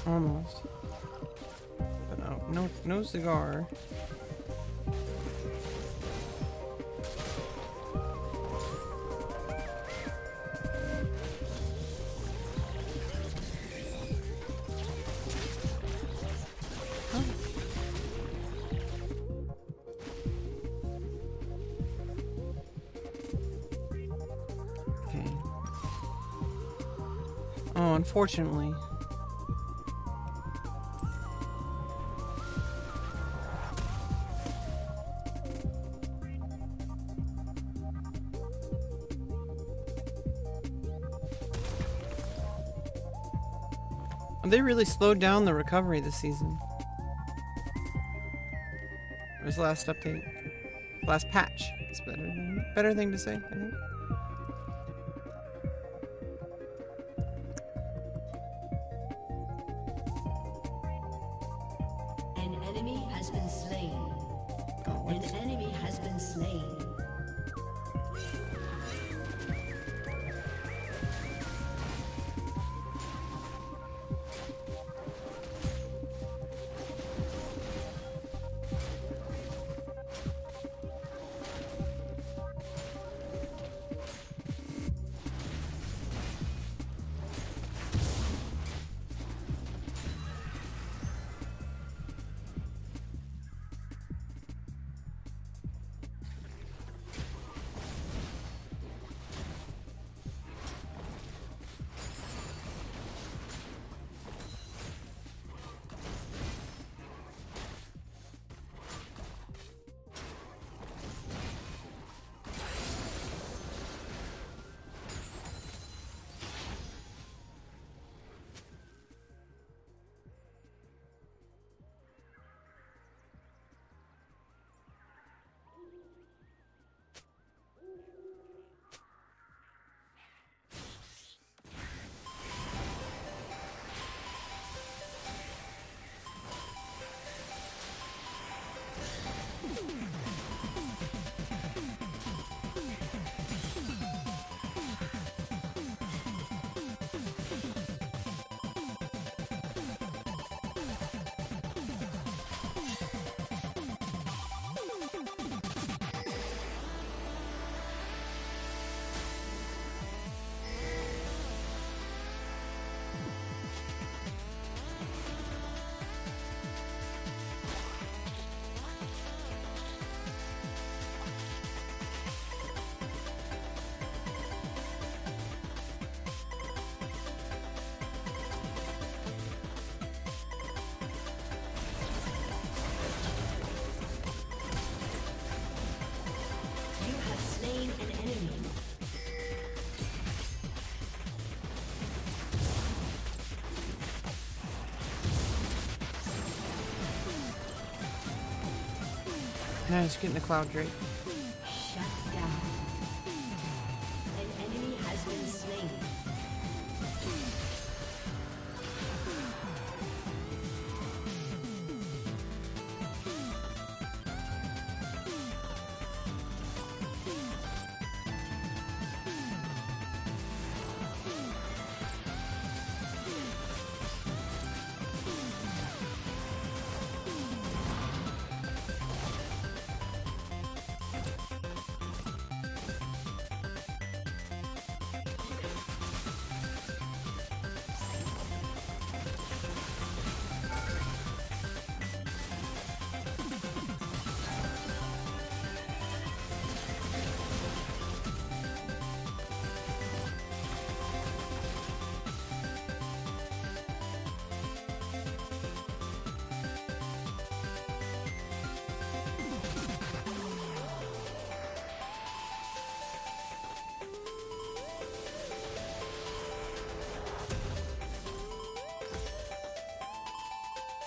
Almost. But no cigar. Okay. Oh, unfortunately. They really slowed down the recovery this season. It was the last update. Last patch. It's better thing to say, I think. An enemy has been slain. Oh, An enemy has been slain. Yeah, just getting the cloud drake. Shut down. An enemy has been slain.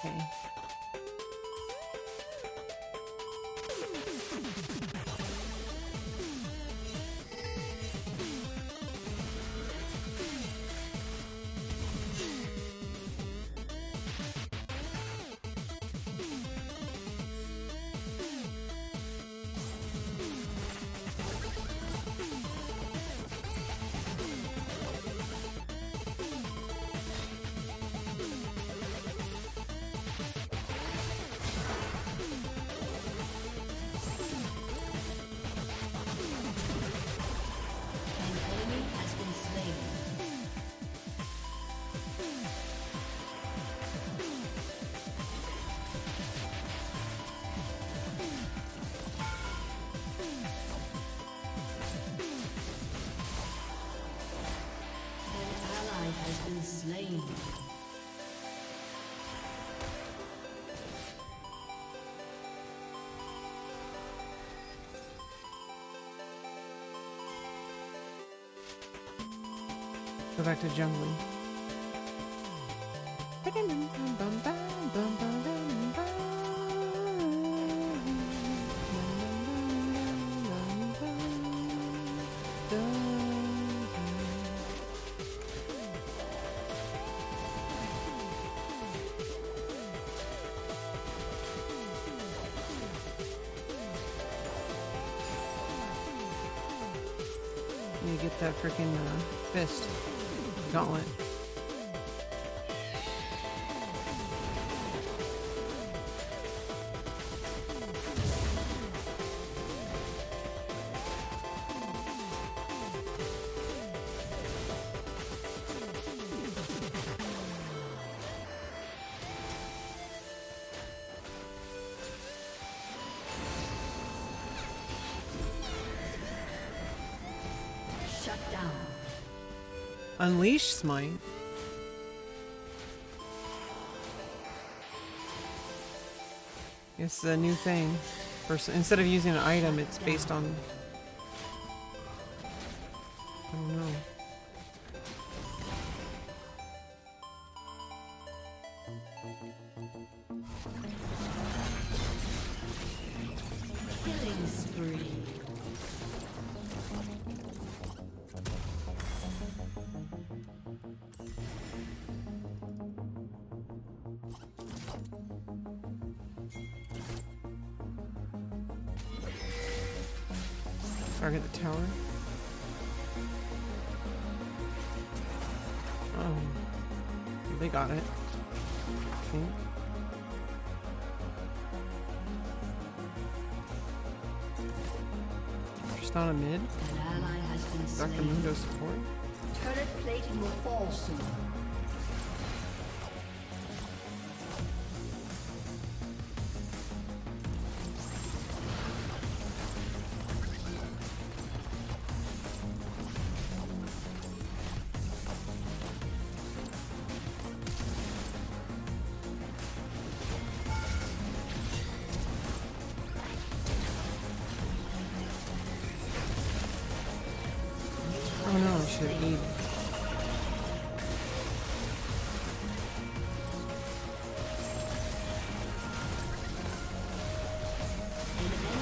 Okay. An enemy has been slain. An ally has been slain. Go back to jungling. You get that freaking fist gauntlet. Shut down. Unleash smite. It's a new thing. Instead of using an item, it's based on. I don't know. Killing spree. Target the tower. Oh, they got it. Okay. Just on a mid. An ally has been Dr. slain. Mundo support. Turret plating will fall soon. Oh no, I should have eaten. An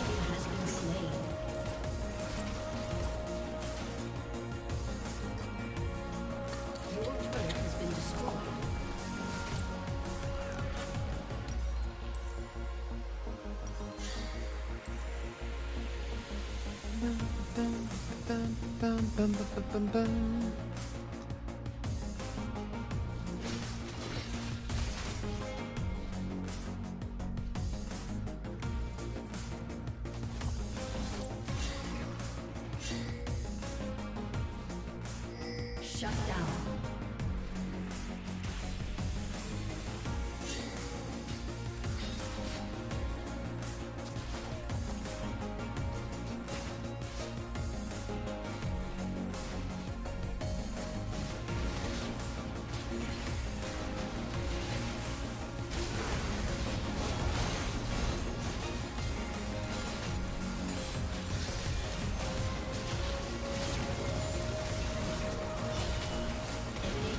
Bum, bum, bum, bum, bum. Shut down.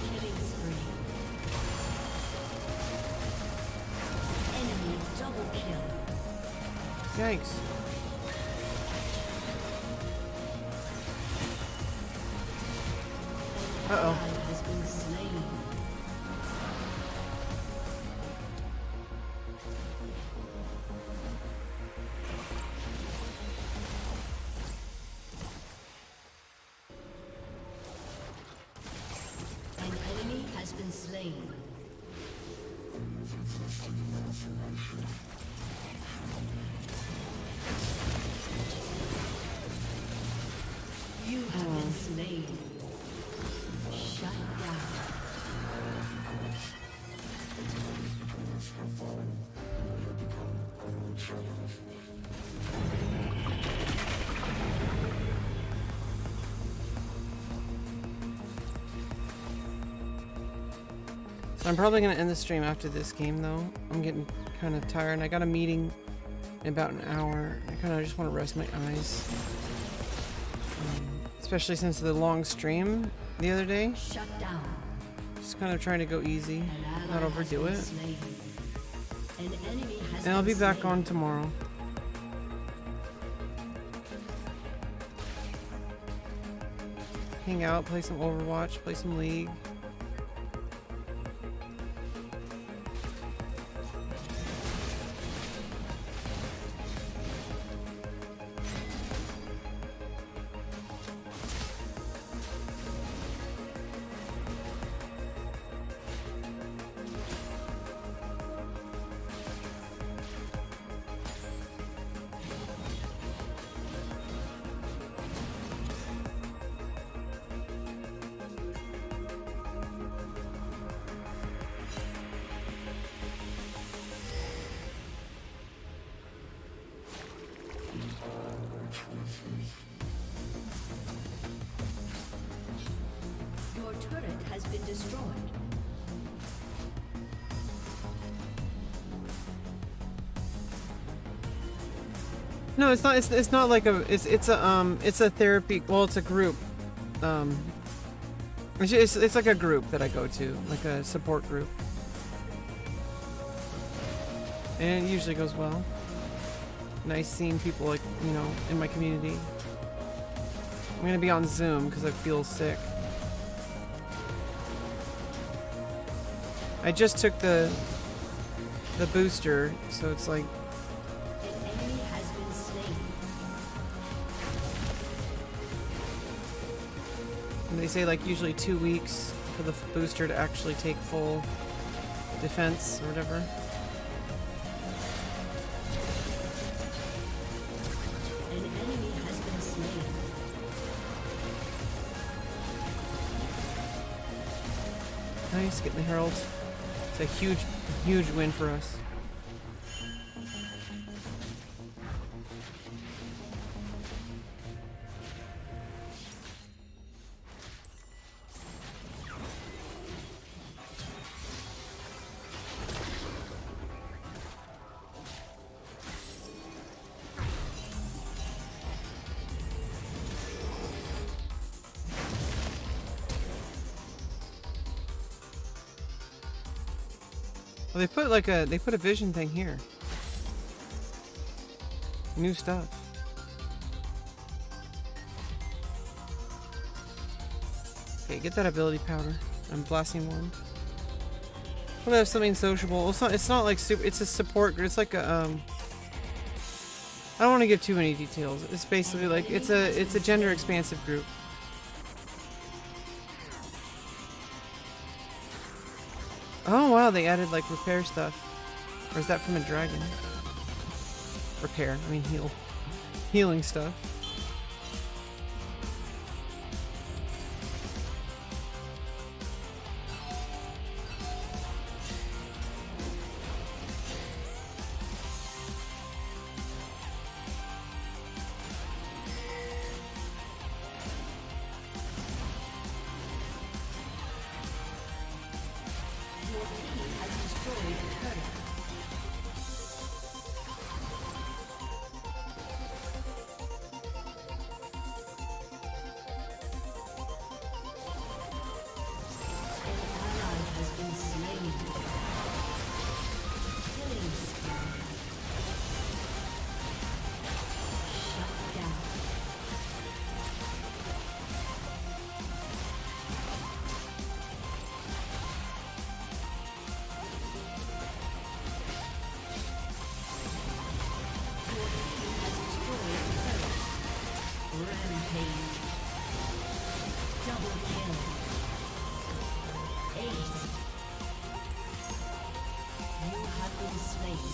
Killing spree. Enemy double kill. Yikes. Uh-oh. Ally has been slain. An enemy has been slain. You have been slain. Shut down. So I'm probably gonna end the stream after this game though. I'm getting kind of tired and I got a meeting in about an hour. I kind of just want to rest my eyes. Especially since the long stream the other day. Shut down. Just kind of trying to go easy, An ally not has overdo been it. slain. An enemy has And I'll be been back slain. on tomorrow. Hang out, play some Overwatch, play some League. Your turret has been destroyed. No, it's not. It's not like a. It's a therapy. Well, it's a group. It's like a group that I go to, like a support group, and it usually goes well. Nice seeing people like in my community. I'm gonna be on Zoom because I feel sick. I just took the booster, so it's like. An enemy has been slain. And they say like usually 2 weeks for the booster to actually take full defense or whatever. An enemy has been slain. Nice, getting the Herald. It's a huge win for us. Well, they put a vision thing here. New stuff. Okay, get that ability powder. I'm blasting one. We'll have something sociable. It's not like super. It's a support group. It's like a I don't want to give too many details. It's basically like it's a gender expansive group. Oh wow, they added like repair stuff. Or is that from a dragon? Repair, I mean heal. Healing stuff. Your team has destroyed a turret. An ally has been slain. Killing spree. Shut down. Your team has destroyed a turret. Rampage. Double kill. Ace. You have been slain.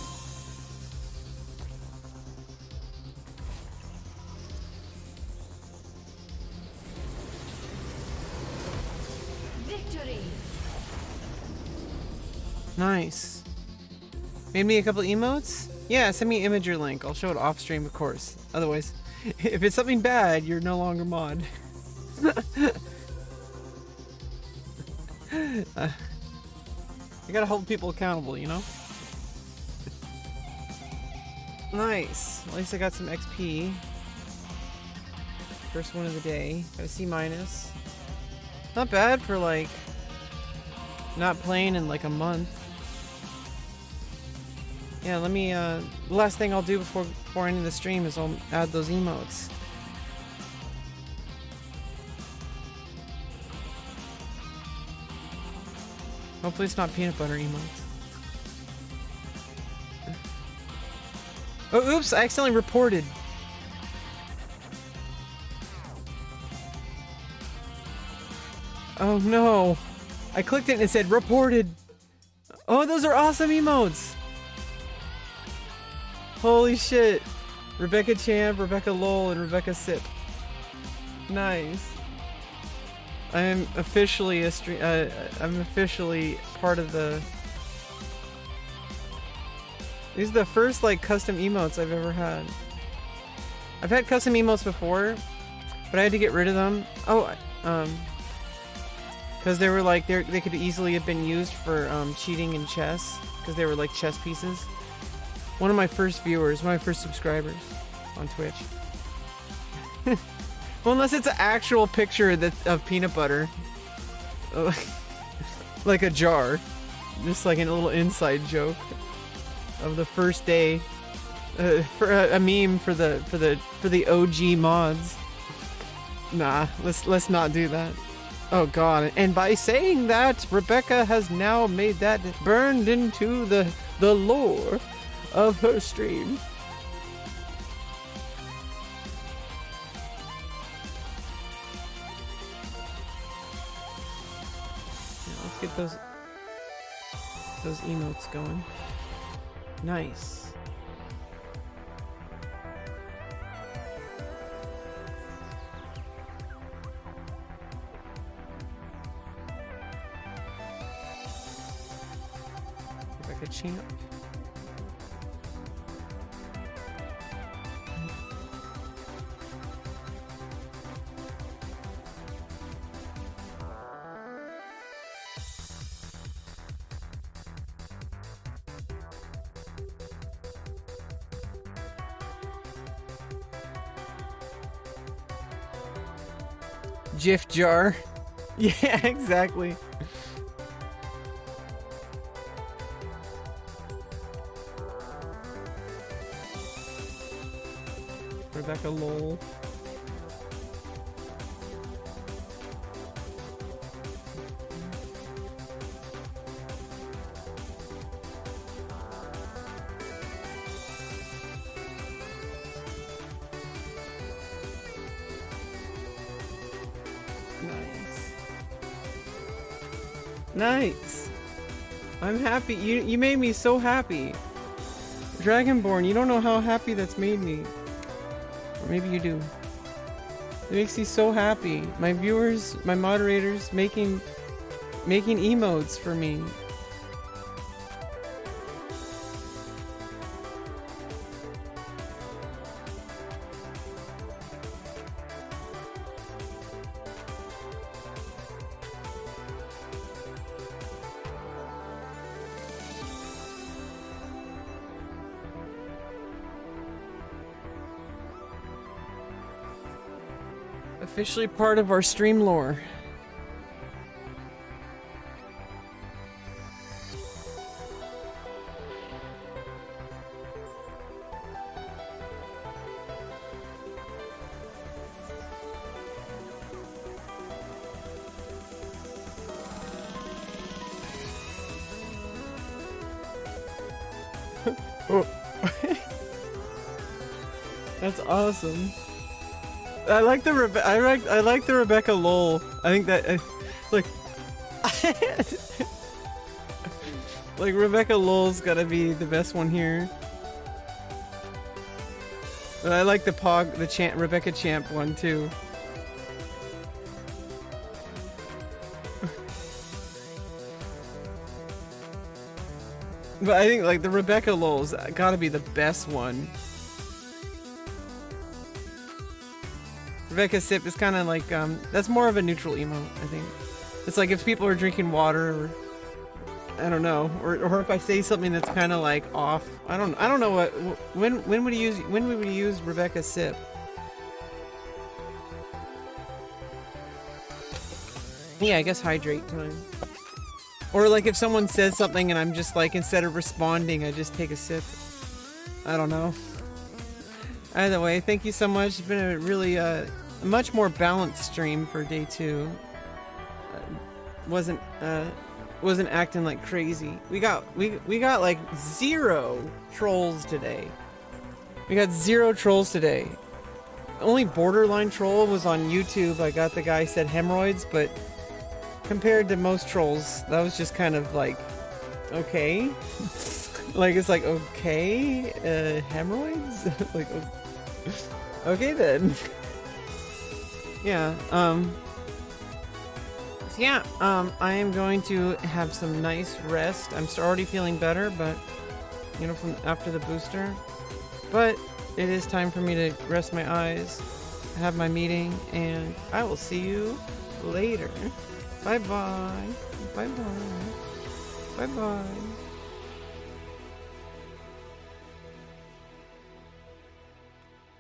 Victory! Nice. Made me a couple emotes? Yeah, send me an imager link. I'll show it off stream, of course. Otherwise, if it's something bad, you're no longer mod. I gotta hold people accountable, you know? Nice. At least I got some XP. First one of the day. Got a C-. Not bad for like not playing in like a month. Yeah, let me the last thing I'll do before ending the stream is I'll add those emotes. Hopefully it's not peanut butter emotes. Oh, oops, I accidentally reported. Oh no. I clicked it and it said reported. Oh, those are awesome emotes. Holy shit. Rebecca Champ, Rebecca Lowell, and Rebecca Sip. Nice. I am officially I'm officially part of the... These are the first like custom emotes I've ever had. I've had custom emotes before, but I had to get rid of them. Oh, because they were like they could easily have been used for cheating in chess because they were like chess pieces. One of my first viewers, one of my first subscribers on Twitch. Well, unless it's an actual picture that's of peanut butter, like a jar, just like a little inside joke of the first day, for a meme for the OG mods. Nah, let's not do that. Oh god! And by saying that, Rebecca has now made that burned into the lore of her stream. Yeah, let's get those emotes going. Nice. Rebecca Champ. GIF jar. Yeah, exactly. Rebecca Lowell. Nice. Nice. I'm happy. You made me so happy. Dragonborn, you don't know how happy that's made me. Or maybe you do. It makes me so happy. My viewers, my moderators making emotes for me. Officially part of our stream lore. Oh. That's awesome. I like the I like the Rebecca lol. I think that like like Rebecca lol's gotta be the best one here. But I like the Rebecca Champ one too. But I think like the Rebecca lol's gotta be the best one. Rebecca Sip is kind of like, that's more of a neutral emote, I think. It's like if people are drinking water, or I don't know, or if I say something that's kind of like off. I don't know what. When would we use Rebecca Sip? Yeah, I guess hydrate time. Or like if someone says something and I'm just like, instead of responding, I just take a sip. I don't know. Either way, thank you so much. It's been a really much more balanced stream for day 2. Wasn't acting like crazy. We got like 0 trolls today. We got 0 trolls today. Only borderline troll was on YouTube. I got the guy said hemorrhoids, but compared to most trolls, that was just kind of like, okay. Like it's like, okay, hemorrhoids? Like, okay then. Yeah, I am going to have some nice rest. I'm already feeling better, but, you know, from after the booster. But it is time for me to rest my eyes, have my meeting, and I will see you later. Bye-bye. Bye-bye. Bye-bye.